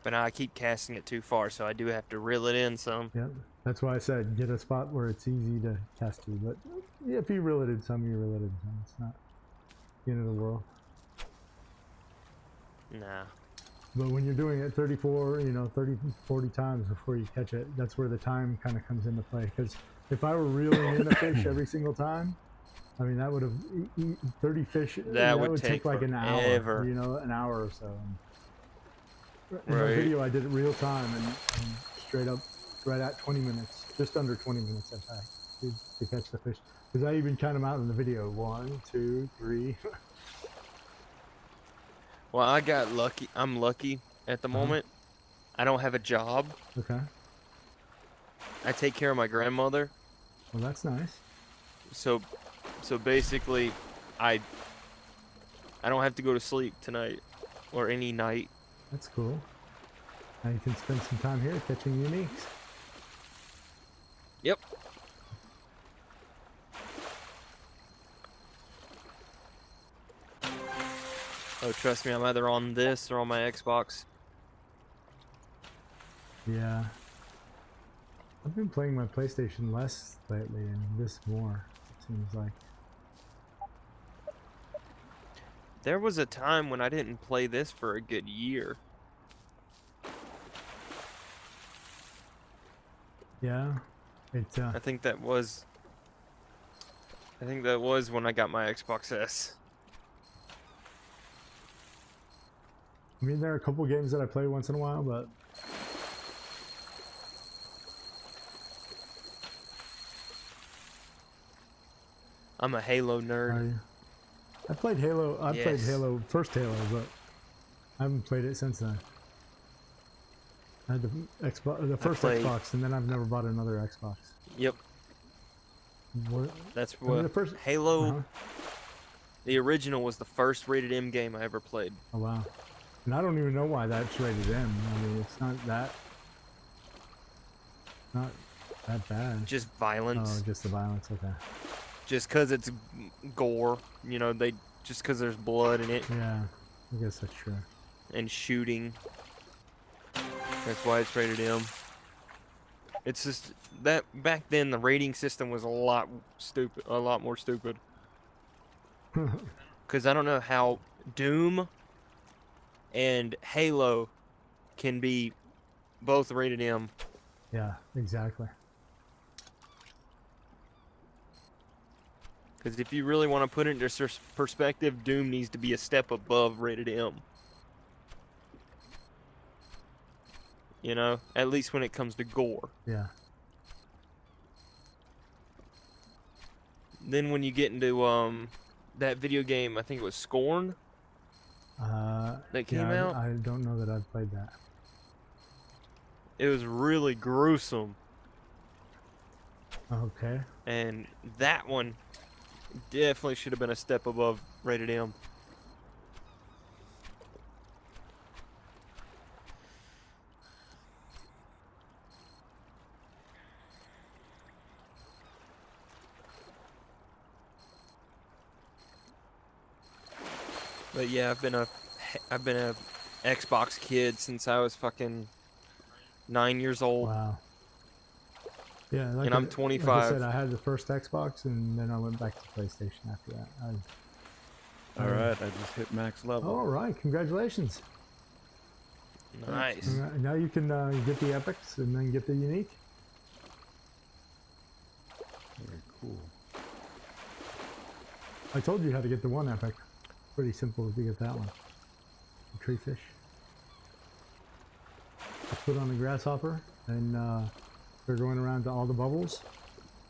But now I keep casting it too far, so I do have to reel it in some.
Yep, that's why I said get a spot where it's easy to cast to. But yeah, if you reel it in some, you reel it in some. It's not the end of the world.
Nah.
But when you're doing it 34, 30, 40 times before you catch it, that's where the time kind of comes into play. Because if I were reeling in a fish every single time, I mean, that would have 30 fish.
That would
take like
forever.
an hour, an hour or so. In the
Right.
video, I did it real time and straight up right at 20 minutes, just under 20 minutes, in fact, to catch the fish. Because I even count them out in the video. 1, 2, 3.
Well, I got lucky. I'm lucky at the moment. I don't have a job.
Okay.
I take care of my grandmother.
Well, that's nice.
So basically, I don't have to go to sleep tonight or any night.
That's cool. Now you can spend some time here catching uniques.
Yep. Oh, trust me, I'm either on this or on my Xbox.
Yeah. I've been playing my PlayStation less lately and this more, it seems like.
There was a time when I didn't play this for a good year.
Yeah, it's
I think that was when I got my Xbox S.
I mean, there are a couple games that I play once in a while, but
I'm a Halo nerd.
I played Halo. I played
Yes.
Halo, first Halo, but I haven't played it since then. I had the Xbox, the first
played-
Xbox, and then I've never bought another Xbox.
Yep,
What?
that's
I mean,
what
the first
Halo.
Uh-huh.
The original was the first rated M game I ever played.
Oh wow! And I don't even know why that's rated M. I mean, it's not that bad.
Just violence.
Oh, just the violence. Okay.
Just 'cause it's gore, you know, just 'cause there's blood in it
Yeah, I guess that's true.
and shooting. That's why it's rated M. It's just that back then the rating system was a lot more stupid. 'Cause I don't know how Doom and Halo can be both rated M.
Yeah, exactly.
Because if you really want to put it into perspective, Doom needs to be a step above rated M. You know, at least when it comes to gore.
Yeah.
Then when you get into that video game, I think it was Scorn that came
yeah,
out.
I don't know that I've played that.
It was really gruesome,
Okay.
and that one definitely should have been a step above rated M. But yeah, I've been a Xbox kid since I was fucking 9 years old.
Wow. Yeah, like
And I'm
Like I
25.
said, I had the first Xbox, and then I went back to PlayStation after that.
All right, I just hit max level.
All right, congratulations.
Nice.
Now you can get the epics and then get the unique.
Very cool.
I told you how to get the one epic. Pretty simple to get that one. The tree fish. Just put on the grasshopper, and they're going around to all the bubbles.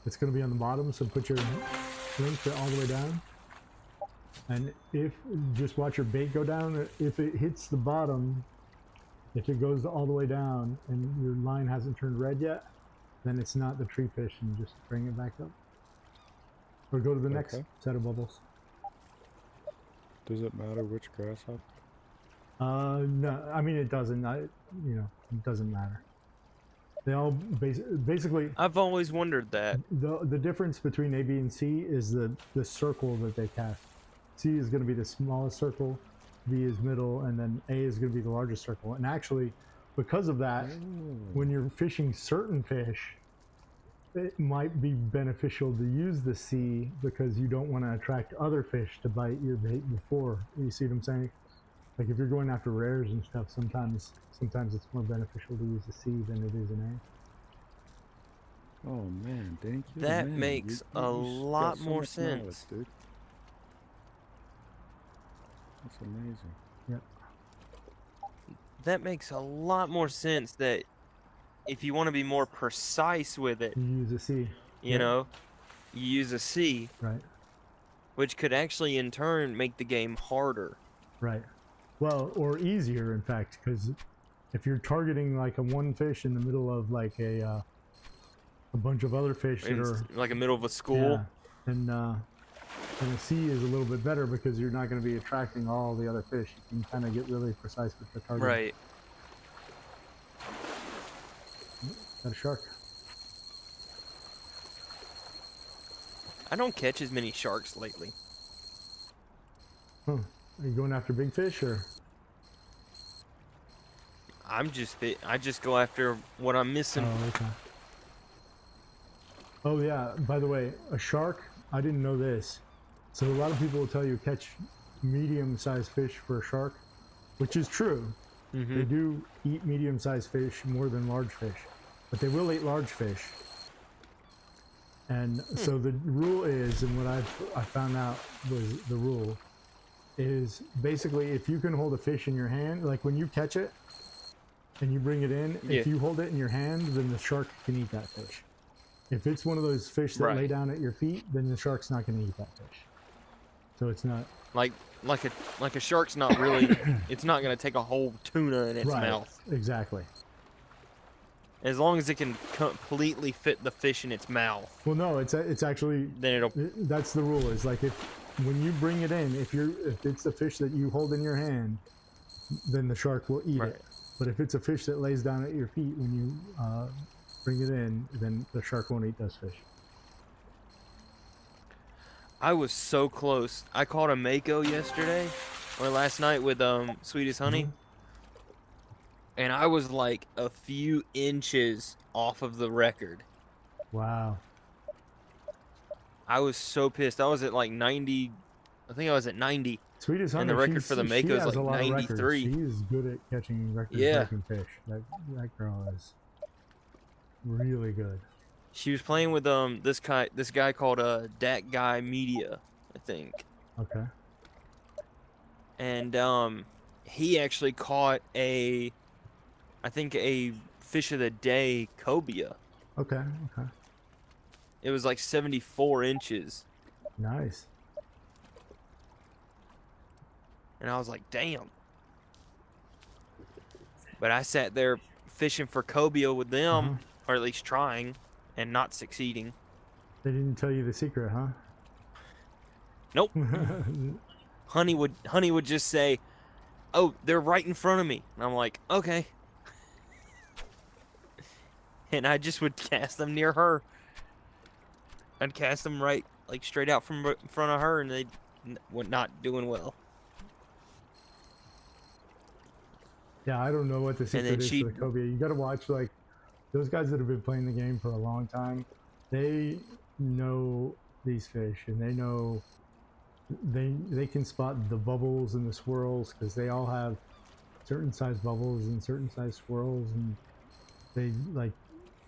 It's going to be on the bottom, so put your link all the way down. And just watch your bait go down. If it hits the bottom, if it goes all the way down and your line hasn't turned red yet, then it's not the tree fish, and just bring it back up. Or go to the next set of bubbles.
Does it matter which grasshopper?
No, I mean it doesn't. It doesn't matter. They all basically.
I've always wondered that.
The difference between A, B, and C is the circle that they cast. C is going to be the smallest circle, B is middle, and then A is going to be the largest circle. And actually, because of that, when you're fishing certain fish, it might be beneficial to use the C because you don't want to attract other fish to bite your bait before. You see what I'm saying? Like if you're going after rares and stuff, sometimes it's more beneficial to use a C than it is an A.
Oh man, thank you.
That
man.
makes
You
a
got
lot
so
more
much knowledge,
sense.
dude. That's amazing.
Yep.
That makes a lot more sense that if you want to be more precise with it,
You use a C.
you know, you use a C,
Right.
which could actually in turn make the game harder.
Right. Well, or easier, in fact, because if you're targeting like a one fish in the middle of like a bunch of other fish that are
like a middle of a school.
yeah, then a C is a little bit better because you're not going to be attracting all the other fish. You can kind of get really precise with the target.
Right.
Got a shark.
I don't catch as many sharks lately.
Huh. Are you going after big fish or?
I just go after what I'm missing.
Oh, okay. Oh yeah. By the way, a shark. I didn't know this. So a lot of people will tell you catch medium-sized fish for a shark, which is true. They do eat medium-sized fish more than large fish, but they will eat large fish. And so the rule is, and what I found out was the rule is basically if you can hold a fish in your hand, like when you catch it and you bring it in, if you hold it in your hand, then the shark can eat that fish. If it's one of those fish that lay down at your feet, then the shark's not going to eat that fish. So it's not
like a shark's not really. It's not going to take a whole tuna in its mouth.
Exactly.
As long as it can completely fit the fish in its mouth.
Well, no, it's actually
then
that's the rule. Is like when you bring it in, if it's a fish that you hold in your hand, then the shark will eat it. But if it's a fish that lays down at your feet when you bring it in, then the shark won't eat those fish.
I was so close. I caught a mako yesterday or last night with Sweetest Honey. And I was like a few inches off of the record.
Wow.
I was so pissed. I was at like 90. I think I was at 90.
Sweetest Honey,
and the record for the mako is like 93.
She is good at catching record-breaking fish. That girl is really good.
She was playing with this guy called Dat Guy Media, I think.
Okay.
And he actually caught I think a fish of the day cobia.
Okay.
It was like 74 inches.
Nice.
And I was like, damn. But I sat there fishing for cobia with them, or at least trying, and not succeeding.
They didn't tell you the secret, huh?
Nope. Honey would just say, "Oh, they're right in front of me." And I'm like, "Okay." And I just would cast them near her. I'd cast them right, like straight out from in front of her, and they were not doing well.
Yeah, I don't know what the secret is for the cobia. You got to watch, like, those guys that have been playing the game for a long time. They know these fish, and they know they can spot the bubbles and the swirls because they all have certain size bubbles and certain size swirls, and they like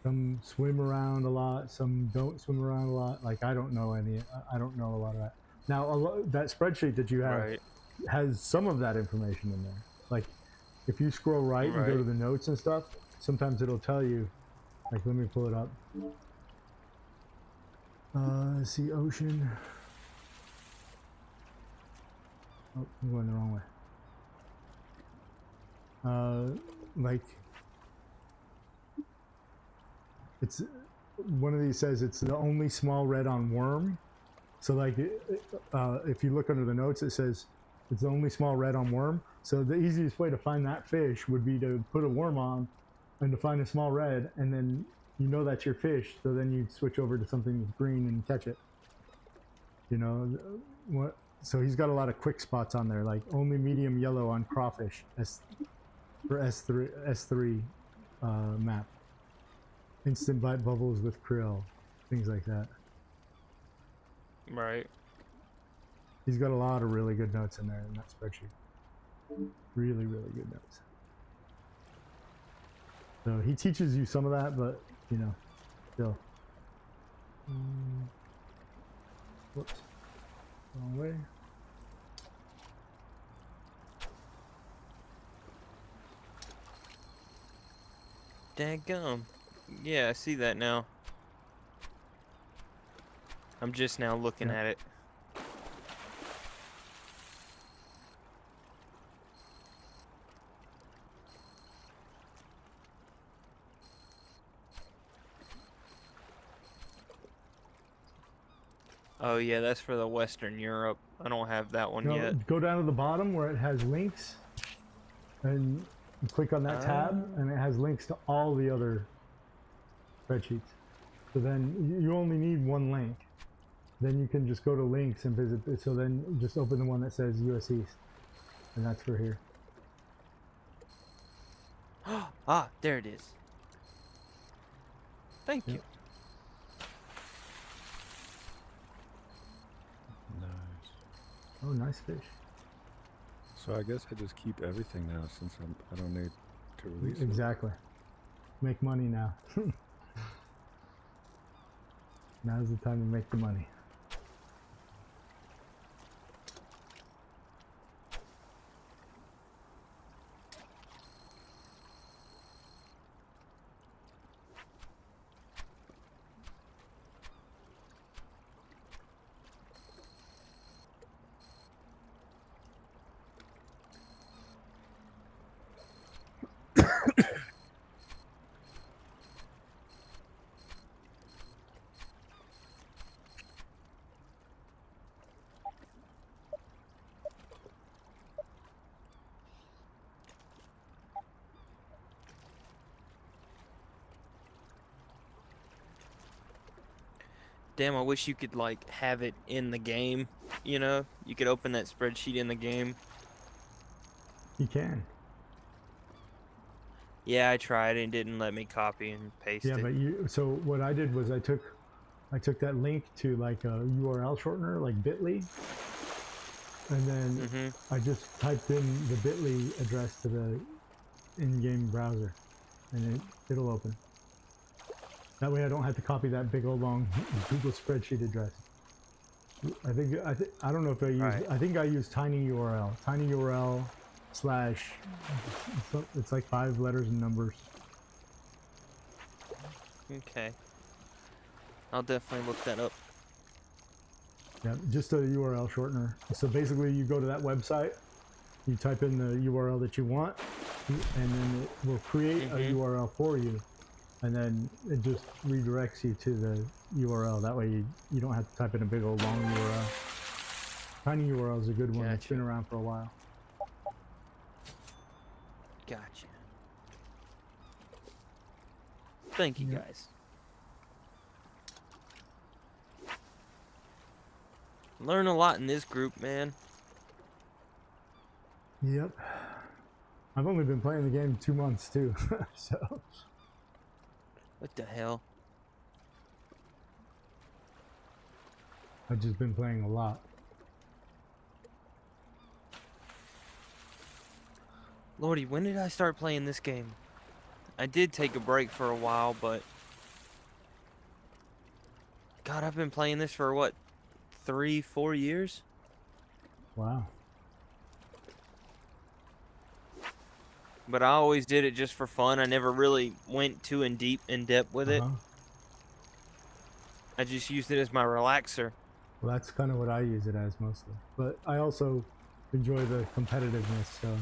some swim around a lot, some don't swim around a lot. Like I don't know a lot of that. Now that spreadsheet that you have has some of that information in there. Like if you scroll right and go to the notes and stuff, sometimes it'll tell you. Like let me pull it up. See ocean. Oh, I'm going the wrong way. Like it's one of these says it's the only small red on worm. So like if you look under the notes, it says it's the only small red on worm. So the easiest way to find that fish would be to put a worm on and to find a small red, and then you know that's your fish. So then you switch over to something that's green and catch it. You know what? So he's got a lot of quick spots on there, like only medium yellow on crawfish for S3 map. Instant bite bubbles with krill, things like that.
Right.
He's got a lot of really good notes in there in that spreadsheet. Really, really good notes. So he teaches you some of that, but you know, still. Whoops. Wrong way.
Dadgum. Yeah, I see that now. I'm just now looking at it. Oh yeah, that's for the Western Europe. I don't have that one yet.
Go down to the bottom where it has links, and you click on that tab, and it has links to all the other spreadsheets. So then you only need one link. Then you can just go to links and visit. So then just open the one that says US East, and that's for here.
Ah, there it is. Thank you.
Nice. Oh, nice fish.
So I guess I just keep everything now since I don't need to release it.
Exactly. Make money now. Now's the time to make the money.
Damn, I wish you could like have it in the game, you know? You could open that spreadsheet in the game.
You can.
Yeah, I tried and it didn't let me copy and paste
Yeah,
it.
but so what I did was I took that link to like a URL shortener like Bitly, and then I just typed in the Bitly address to the in-game browser, and it'll open. That way I don't have to copy that big old long Google spreadsheet address. I don't know if I use.
Right.
I think I use tinyURL. tinyURL slash. It's like 5 letters and numbers.
Okay. I'll definitely look that up.
Yeah, just a URL shortener. So basically you go to that website, you type in the URL that you want, and then it will create a URL for you, and then it just redirects you to the URL. That way you don't have to type in a big old long URL. tinyURL is a good one. It's been around for a while.
Gotcha. Thank you, guys. Learn a lot in this group, man.
Yep. I've only been playing the game 2 months too, so.
What the hell?
I've just been playing a lot.
Lordy, when did I start playing this game? I did take a break for a while, but... God, I've been playing this for what? 3-4 years?
Wow.
But I always did it just for fun. I never really went too in depth with it. I just used it as my relaxer.
Well, that's kind of what I use it as mostly. But I also enjoy the competitiveness, so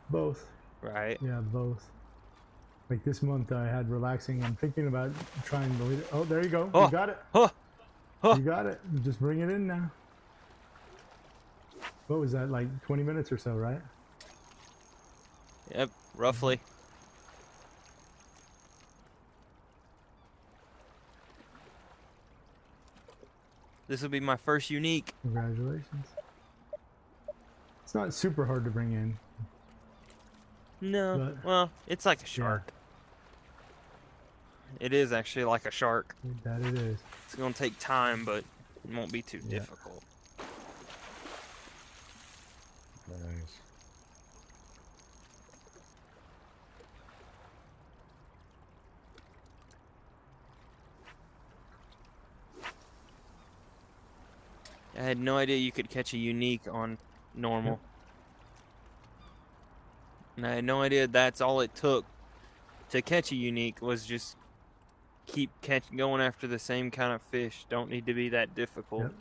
both.
Right.
Yeah, both. Like this month I had relaxing. I'm thinking about trying to lead it. Oh, there you go. You got it. You got it. Just bring it in now. What was that, like 20 minutes or so, right?
Yep, roughly. This will be my first unique.
Congratulations. It's not super hard to bring in.
No,
but,
well, it's like a shark. Yeah. It is actually like a shark.
That it is.
It's gonna take time, but it won't be too difficult.
Nice.
I had no idea you could catch a unique on normal. And I had no idea that's all it took to catch a unique was just keep going after the same kind of fish. Don't need to be that difficult.
Yep.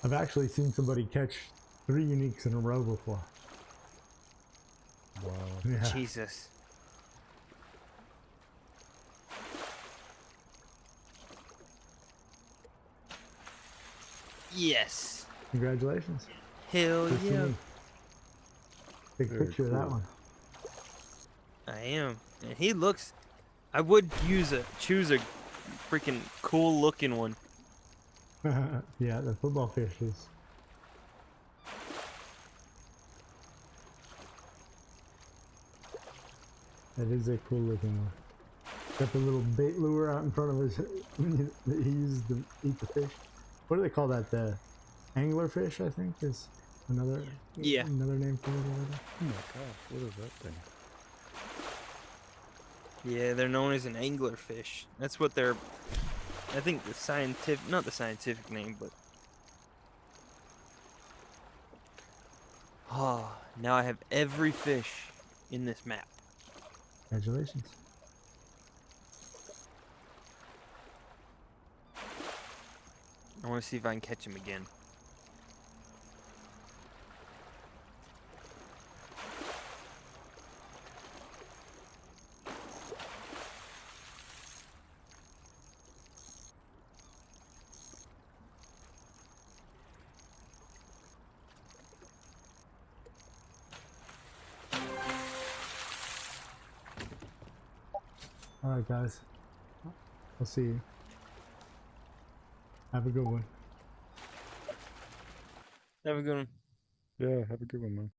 I've actually seen somebody catch 3 uniques in a row before.
Wow.
Yeah.
Jesus. Yes.
Congratulations.
Hell
Good to
yeah.
me. Big
Very
picture of that
cool.
one.
I am. And he looks... I would choose a freaking cool looking one.
Yeah, the football fish is. That is a cool looking one. Got the little bait lure out in front of his that he uses to eat the fish. What do they call that? The anglerfish, I think, is another another name for it.
Oh my gosh, what is that thing?
Yeah, they're known as an anglerfish. That's what they're. I think the scientific, not the scientific name, but. Oh, now I have every fish in this map.
Congratulations.
I want to see if I can catch him again.
All right, guys. I'll see you. Have a good one.
Have a good one.
Yeah, have a good one, man.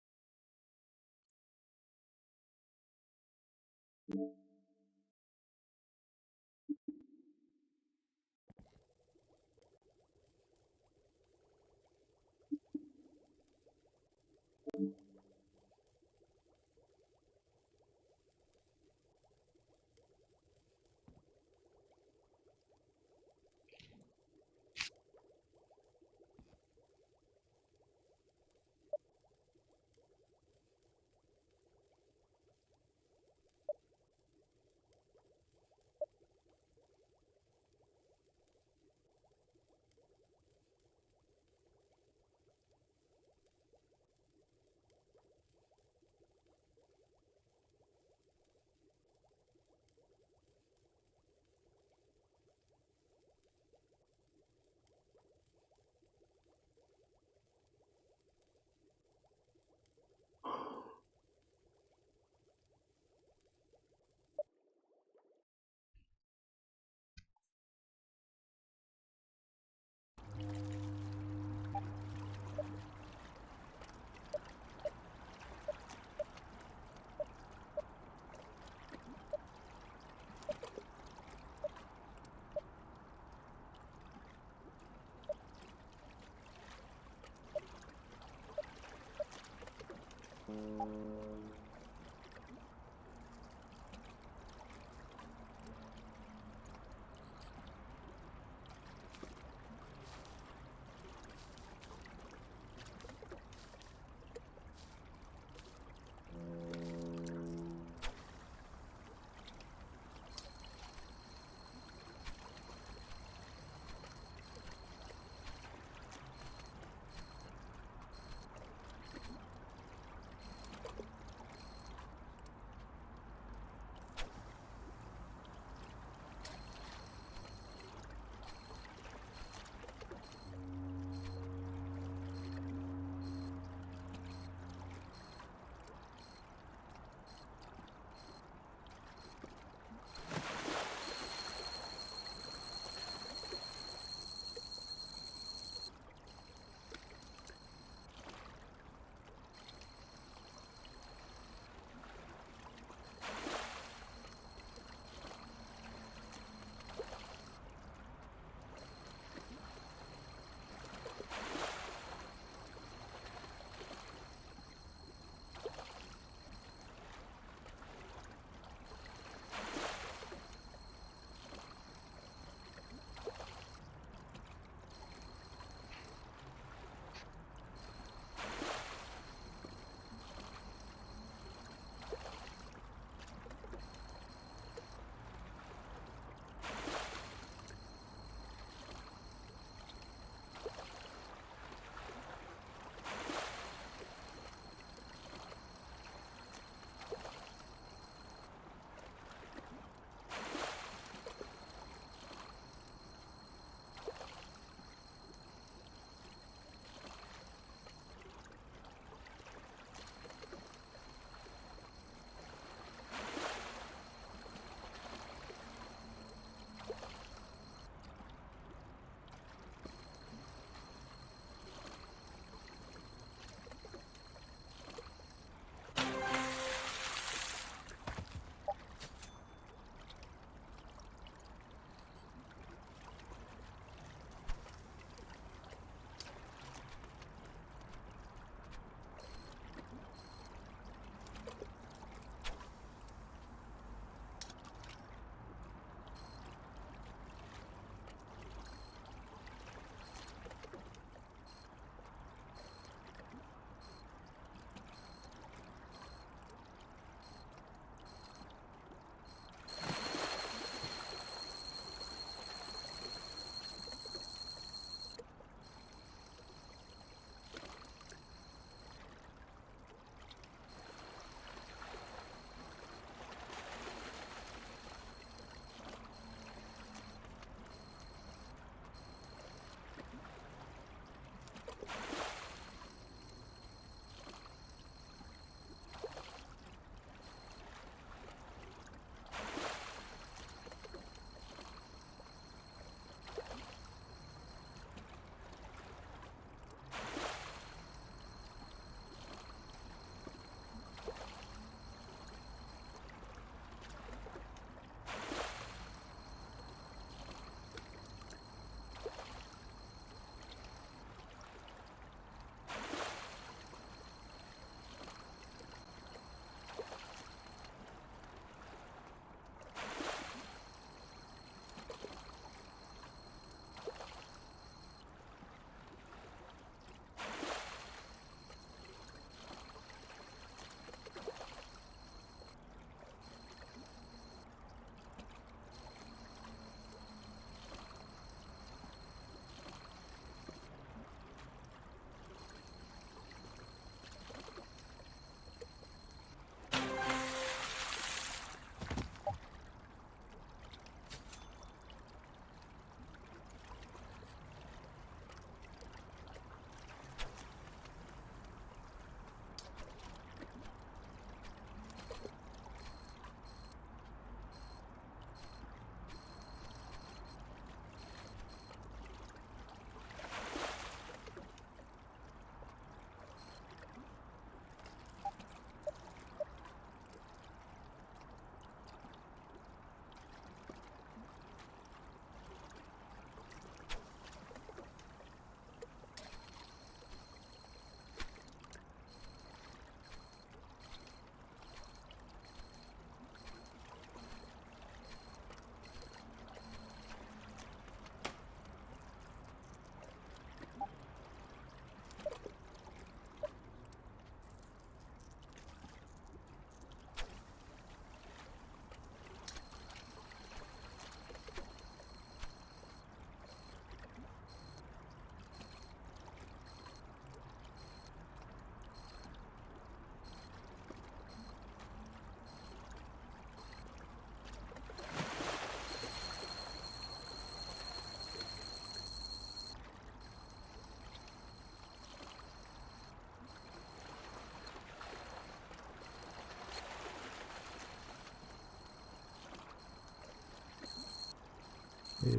Yeah.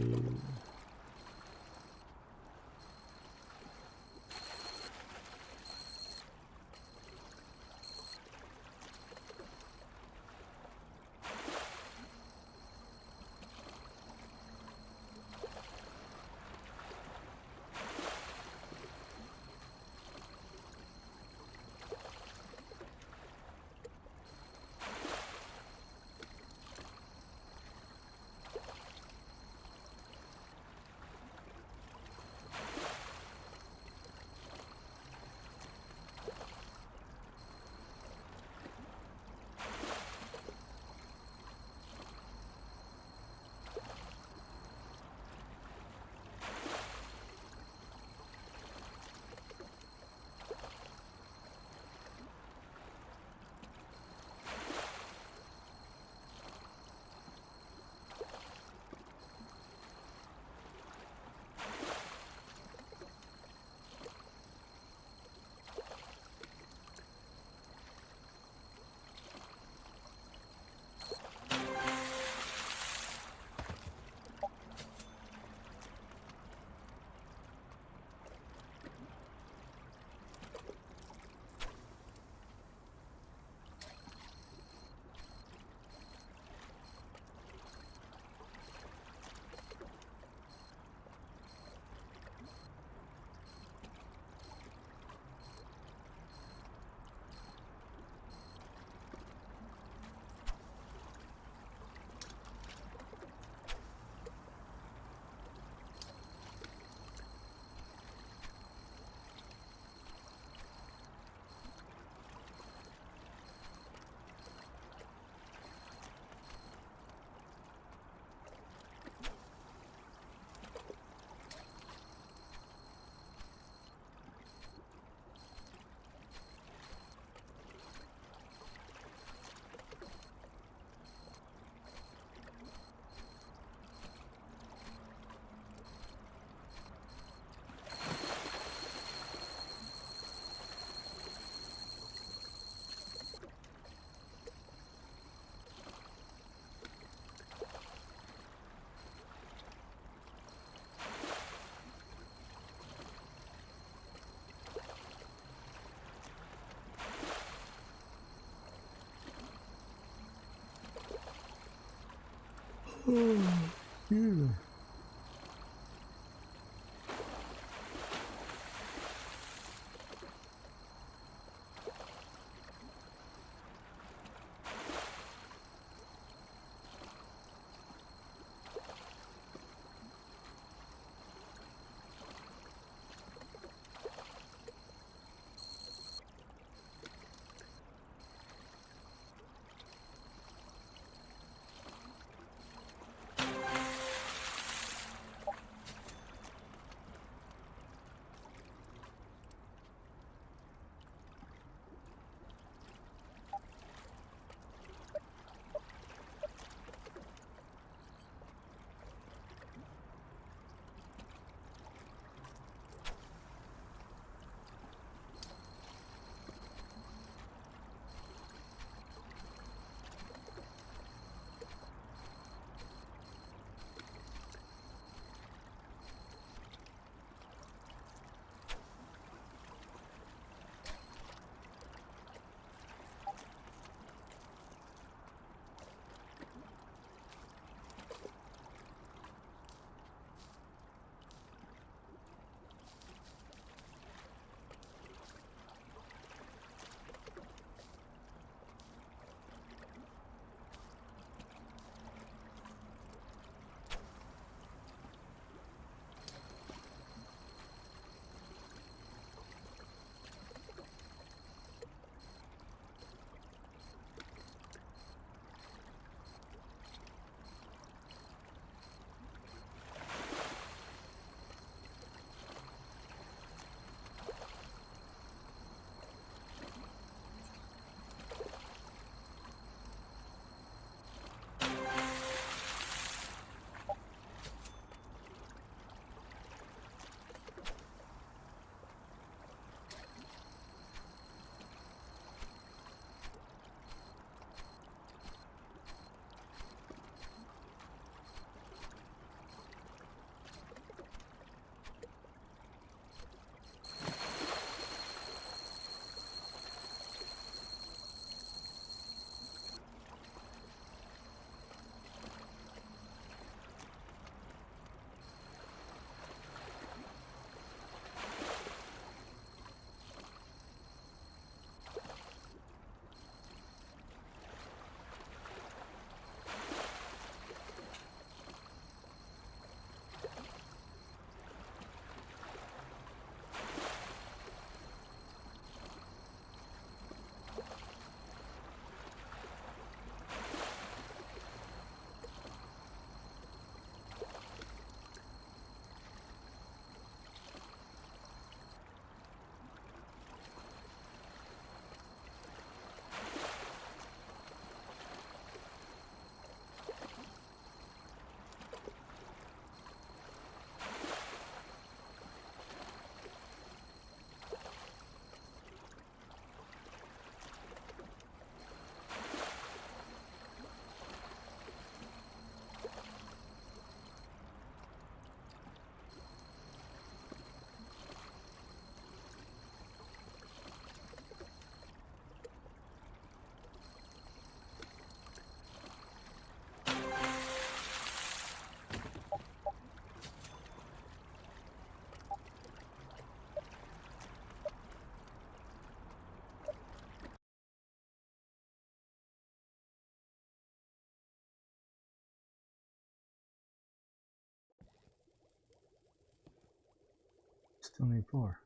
Still need 4.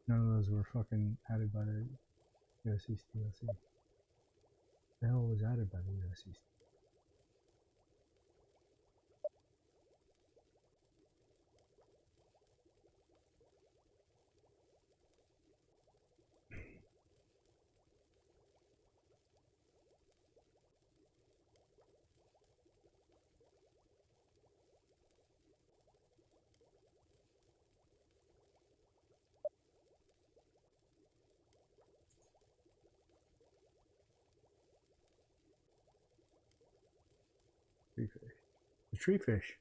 None of those were fucking added by the US East DLC. The hell was added by the US East? Tree fish. The tree fish.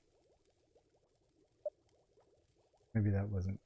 Maybe that wasn't.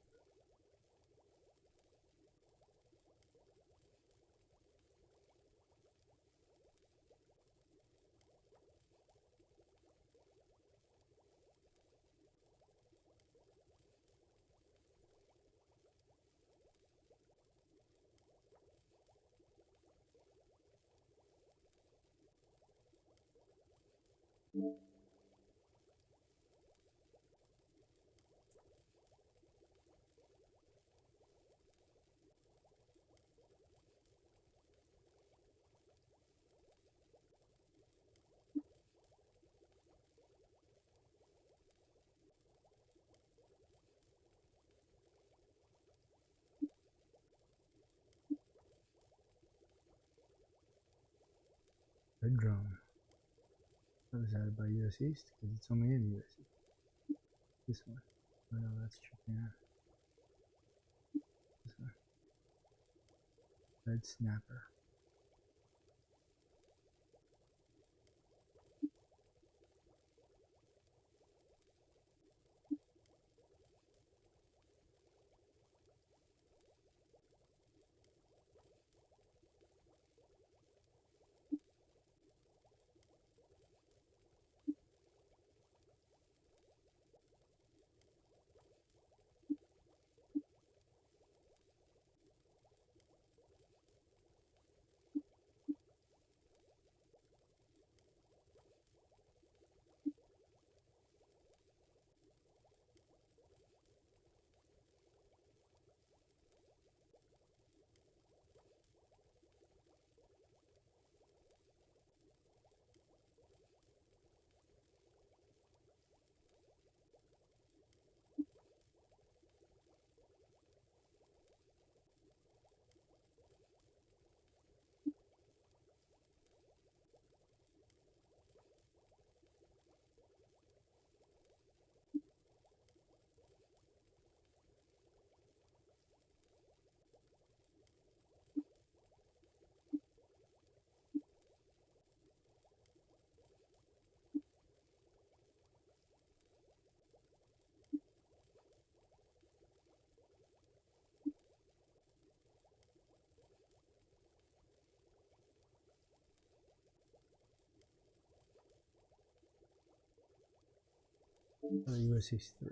Red drone. That was added by US East because it's only in US East. This one. Oh no, that's Japan. This one. Red snapper. US East 3.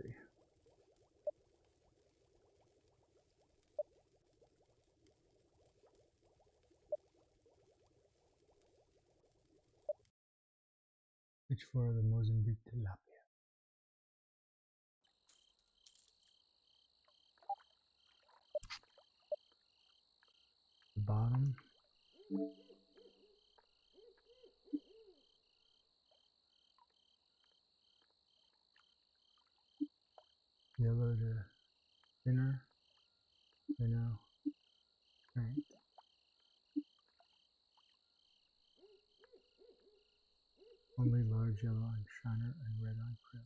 Which for the Mozambique tilapia. The bottom. Yellow to thinner, minnow, right? Only large yellow on shiner and red on krill.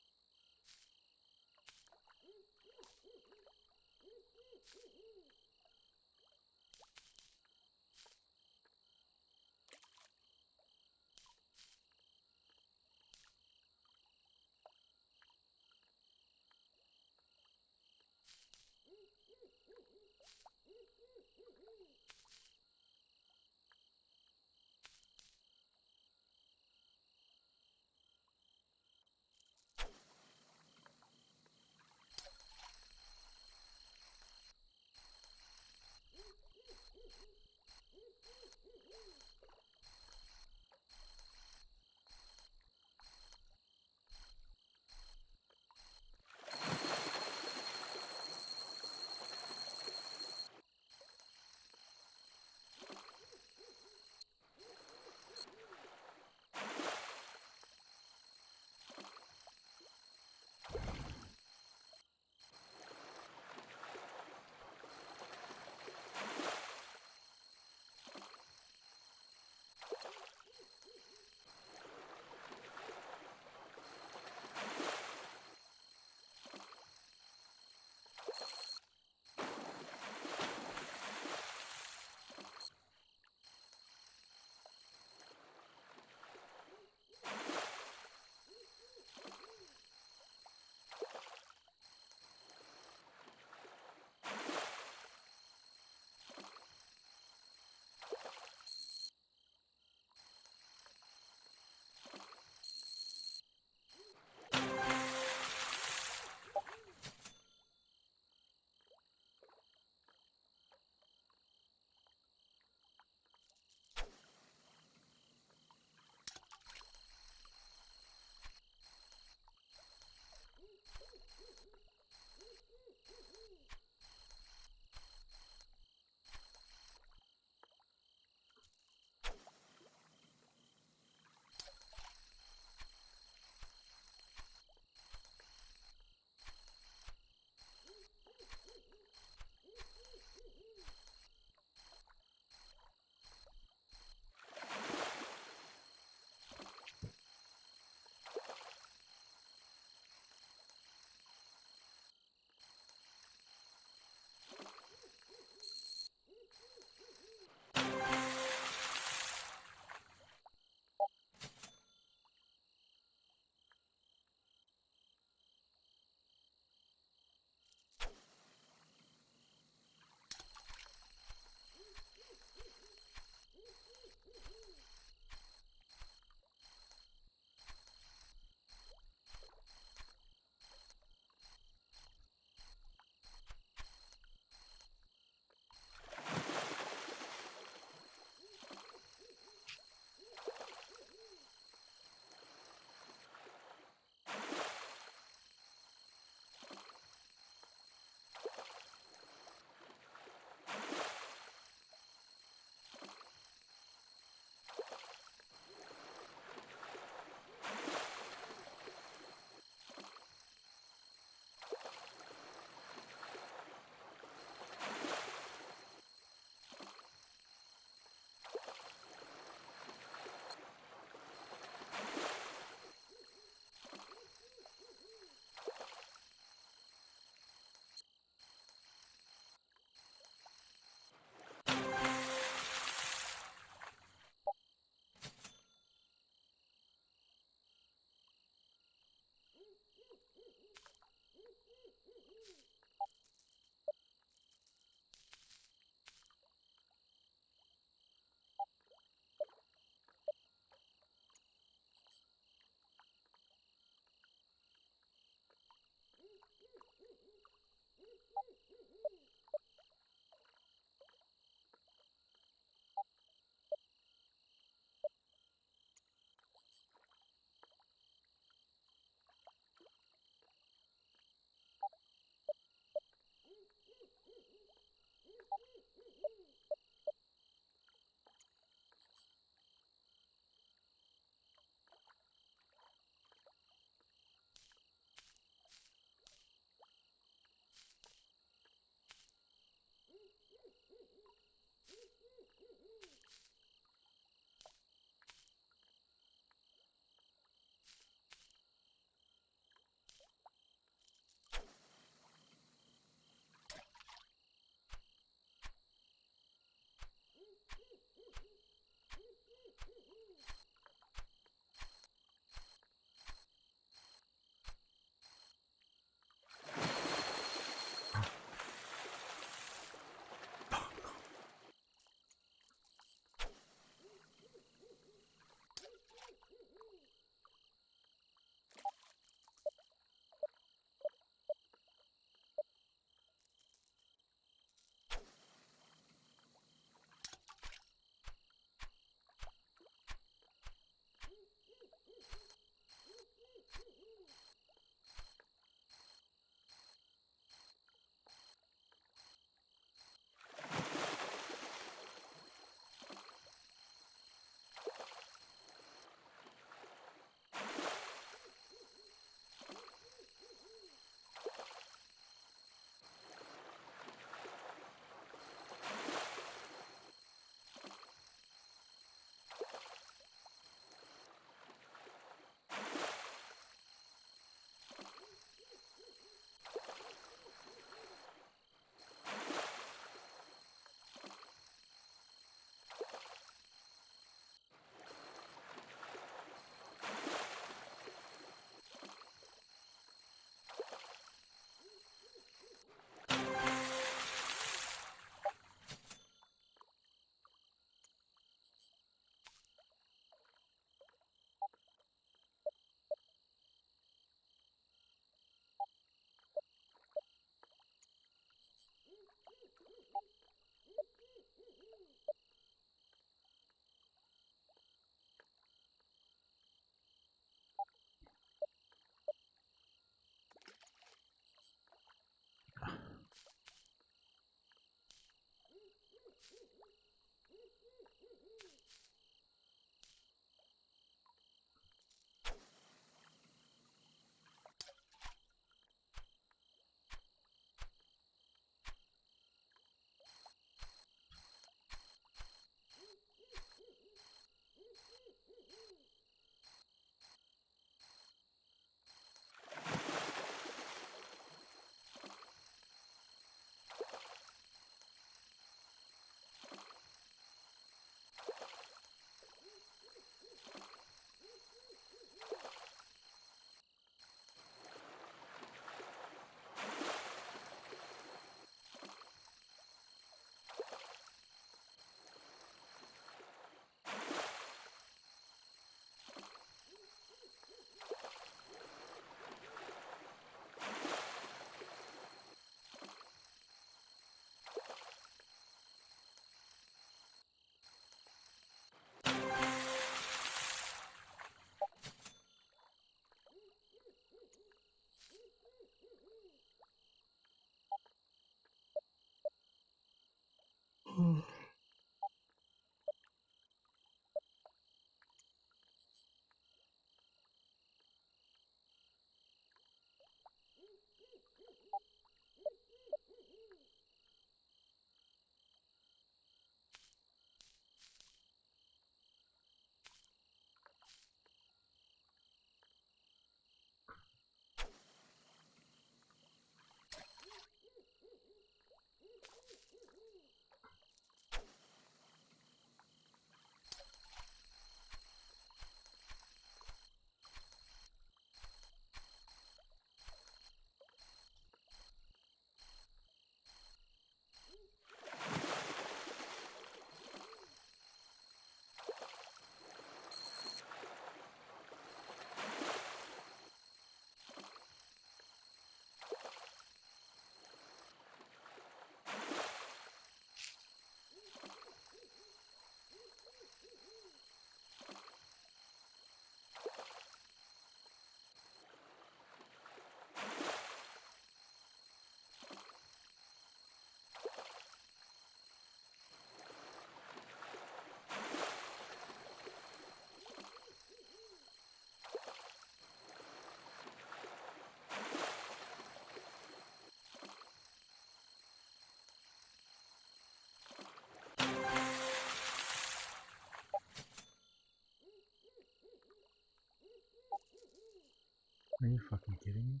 Are you fucking kidding me?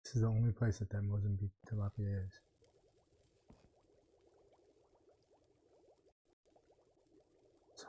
This is the only place that Mozambique tilapia is. So.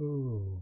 Ooh.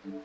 Hello.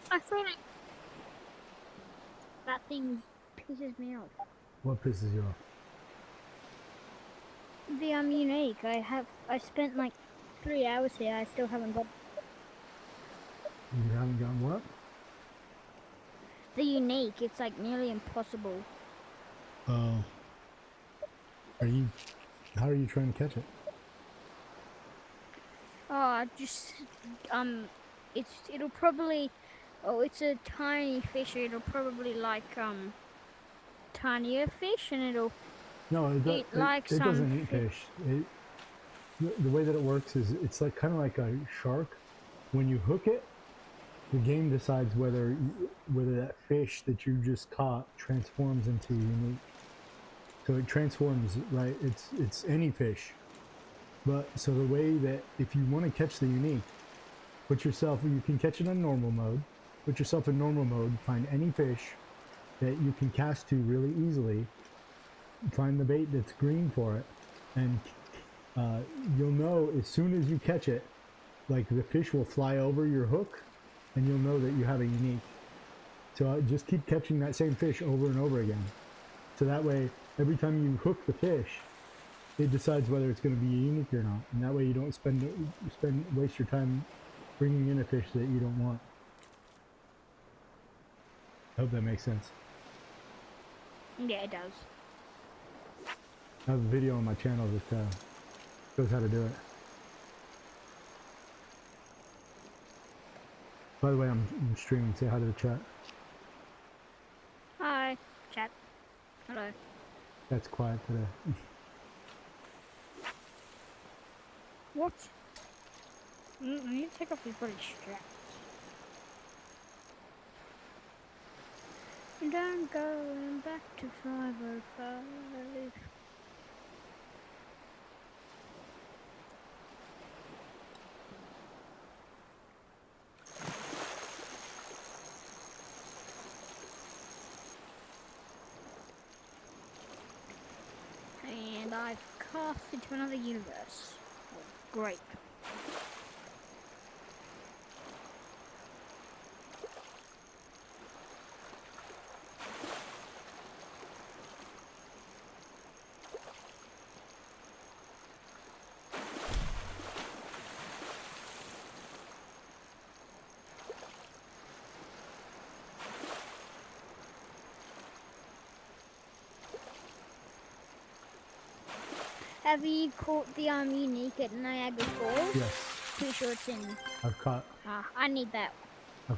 I thought that thing pisses me off.
What pisses you off?
The unique. I spent like 3 hours here. I still haven't got
You haven't gotten what?
the unique. It's like nearly impossible.
Oh. How are you trying to catch it?
Oh, I just it'll probably. Oh, it's a tiny fish. It'll probably like tinier fish, and it'll
No,
eat like
it
some
doesn't eat fish. The way that it works is it's like kind of like a shark. When you hook it, the game decides whether that fish that you just caught transforms into unique. So it transforms, right? It's any fish. But so the way that if you want to catch the unique, you can catch it on normal mode. Put yourself in normal mode. Find any fish that you can cast to really easily. Find the bait that's green for it, and you'll know as soon as you catch it, like the fish will fly over your hook, and you'll know that you have a unique. So just keep catching that same fish over and over again. So that way, every time you hook the fish, it decides whether it's going to be unique or not. And that way you don't waste your time bringing in a fish that you don't want. I hope that makes sense.
Yeah, it does.
I have a video on my channel that shows how to do it. By the way, I'm streaming. Say hi to the chat.
Hi, chat. Hello.
That's quiet today.
What? I need to take off these bloody straps. And I'm going back to 505. And I've cast into another universe. Great. Have you caught the unique at Niagara Falls?
Yes.
Pretty sure it's in.
I've caught.
I need that.
I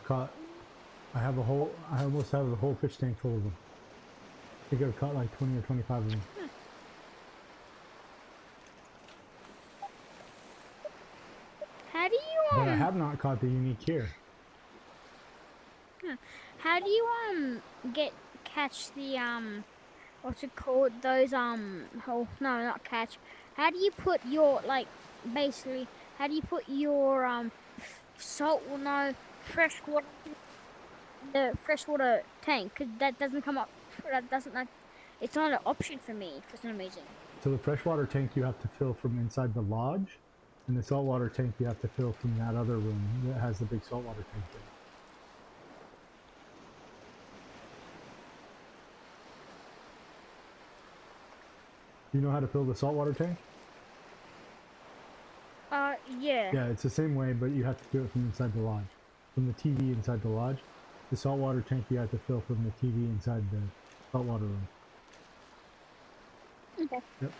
almost have a whole fish tank full of them. I think I've caught like 20 or 25 of them.
How do you
But I have not caught the unique here.
How do you catch the what's it called? Those oh no, not catch. How do you put your basically? How do you put your freshwater the freshwater tank? Cause that doesn't come up. That doesn't it's not an option for me for some reason.
So the freshwater tank you have to fill from inside the lodge, and the saltwater tank you have to fill from that other room that has the big saltwater tank in it. Do you know how to fill the saltwater tank?
Yeah.
Yeah, it's the same way, but you have to do it from inside the lodge. From the TV inside the lodge. The saltwater tank you have to fill from the TV inside the saltwater room.
Okay.
Yep.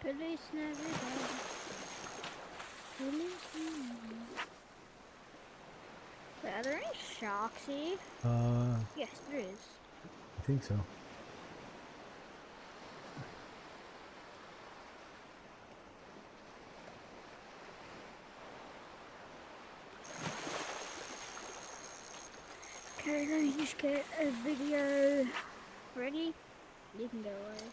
Feliz Navidad. Feliz Navidad. Are there any sharks here? Yes, there is.
I think so.
Okay, let me just get a video ready. You can go away.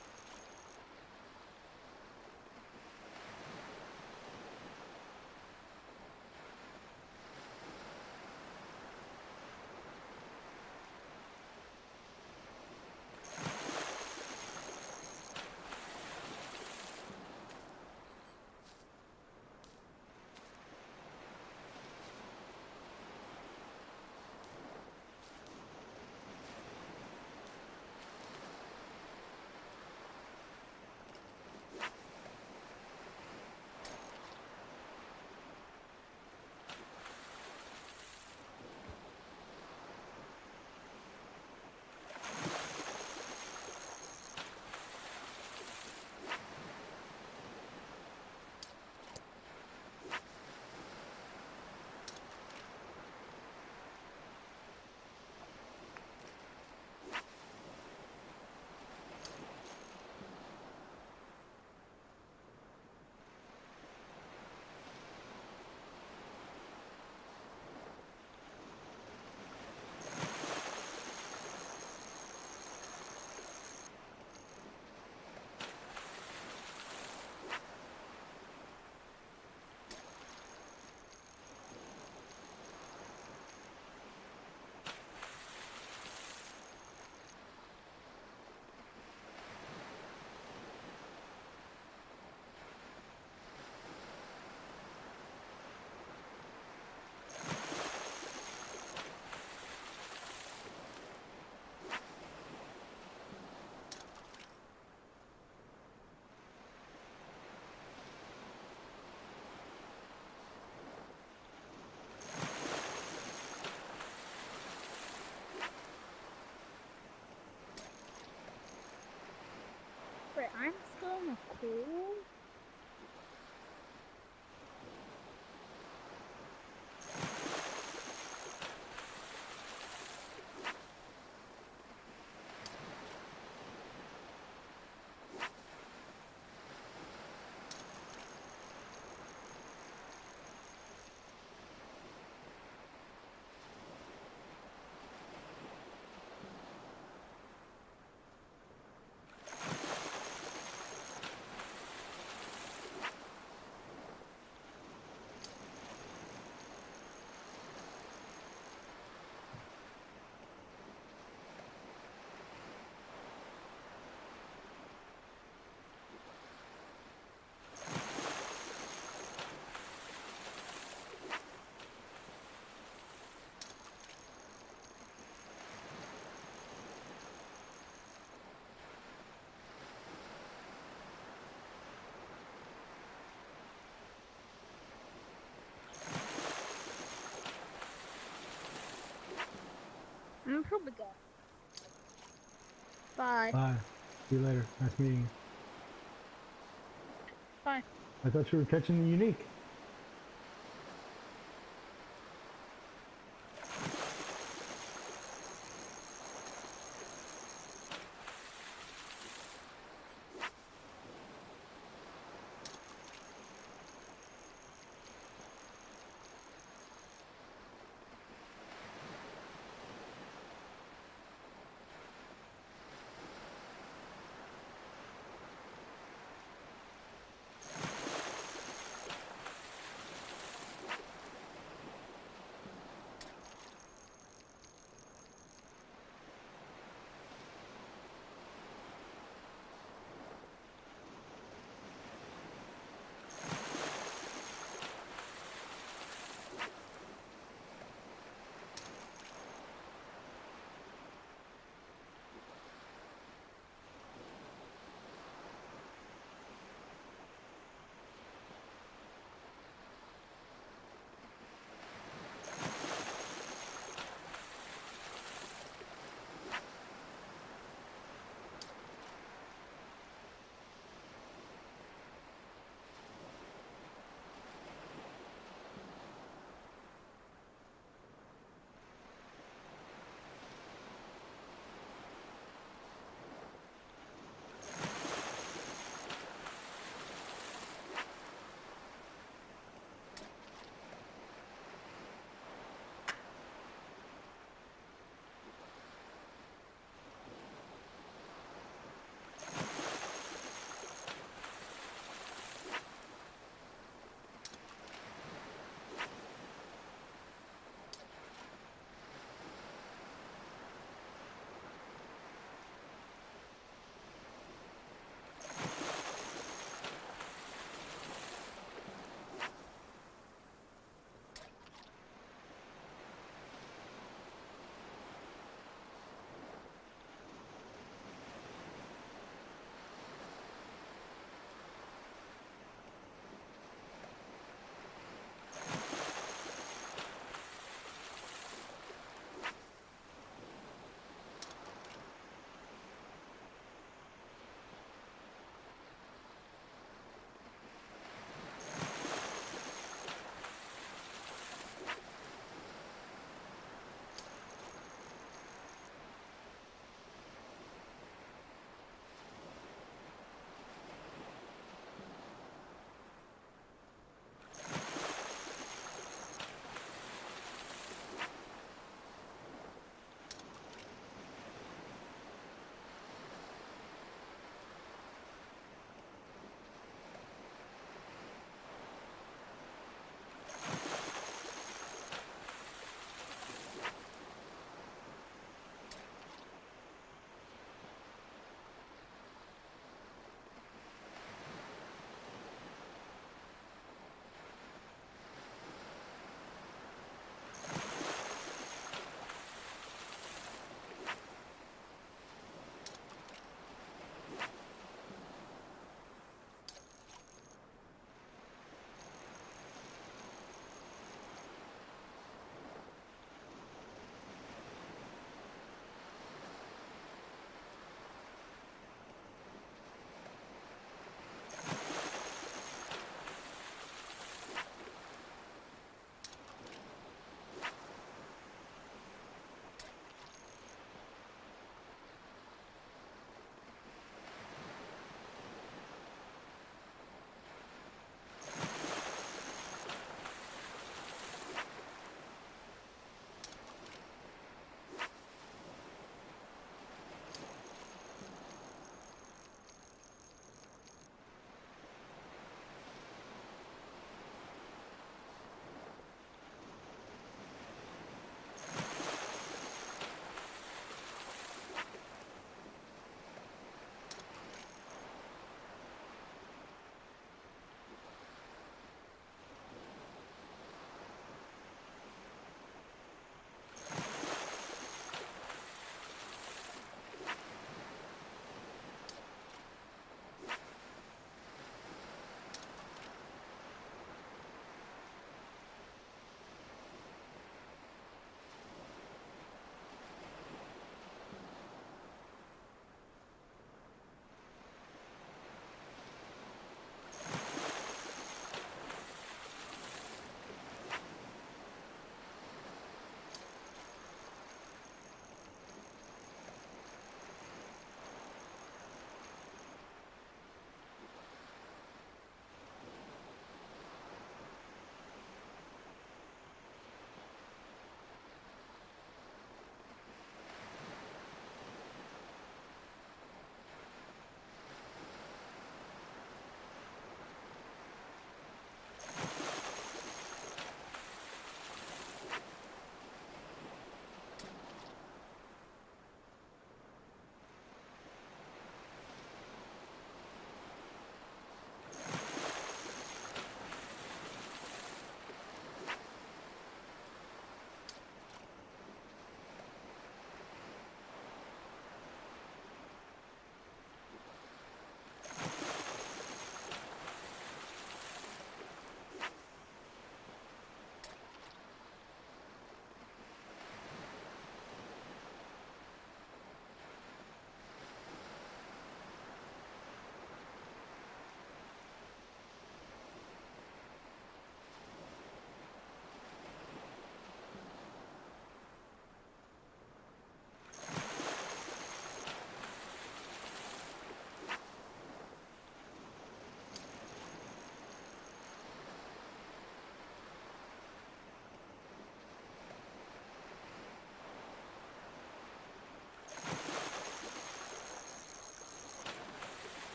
cool. I'm probably go. Bye.
Bye. See you later. Nice meeting you.
Bye.
I thought you were catching the unique.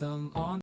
Them on